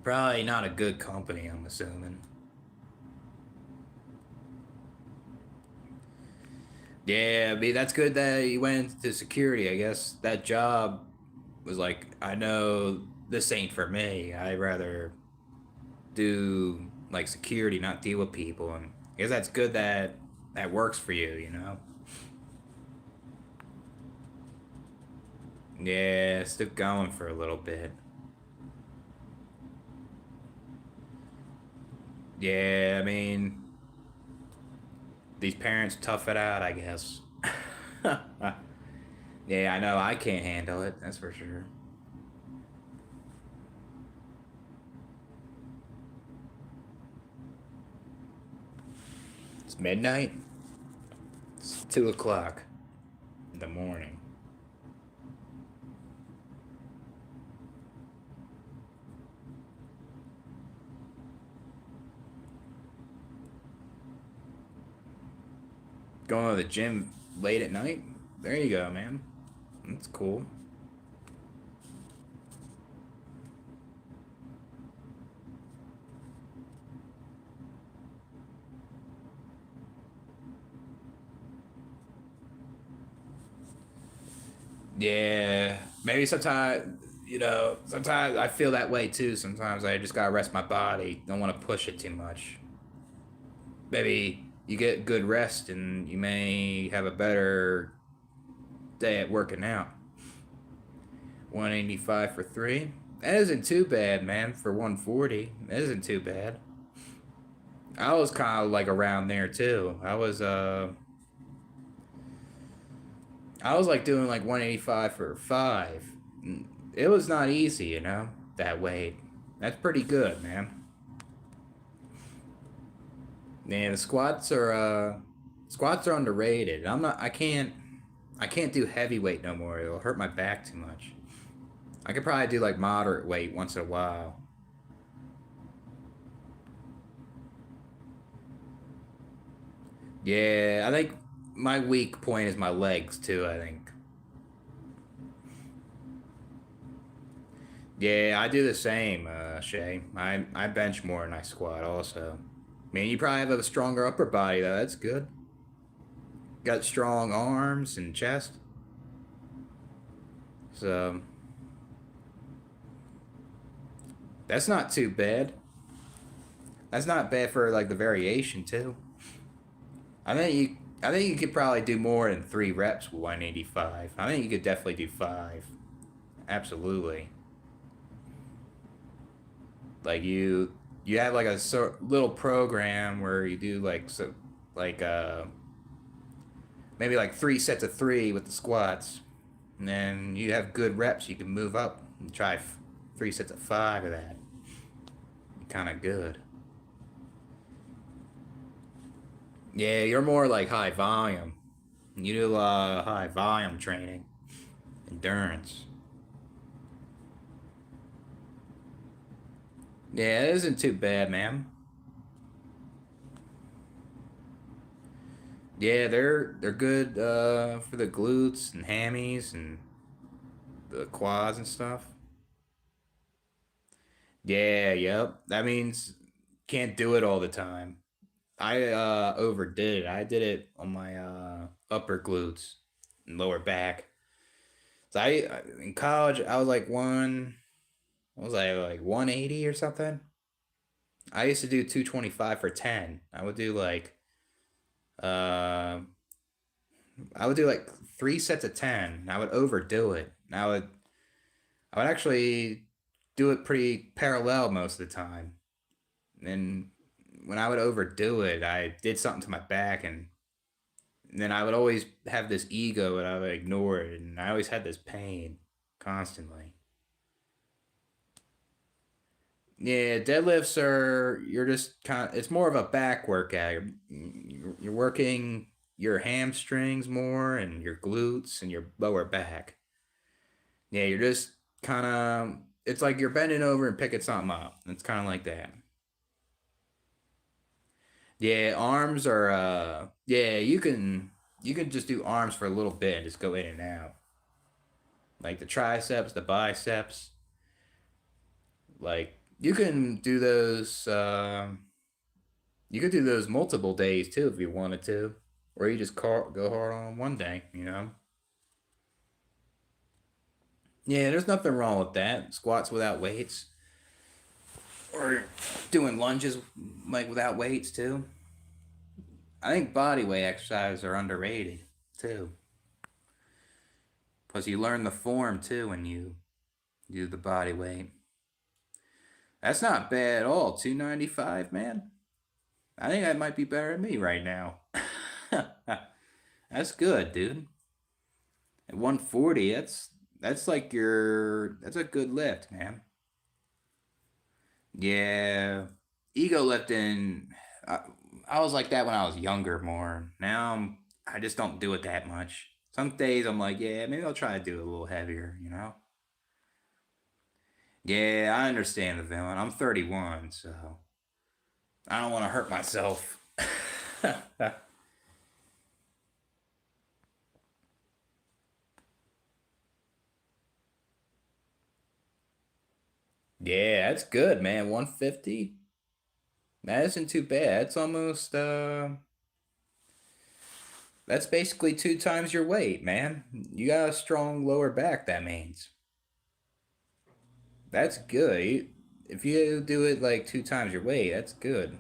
Probably not a good company. I'm assuming. Yeah, I mean that's good that you went into security. I guess that job was like, I know this ain't for me. I'd rather do like security, not deal with people. And I guess that's good that that works for you. You know. Yeah, still going for a little bit. Yeah, I mean these parents tough it out. I guess. Yeah, I know I can't handle it. That's for sure. It's midnight. It's 2 o'clock in the morning. Going to the gym late at night. There you go, man. That's cool. Yeah, maybe sometimes, sometimes I feel that way too. Sometimes I just gotta rest my body. Don't want to push it too much. Maybe you get good rest and you may have a better day at working out. 185 for three. That isn't too bad, man, for 140. That isn't too bad. I was kind of like around there too. I was like doing like 185 for five. it was not easy, you know, that weight. That's pretty good, man. Man, the squats are underrated. I can't do heavyweight no more. It'll hurt my back too much. I could probably do like moderate weight once in a while. Yeah, I think my weak point is my legs too, I think. Yeah, I do the same, Shay. I bench more than I squat also. I mean, you probably have a stronger upper body though. That's good. Got strong arms and chest. So that's not too bad. That's not bad for like the variation too. I think you could probably do more than 3 reps with 185. I think you could definitely do 5. Absolutely. Like you have like a little program where you do like maybe like 3 sets of 3 with the squats, and then you have good reps. You can move up and try 3 sets of 5 of that. Kind of good. Yeah, you're more like high volume. You do high volume training, endurance. Yeah, it isn't too bad, man. Yeah, they're good for the glutes and hammies and the quads and stuff. Yeah, yep. That means can't do it all the time. I overdid it. I did it on my upper glutes and lower back. So in college I was like one what was I like 180 or something? I used to do 225 for 10. Uh I would do like 3 sets of 10. I would overdo it. I would actually do it pretty parallel most of the time. And when I would overdo it, I did something to my back, and then I would always have this ego and I would ignore it, and I always had this pain constantly. Yeah, deadlifts are you're just kind of it's more of a back workout. You're working your hamstrings more and your glutes and your lower back. Yeah, you're just kind of it's like you're bending over and picking something up. It's kind of like that. Yeah, arms are yeah, you can just do arms for a little bit and just go in and out. Like the triceps, the biceps, like you could do those multiple days too if you wanted to, or you just go hard on one day, you know. Yeah, there's nothing wrong with that. Squats without weights, or doing lunges like without weights too. I think body weight exercises are underrated too, because you learn the form too when you do the body weight. That's not bad at all. 295, man. I think that might be better than me right now. That's good, dude. At 140, that's like that's a good lift, man. Yeah, ego lifting. I, I was like that when I was younger more. I just don't do it that much. Some days I'm like, yeah, maybe I'll try to do it a little heavier, you know? Yeah, I understand the villain. I'm 31, so I don't want to hurt myself. Yeah, that's good, man. 150. That isn't too bad. That's basically 2 times your weight, man. You got a strong lower back, that means. That's good. If you do it like 2 times your weight, that's good.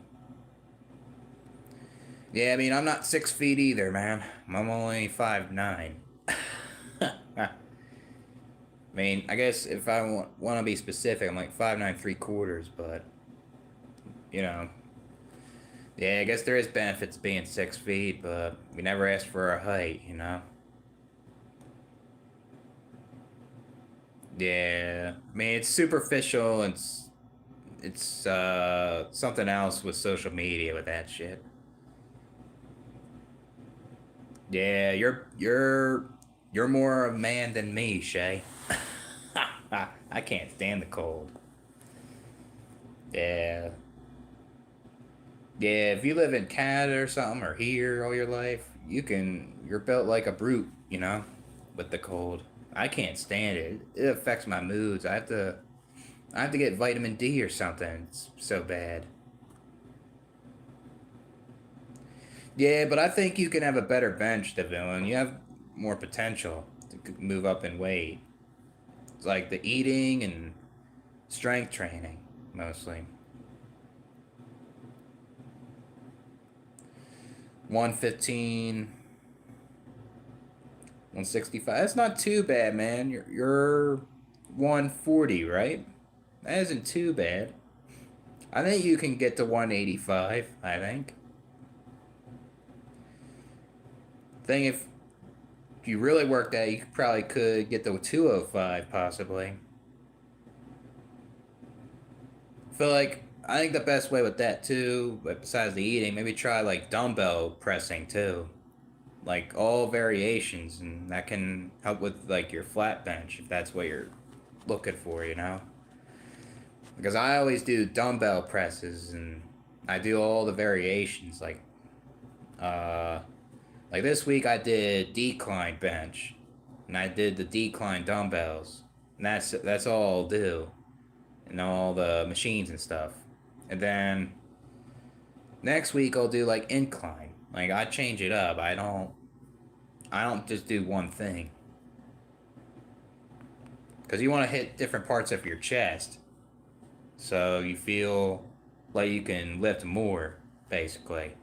Yeah, I mean, I'm not 6 feet either, man. I'm only 5'9". I mean, I guess if I want to be specific, I'm like 5'9 3/4, but you know, yeah, I guess there is benefits being 6 feet, but we never asked for our height, you know. Yeah, I mean it's superficial. It's something else with social media with that shit. Yeah, you're more a man than me, Shay. I can't stand the cold. Yeah. Yeah, if you live in Canada or something or here all your life, you're built like a brute, you know, with the cold. I can't stand it. It affects my moods. I have to get vitamin D or something. It's so bad. Yeah, but I think you can have a better bench, the villain. You have more potential to move up in weight. It's like the eating and strength training, mostly. 115, 165. That's not too bad, man. You're 140, right? That isn't too bad. I think you can get to 185, I think. Thing if you really worked at, you probably could get to 205, possibly. I think the best way with that too, but besides the eating, maybe try like dumbbell pressing too, like all variations, and that can help with like your flat bench if that's what you're looking for, you know. Because I always do dumbbell presses and I do all the variations uh like this week I did decline bench and I did the decline dumbbells. And that's all I'll do and all the machines and stuff. And then next week I'll do like incline. Like I change it up. I don't just do one thing. Cuz you want to hit different parts of your chest so you feel like you can lift more basically.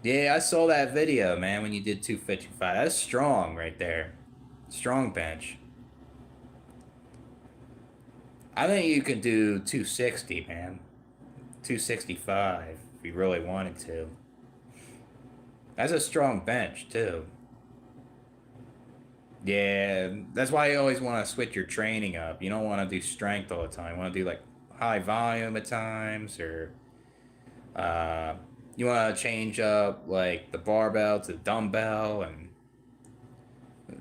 Yeah, I saw that video, man, when you did 255. That's strong right there. Strong bench. I think you could do 260, man. 265 if you really wanted to. That's a strong bench, too. Yeah, that's why you always want to switch your training up. You don't want to do strength all the time. You want to do like high volume at times, or uh, you want to change up like the barbell to the dumbbell, and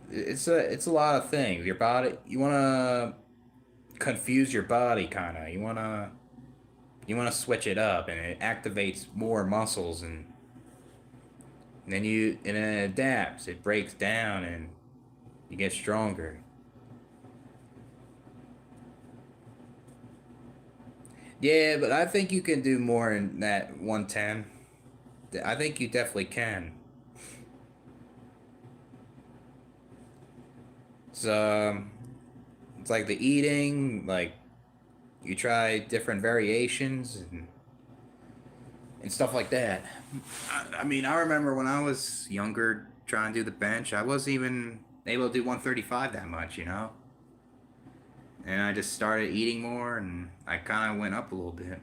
it's a lot of things. Your body, you want to confuse your body, kind of. You want to switch it up, and it activates more muscles, and then it adapts. It breaks down, and you get stronger. Yeah, but I think you can do more in that 110. I think you definitely can. So it's like the eating, like you try different variations and stuff like that. I mean, I remember when I was younger trying to do the bench, I wasn't even able to do 135 that much, you know? And I just started eating more and I kind of went up a little bit.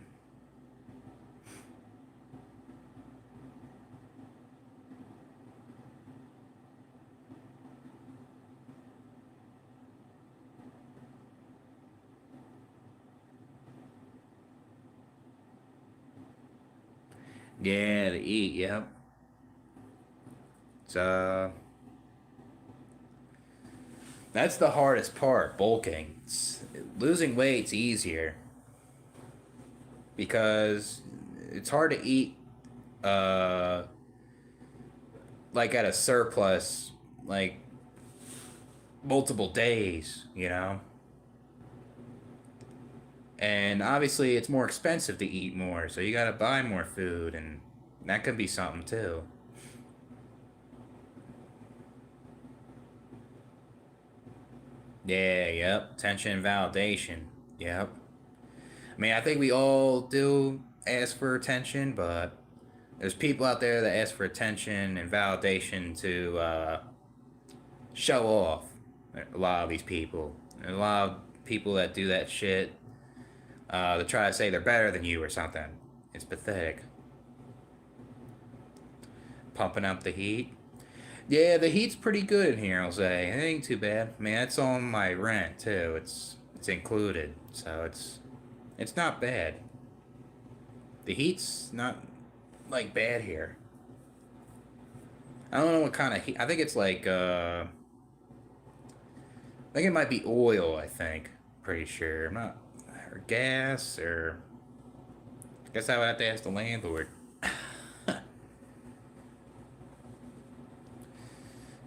Yeah, to eat, yep. So that's the hardest part, bulking. Losing weight's easier because it's hard to eat uh like at a surplus like multiple days, you know? And obviously it's more expensive to eat more, so you got to buy more food and that could be something too. Yeah, yep. Tension and validation. Yep. I mean, I think we all do ask for attention, but there's people out there that ask for attention and validation to show off. A lot of these people. And a lot of people that do that shit to try to say they're better than you or something. It's pathetic. Pumping up the heat. Yeah, the heat's pretty good in here, I'll say. It ain't too bad. I mean, that's on my rent too. It's included, so it's not bad. The heat's not like bad here. I don't know what kind of heat. I think it's like I think it might be oil, I think. Pretty sure. I'm not or gas or I guess I would have to ask the landlord.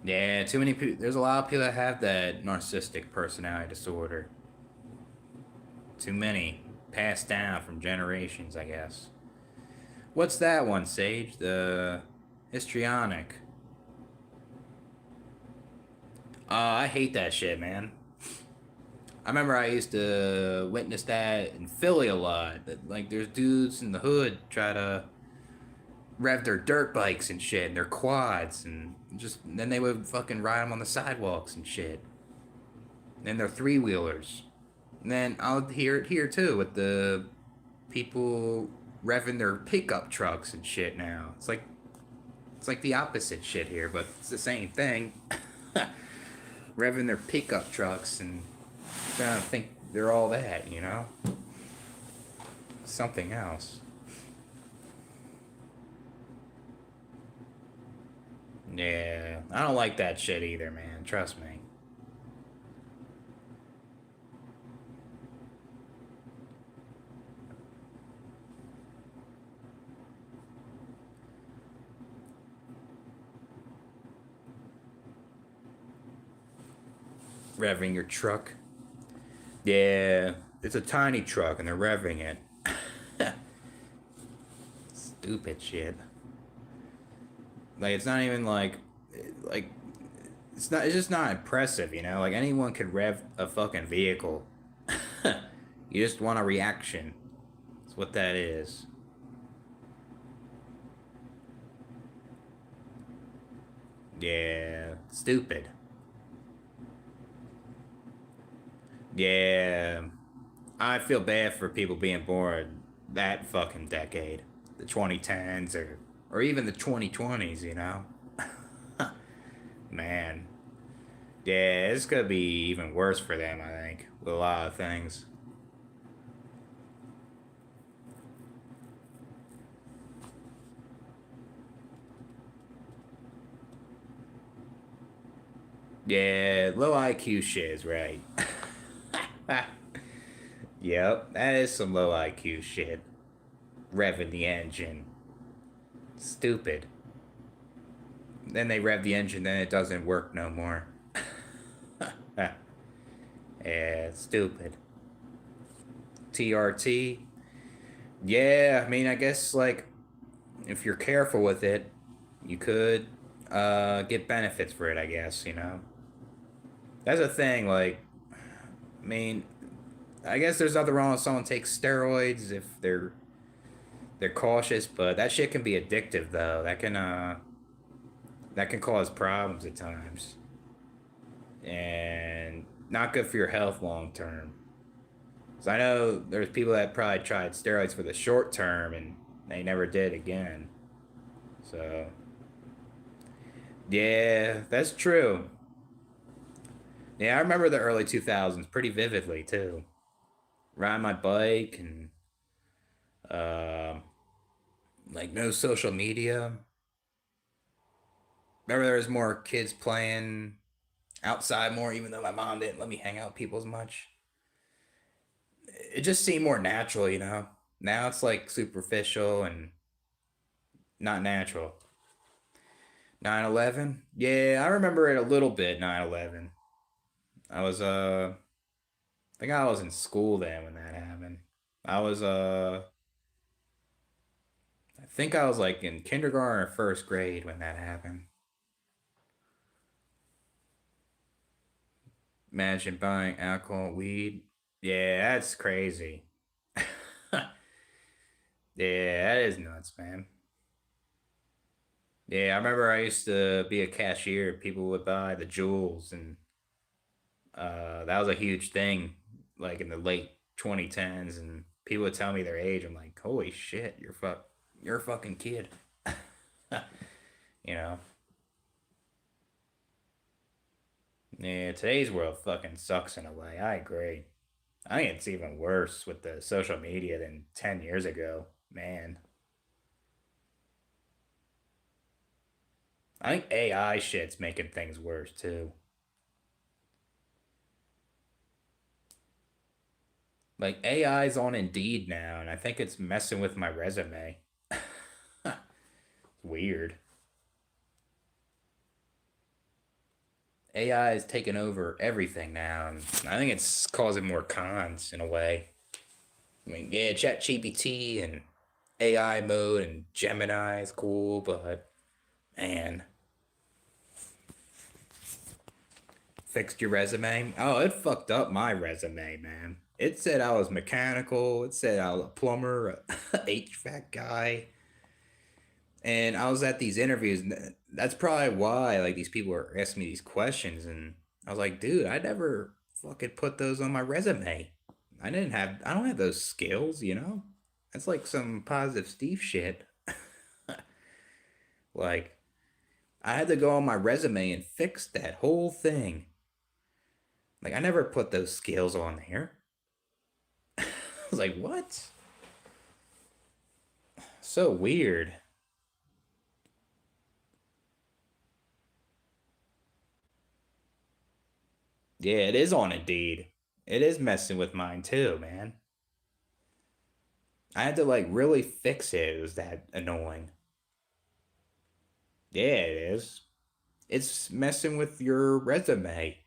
Yeah, too many people. There's a lot of people that have that narcissistic personality disorder. Too many. Passed down from generations, I guess. What's that one, Sage? The histrionic. I hate that shit, man. I remember I used to witness that in Philly a lot. That like there's dudes in the hood try to rev their dirt bikes and shit and their quads and then they would fucking ride them on the sidewalks and shit. And their three wheelers. And then I'll hear it here too with the people revving their pickup trucks and shit now. It's like the opposite shit here, but it's the same thing. Revving their pickup trucks and trying to think they're all that, you know? Something else. Yeah, I don't like that shit either, man. Trust me. Revving your truck. Yeah, it's a tiny truck and they're revving it. Stupid shit. Like it's not even like it's just not impressive, you know? Like anyone could rev a fucking vehicle. You just want a reaction. That's what that is. Yeah, stupid. Yeah, I feel bad for people being born that fucking decade, the 2010s or even the 2020s, you know? Man, yeah, it's gonna be even worse for them, I think, with a lot of things. Yeah, low IQ shit is right. Yep, that is some low IQ shit. Revving the engine. Stupid. Then they rev the engine, then it doesn't work no more. Yeah, stupid. TRT. Yeah, I mean, I guess, like, if you're careful with it, you could get benefits for it, I guess, you know? That's a thing, like, I mean, I guess there's nothing wrong if someone takes steroids if they're cautious, but that shit can be addictive though. That can cause problems at times. And not good for your health long term. So I know there's people that probably tried steroids for the short term and they never did again. So yeah, that's true. Yeah, I remember the early 2000s pretty vividly too. Riding my bike and uh, like no social media. Remember there was more kids playing outside more, even though my mom didn't let me hang out with people as much. It just seemed more natural, you know. Now it's like superficial and not natural. 9/11. Yeah, I remember it a little bit. 9/11. I was I think I was in school then when that happened. I was I think I was like in kindergarten or first grade when that happened. Imagine buying alcohol, weed. Yeah, that's crazy. Yeah, that is nuts, man. Yeah, I remember I used to be a cashier. People would buy the jewels, and that was a huge thing, like in the late 2010s. And people would tell me their age. I'm like, holy shit, you're a fucking kid. You know? Yeah, today's world fucking sucks in a way. I agree. I think it's even worse with the social media than 10 years ago. Man, I think AI shit's making things worse too. Like AI's on Indeed now, and I think it's messing with my resume. Weird. AI is taking over everything now, and I think it's causing more cons in a way. I mean, yeah, ChatGPT and AI mode and Gemini is cool, but man, fixed your resume. Oh, it fucked up my resume, man. It said I was mechanical. It said I was a plumber, a HVAC guy, and I was at these interviews. And that's probably why like these people were asking me these questions, and I was like, dude, I never fucking put those on my resume. I don't have those skills, you know. That's like some positive Steve shit. Like I had to go on my resume and fix that whole thing. Like I never put those skills on there. I was like, what? So weird. Yeah, it is on Indeed. It is messing with mine too, man. I had to like really fix it. It was that annoying. Yeah, it is. It's messing with your resume.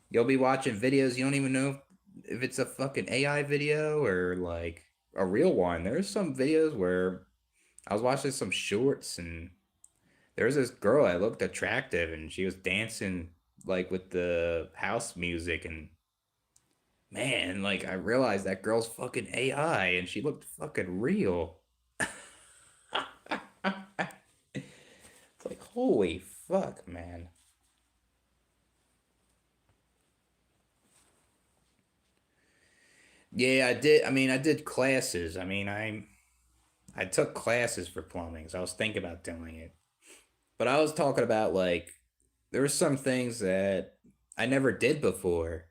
You'll be watching videos you don't even know if it's a fucking AI video or like a real one. There's some videos where I was watching some shorts and there was this girl that looked attractive and she was dancing like with the house music and man, like I realized that girl's fucking AI and she looked fucking real. It's like holy fuck, man. Yeah, I did. I mean, I did classes. I took classes for plumbing, so I was thinking about doing it. But I was talking about like there were some things that I never did before,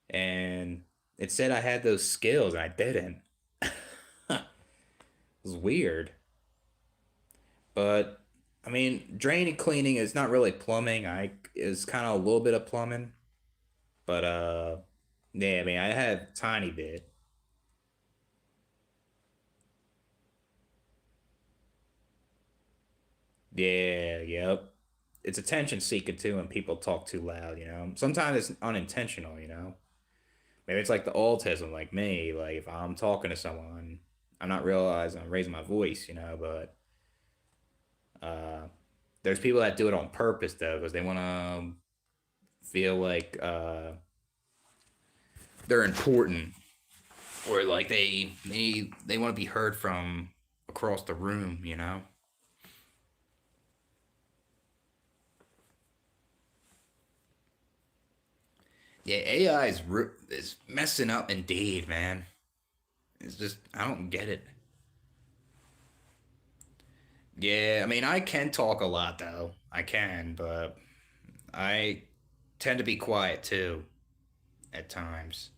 and it said I had those skills, and I didn't. It was weird. But I mean, draining cleaning is not really plumbing. I is kind of a little bit of plumbing, but yeah. I mean, I had a tiny bit. Yeah, yep. It's attention seeking too, when people talk too loud. You know, sometimes it's unintentional. You know, maybe it's like the autism, like me. Like if I'm talking to someone, I'm not realizing I'm raising my voice. You know, but uh, there's people that do it on purpose though, because they want to feel like they're important or like they want to be heard from across the room. You know. Yeah, AI is messing up Indeed, man. It's just I don't get it. Yeah, I mean I can talk a lot though. I can, but I tend to be quiet too at times.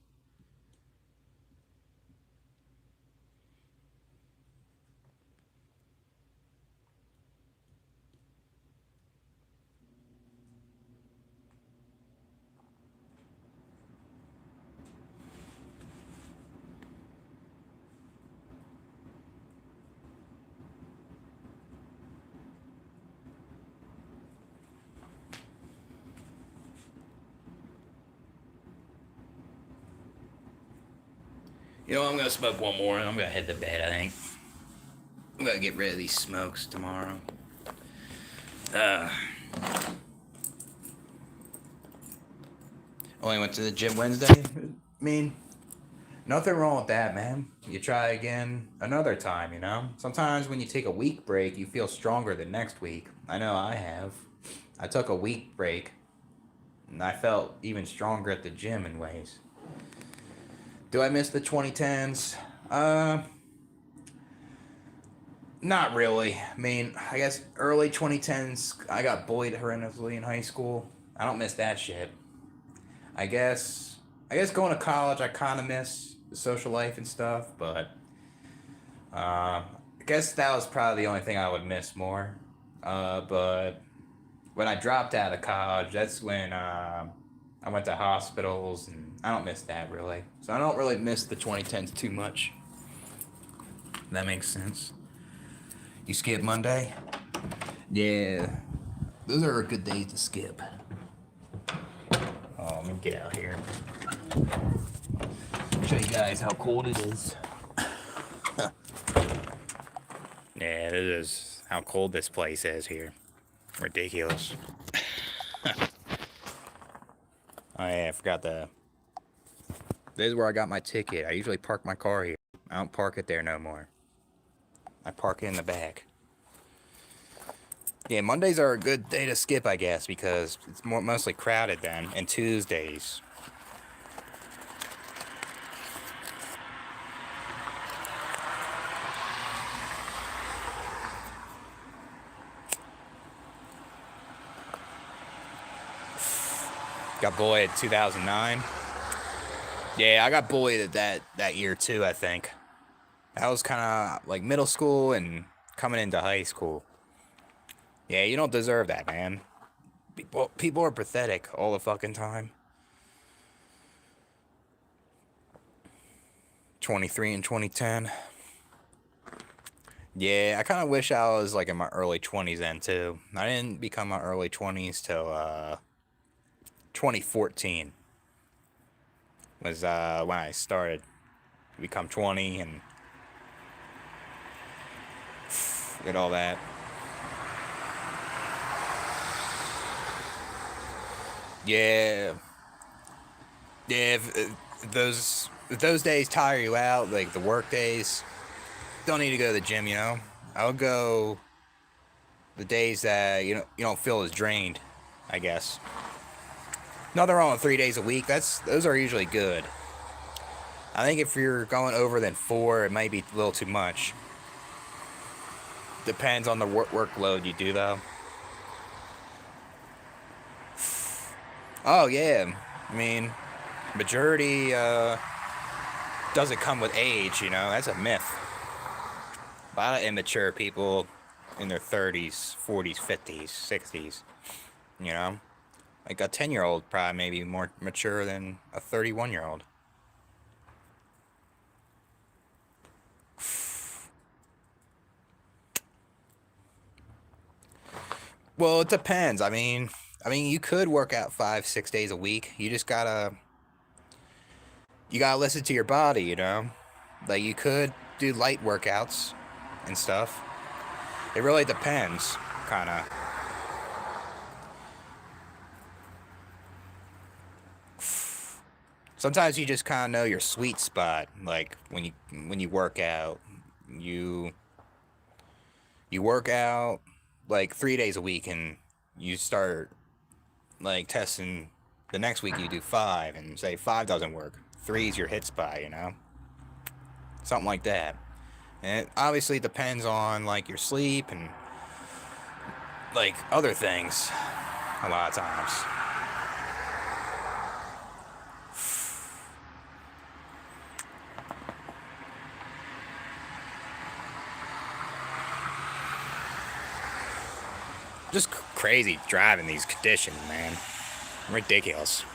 You know, I'm gonna smoke one more and I'm gonna head to bed. I think I'm gonna get rid of these smokes tomorrow. Uh, Only went to the gym Wednesday. I mean, nothing wrong with that, man. You try again another time. You know, sometimes when you take a week break, you feel stronger the next week. I know I have. I took a week break and I felt even stronger at the gym in ways. Do I miss the 2010s? Uh, Not really. I mean, I guess early 2010s, I got bullied horrendously in high school. I don't miss that shit. I guess, I guess going to college, I kind of miss the social life and stuff, but I guess that was probably the only thing I would miss more. But when I dropped out of college, that's when I went to hospitals, and I don't miss that really. So I don't really miss the 2010s too much. That makes sense. You skip Monday? Yeah, those are good days to skip. Oh, let me get out here. Show you guys how cold it is. Yeah, this is how cold this place is here. Ridiculous. Oh yeah, I forgot the. This is where I got my ticket. I usually park my car here. I don't park it there no more. I park it in the back. Yeah, Mondays are a good day to skip, I guess, because it's mostly crowded then. And Tuesdays. Got bullied in 2009. Yeah, I got bullied at that year too, I think. That was kind of like middle school and coming into high school. Yeah, you don't deserve that, man. People are pathetic all the fucking time. 23 and 2010. Yeah, I kind of wish I was like in my early 20s then too. I didn't become my early 20s till 2014 was when I started to become 20 and did all that. Yeah, yeah. If those days tire you out, like the work days, don't need to go to the gym. You know, I'll go the days that you don't feel as drained. I guess. Nothing wrong with 3 days a week. Those are usually good. I think if you're going over than 4, it might be a little too much. Depends on the workload you do though. Oh yeah, I mean, majority doesn't come with age. You know, that's a myth. A lot of immature people in their 30s, 40s, 50s, 60s. You know, like a 10-year-old probably maybe more mature than a 31-year-old. Well, it depends. I mean, you could work out 5, 6 days a week. You gotta listen to your body. You know, like you could do light workouts and stuff. It really depends, kind of. Sometimes you just kind of know your sweet spot. Like when you work out, you you work out like 3 days a week, and you start like testing. The next week you do 5, and say 5 doesn't work. 3 is your hit spot. You know, something like that. And it obviously depends on like your sleep and like other things. A lot of times. Just crazy driving these conditions, man. Ridiculous.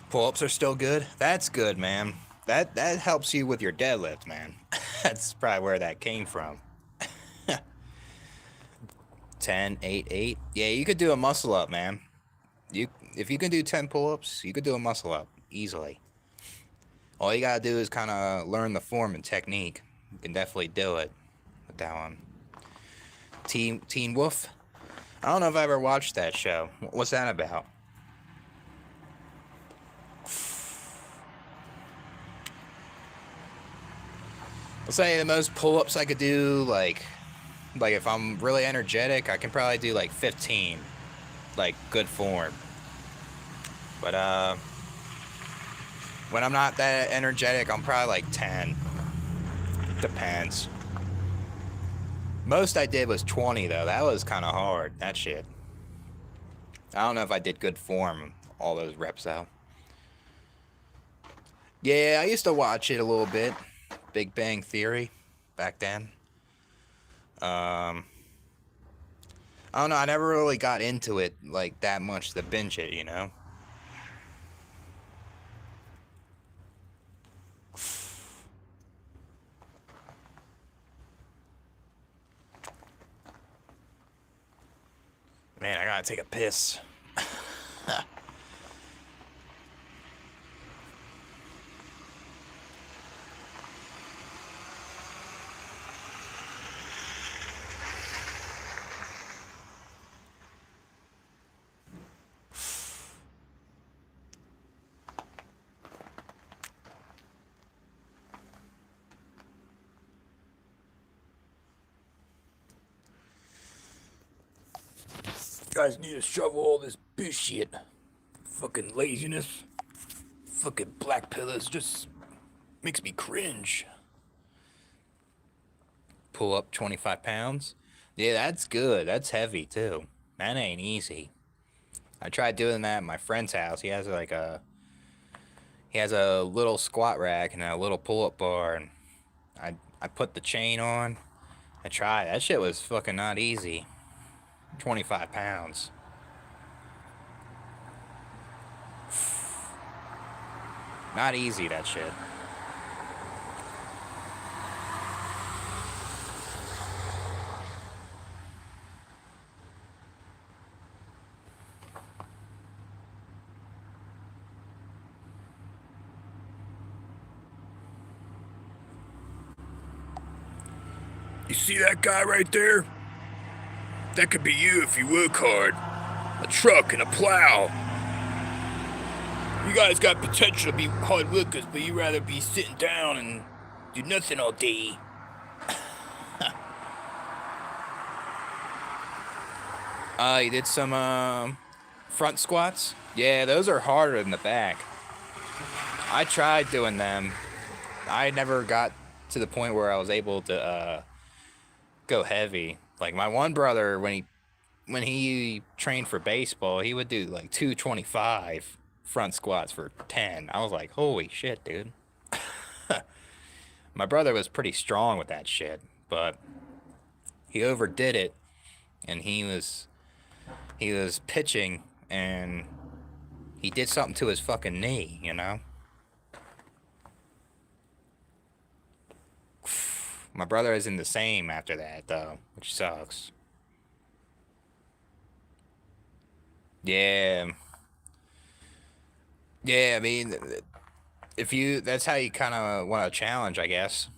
Pull-ups are still good. That's good, man. That helps you with your deadlift, man. That's probably where that came from. 10, 8, 8. Yeah, you could do a muscle up, man. If you can do 10 pull-ups, you could do a muscle up easily. All you gotta do is kind of learn the form and technique. You can definitely do it with that one. Teen Wolf. I don't know if I ever watched that show. What's that about? I'll say the most pull-ups I could do, like if I'm really energetic, I can probably do like 15, like good form. But when I'm not that energetic, I'm probably like 10. Depends. Most I did was 20 though. That was kind of hard. That shit. I don't know if I did good form all those reps out. Yeah, I used to watch it a little bit. Big Bang Theory back then. I don't know, I never really got into it like that much to binge it, you know? Man, I gotta take a piss. You guys need to shovel all this bitch shit. Fucking laziness. Fucking black pillars just makes me cringe. Pull up 25 pounds. Yeah, that's good. That's heavy too. That ain't easy. I tried doing that at my friend's house. He has a little squat rack and a little pull-up bar, and I put the chain on. I tried. That shit was fucking not easy. 25 pounds. Not easy, that shit. You see that guy right there? That could be you if you work hard. A truck and a plow. You guys got potential to be hard workers, but you rather be sitting down and do nothing all day. You did some front squats? Yeah, those are harder than the back. I tried doing them. I never got to the point where I was able to go heavy. Like my one brother, when he trained for baseball, he would do like 225 front squats for 10. I was like, holy shit, dude. My brother was pretty strong with that shit, but he overdid it, and he was pitching, and he did something to his fucking knee, you know? My brother isn't the same after that, though, which sucks. Yeah. Yeah, I mean, that's how you kind of want to challenge, I guess.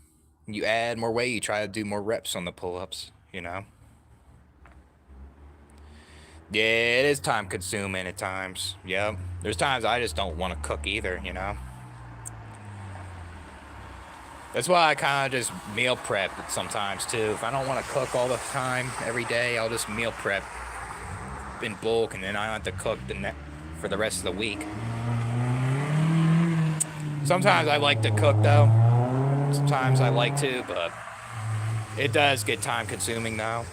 You add more weight, you try to do more reps on the pull-ups, you know? Yeah, it is time consuming at times. Yep. There's times I just don't want to cook either, you know? That's why I kind of just meal prep sometimes too. If I don't want to cook all the time, every day, I'll just meal prep in bulk, and then I don't have to cook for the rest of the week. Sometimes I like to cook though. Sometimes I like to, but it does get time consuming though.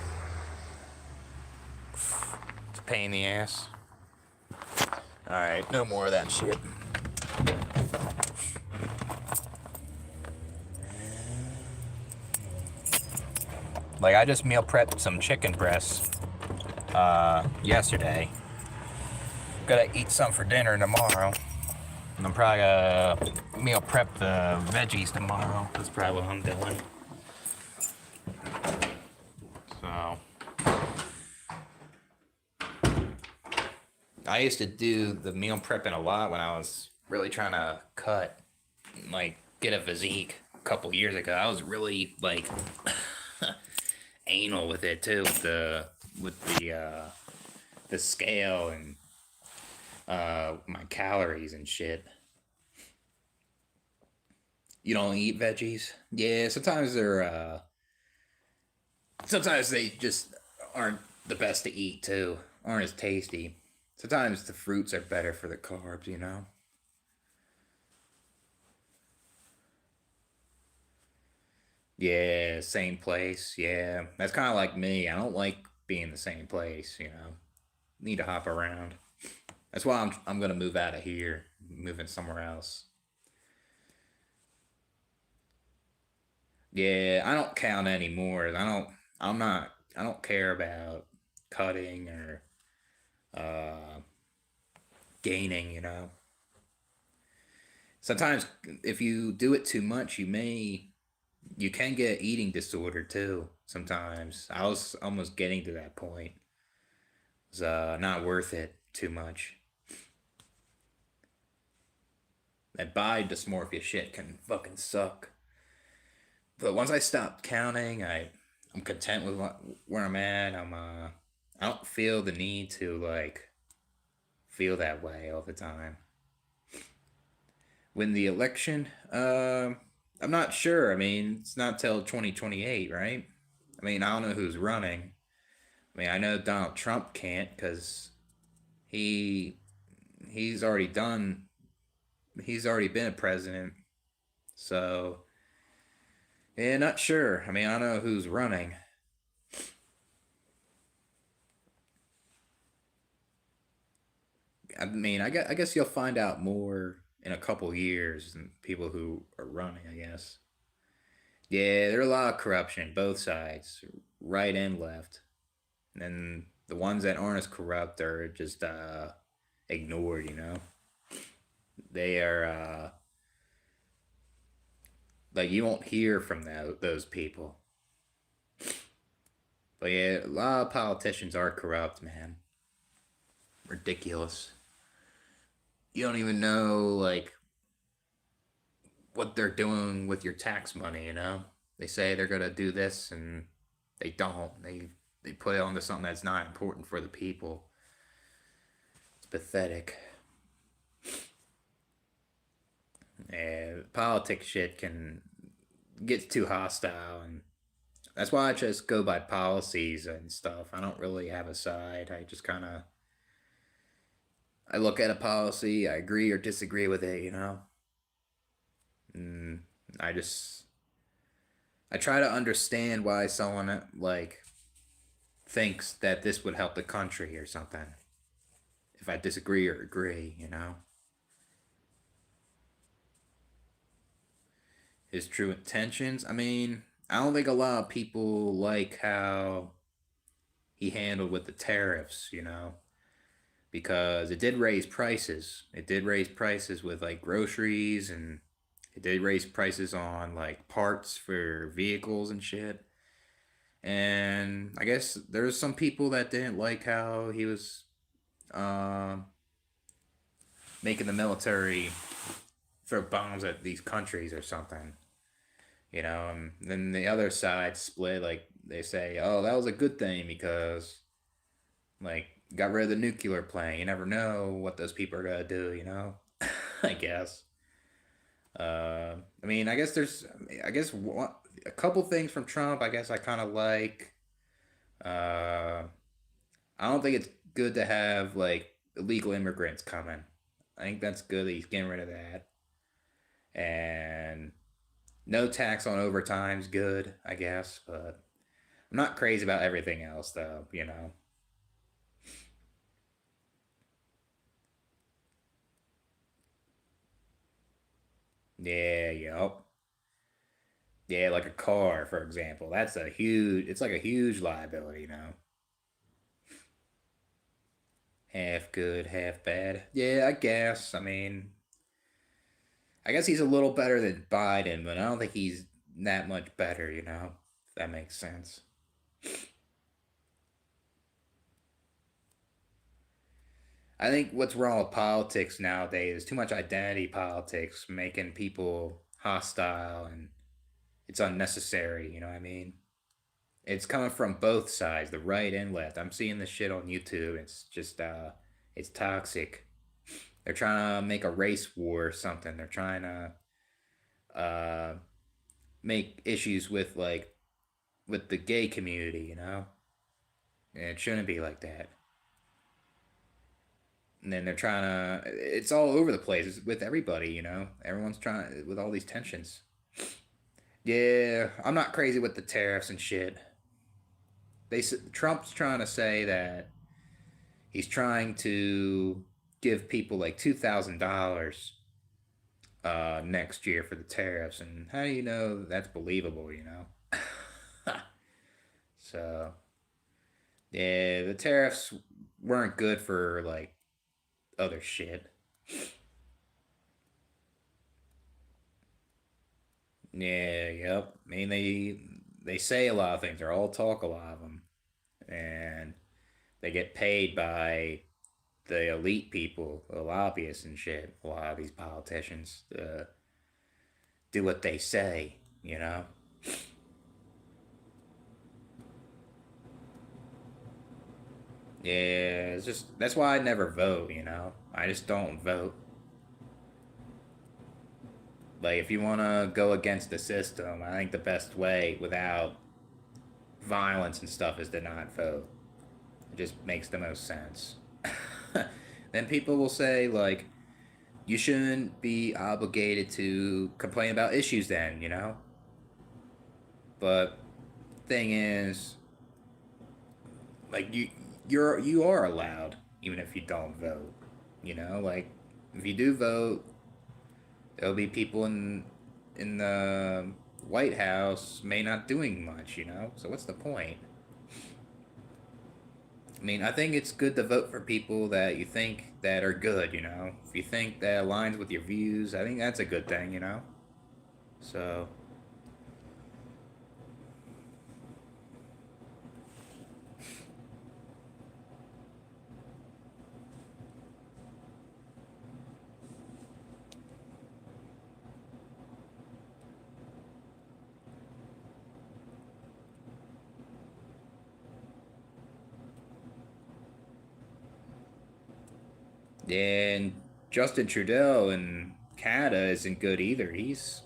It's a pain in the ass. Alright, no more of that shit. Like, I just meal prepped some chicken breasts yesterday. Gotta eat some for dinner tomorrow. And I'm probably gonna meal prep the veggies tomorrow. That's probably what I'm doing. So, I used to do the meal prepping a lot when I was really trying to cut, like, get a physique a couple years ago. I was really, like, anal with it too, with the scale and my calories and shit. You don't eat veggies? Yeah, sometimes they just aren't the best to eat too. Aren't as tasty. Sometimes the fruits are better for the carbs, you know? Yeah, same place. Yeah. That's kind of like me. I don't like being in the same place, you know? Need to hop around. That's why I'm gonna move out of here, moving somewhere else. Yeah, I don't count anymore. I'm not I don't care about cutting or uh gaining, you know. Sometimes if you do it too much, you can get eating disorder too. Sometimes I was almost getting to that point. It's not worth it too much. That body dysmorphia shit can fucking suck. But once I stopped counting, I'm content with where I'm at. I don't feel the need to like feel that way all the time. Win the election? I'm not sure. I mean, it's not till 2028, right? I mean, I don't know who's running. I mean, I know Donald Trump can't because he he's already done. He's already been a president. So yeah, not sure. I mean, I don't know who's running. I guess you'll find out more in a couple years than people who are running. I guess. Yeah, there's a lot of corruption, both sides, right and left. And then the ones that aren't as corrupt are just ignored. You know, they are like you won't hear from those people. But yeah, a lot of politicians are corrupt, man. Ridiculous. You don't even know like what they're doing with your tax money. You know, they say they're gonna do this and they don't. They put it onto something that's not important for the people. It's pathetic. Yeah, politics shit can get too hostile, and that's why I just go by policies and stuff. I don't really have a side. I just kind of I look at a policy, I agree or disagree with it, you know. And I just I try to understand why someone like thinks that this would help the country or something. If I disagree or agree, you know. His true intentions. I mean, I don't think a lot of people like how he handled with the tariffs, you know, because it did raise prices. It did raise prices with like groceries and it did raise prices on like parts for vehicles and shit. And I guess there's some people that didn't like how he was uh, making the military throw bombs at these countries or something, you know. And then the other side split, like they say, oh, that was a good thing because like got rid of the nuclear plant. You never know what those people are gonna do, you know. I guess. I mean, I guess a couple things from Trump. I guess I kind of like. Uh, I don't think it's good to have like illegal immigrants coming. I think that's good that he's getting rid of that. And no tax on overtime's good, I guess. But I'm not crazy about everything else, though. You know. Yeah. Yup. Yeah, like a car, for example. It's like a huge liability, you know. Half good, half bad. Yeah, I guess. I guess he's a little better than Biden, but I don't think he's that much better, you know. If that makes sense. I think what's wrong with politics nowadays is too much identity politics, making people hostile, and it's unnecessary, you know what I mean? It's coming from both sides, the right and left. I'm seeing this shit on YouTube. It's just it's toxic. They're trying to make a race war or something. They're trying to uh make issues with with the gay community, you know? And it shouldn't be like that. And then they're trying to it's all over the place. It's with everybody, you know? Everyone's trying with all these tensions. Yeah, I'm not crazy with the tariffs and shit. Trump's trying to say that he's trying to give people like $2,000 next year for the tariffs, and how do you know that's believable? You know, so yeah, the tariffs weren't good for like other shit. Yeah, yep. I mean, they say a lot of things. They're all talk a lot of them, and they get paid by the elite people, the lobbyists and shit. A lot of these politicians do what they say, you know. Yeah, it's just that's why I never vote, you know. I just don't vote. Like if you want to go against the system, I think the best way without violence and stuff is to not vote. It just makes the most sense. Then people will say like you shouldn't be obligated to complain about issues then, you know? But thing is like you are allowed even if you don't vote, you know? Like if you do vote, there'll be people in the White House may not doing much, you know? So what's the point? I mean, I think it's good to vote for people that you think that are good, you know? If you think that aligns with your views, I think that's a good thing, you know? So, and Justin Trudeau in Canada isn't good either. He's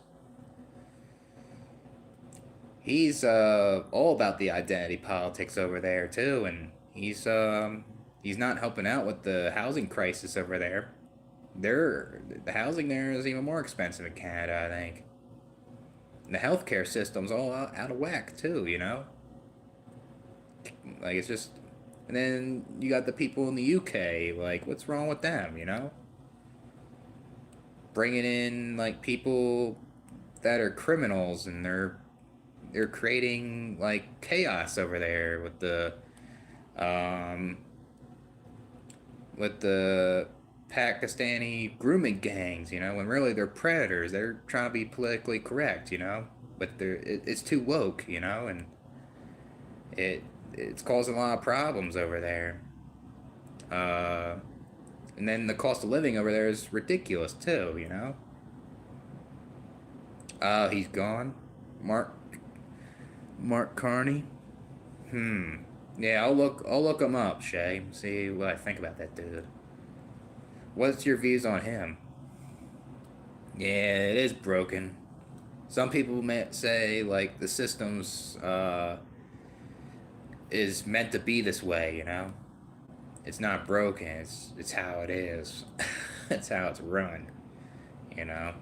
all about the identity politics over there too, and he's not helping out with the housing crisis over there. The housing there is even more expensive in Canada, I think. And the healthcare system's all out of whack too, you know? Like it's just and then you got the people in the UK, like what's wrong with them, you know? Bringing in like people that are criminals and they're creating like chaos over there um with the Pakistani grooming gangs, you know, when really they're predators. They're trying to be politically correct, you know, but it's too woke, you know, and it it's causing a lot of problems over there. Uh, and then the cost of living over there is ridiculous too, you know. He's gone, Mark Mark Carney. Hmm. Yeah, I'll look him up, Shay. See what I think about that dude. What's your views on him? Yeah, it is broken. Some people may say like the system's is meant to be this way, you know. It's not broken. It's how it is. It's how it's run, you know.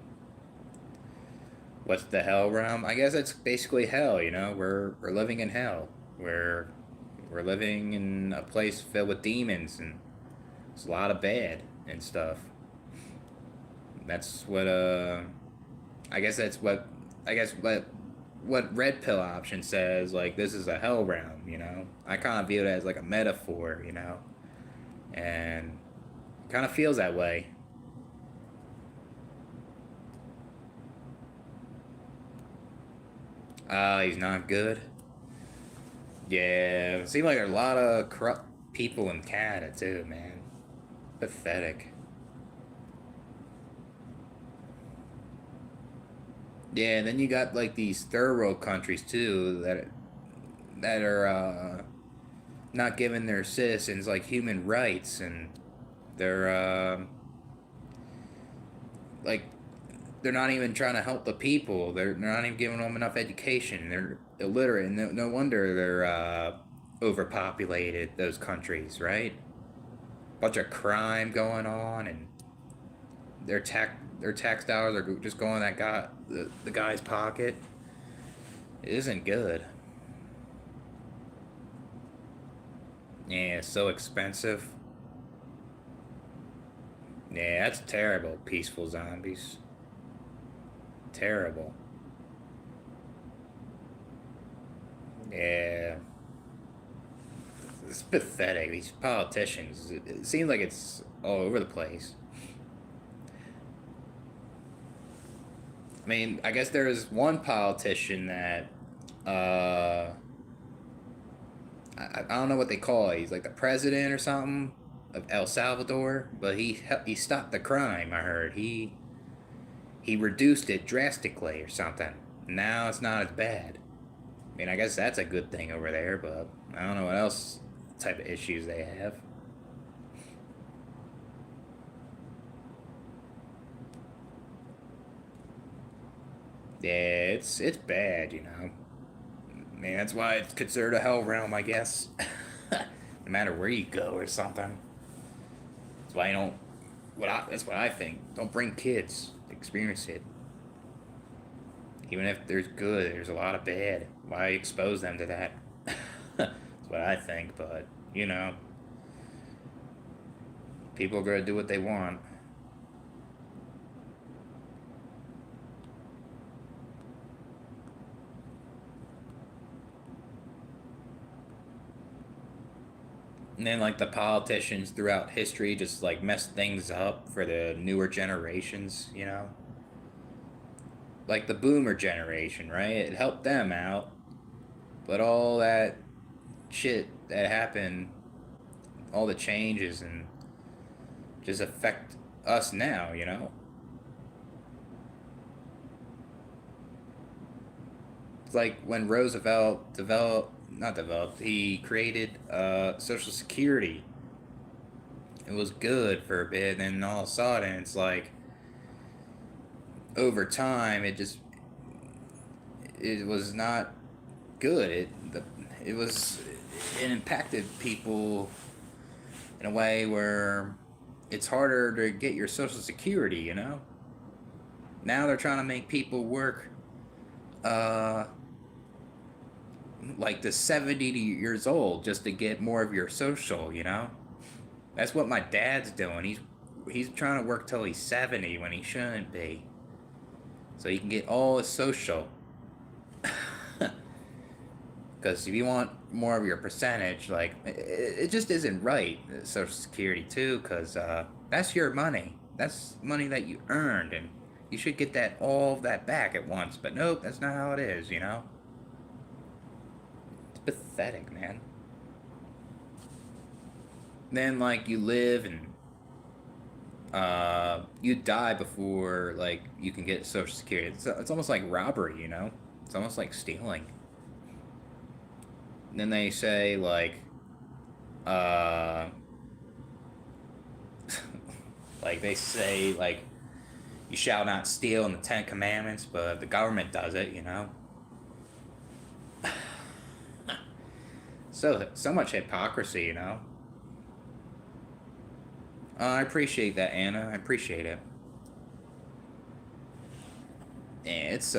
What's the hell realm? I guess it's basically hell, you know. We're living in hell. We're living in a place filled with demons and it's a lot of bad and stuff. That's what I guess that's what I guess what red pill option says like this is a hell realm, you know. I kind of view it as like a metaphor, you know, and kind of feels that way. He's not good. Yeah, it seems like there's a lot of corrupt people in Canada too, man. Pathetic. Yeah, and then you got like these third world countries too that that are not giving their citizens like human rights, and they're like they're not even trying to help the people. They're not even giving them enough education. They're illiterate. No wonder they're overpopulated. Those countries, right? Bunch of crime going on, and their tax dollars are just going in that the guy's pocket. It isn't good. Yeah, it's so expensive. Yeah, that's terrible. Peaceful zombies. Terrible. Yeah. It's pathetic. These politicians. It seems like it's all over the place. I mean, I guess there is one politician that I don't know what they call it. He's like the president or something of El Salvador, but he stopped the crime. I heard he reduced it drastically or something. Now it's not as bad. I mean, I guess that's a good thing over there, but I don't know what else type of issues they have. Yeah, it's bad, you know. I mean, that's why it's considered a hell realm, I guess. No matter where you go or something. That's why you don't. That's what I think. Don't bring kids to experience it. Even if there's good, there's a lot of bad. Why expose them to that? That's what I think. But you know, people are gonna do what they want. And then like the politicians throughout history just like messed things up for the newer generations, you know? Like the boomer generation, right? It helped them out. But all that shit that happened, all the changes and just affect us now, you know? It's like when Roosevelt not developed, he created Social Security. It was good for a bit, and then all of a sudden it's like over time it was not good. It impacted people in a way where it's harder to get your Social Security, you know? Now they're trying to make people work uh like to 70 years old just to get more of your social, you know? That's what my dad's doing. He's trying to work till he's 70 when he shouldn't be. So he can get all his social. Because if you want more of your percentage, like, it just isn't right, Social Security, too, because that's your money. That's money that you earned, and you should get all of that back at once. But nope, that's not how it is, you know? It's pathetic, man. Then, like, you live and you die before, like, you can get Social Security. It's almost like robbery, you know? It's almost like stealing. And then they say, like, uh, like, they say, like, you shall not steal in the Ten Commandments, but the government does it, you know? So much hypocrisy, you know? I appreciate that, Anna. I appreciate it. Yeah, it's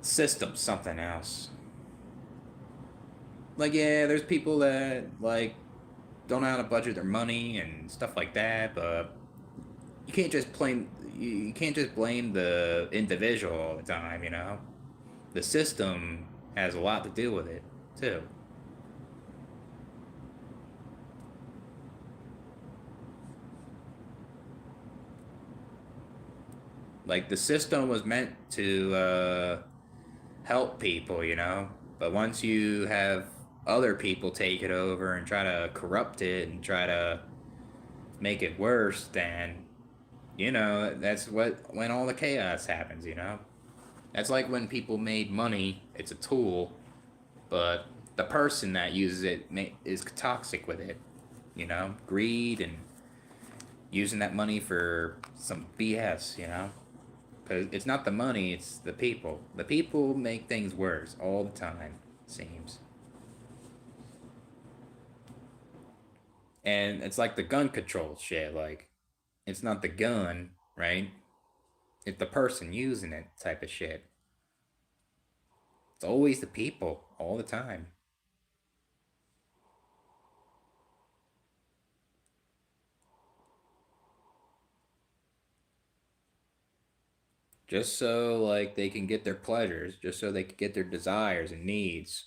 system something else. Like, yeah, there's people that like don't know how to budget their money and stuff like that, but you can't just blame the individual all the time, you know? The system has a lot to do with it, too. Like the system was meant to help people, you know. But once you have other people take it over and try to corrupt it and try to make it worse, then you know that's when all the chaos happens, you know. That's like when people made money, it's a tool, but the person that uses it is toxic with it. You know, greed and using that money for some BS, you know? Because it's not the money, it's the people. The people make things worse all the time, it seems. And it's like the gun control shit. Like, it's not the gun, right? It's the person using it type of shit. It's always the people, all the time. Just so, like, they can get their pleasures, just so they can get their desires and needs.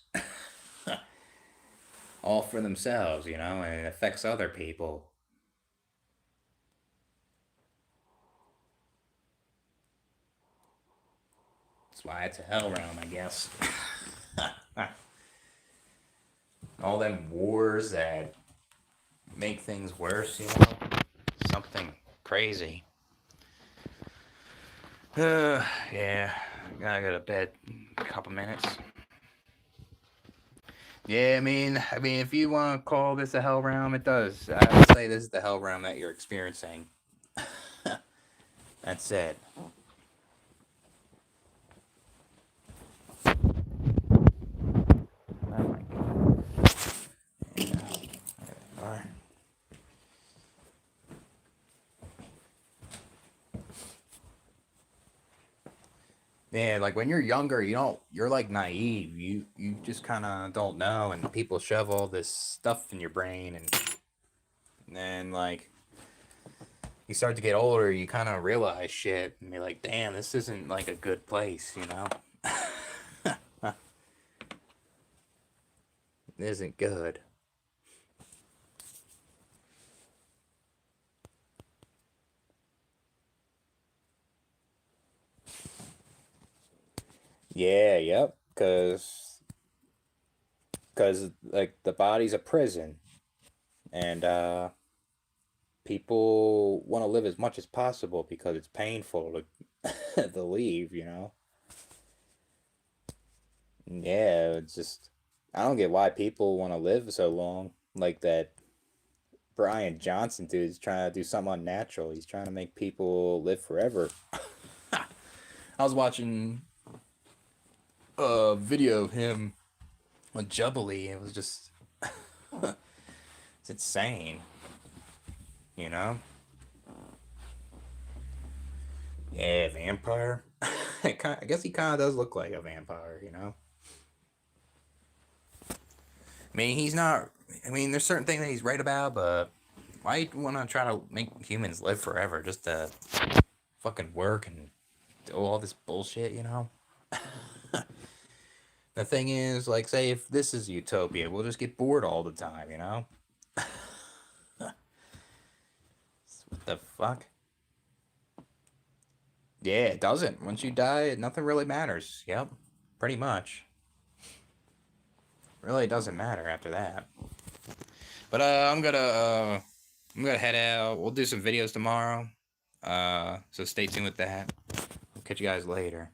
All for themselves, you know, and it affects other people. That's why it's a hell realm, I guess. All them wars that make things worse, you know? Something crazy. Yeah, I gotta go to bed in a couple minutes. Yeah, I mean, if you want to call this a hell realm, it does. I would say this is the hell realm that you're experiencing. That's it. Oh my god. Yeah. All right. Yeah, like when you're younger, you're like naive. You just kind of don't know, and people shove all this stuff in your brain, and then like you start to get older, you kind of realize shit, and you're like, damn, this isn't like a good place, you know? It isn't good. Yeah, yep, cause like the body's a prison, and people want to live as much as possible because it's painful to to leave, you know? Yeah, it's just I don't get why people want to live so long. Like that Brian Johnson dude is trying to do something unnatural. He's trying to make people live forever. I was watching a video of him with Jubilee. It was just it's insane, you know? Yeah, vampire. I guess he kind of does look like a vampire, you know? I mean, he's not. I mean, there's certain things that he's right about, but why you want to try to make humans live forever just to fucking work and do all this bullshit, you know? The thing is, like, say if this is utopia, we'll just get bored all the time, you know? What the fuck? Yeah, it doesn't. Once you die, nothing really matters. Yep, pretty much. Really doesn't matter after that. But I'm gonna head out. We'll do some videos tomorrow. So stay tuned with that. I'll catch you guys later.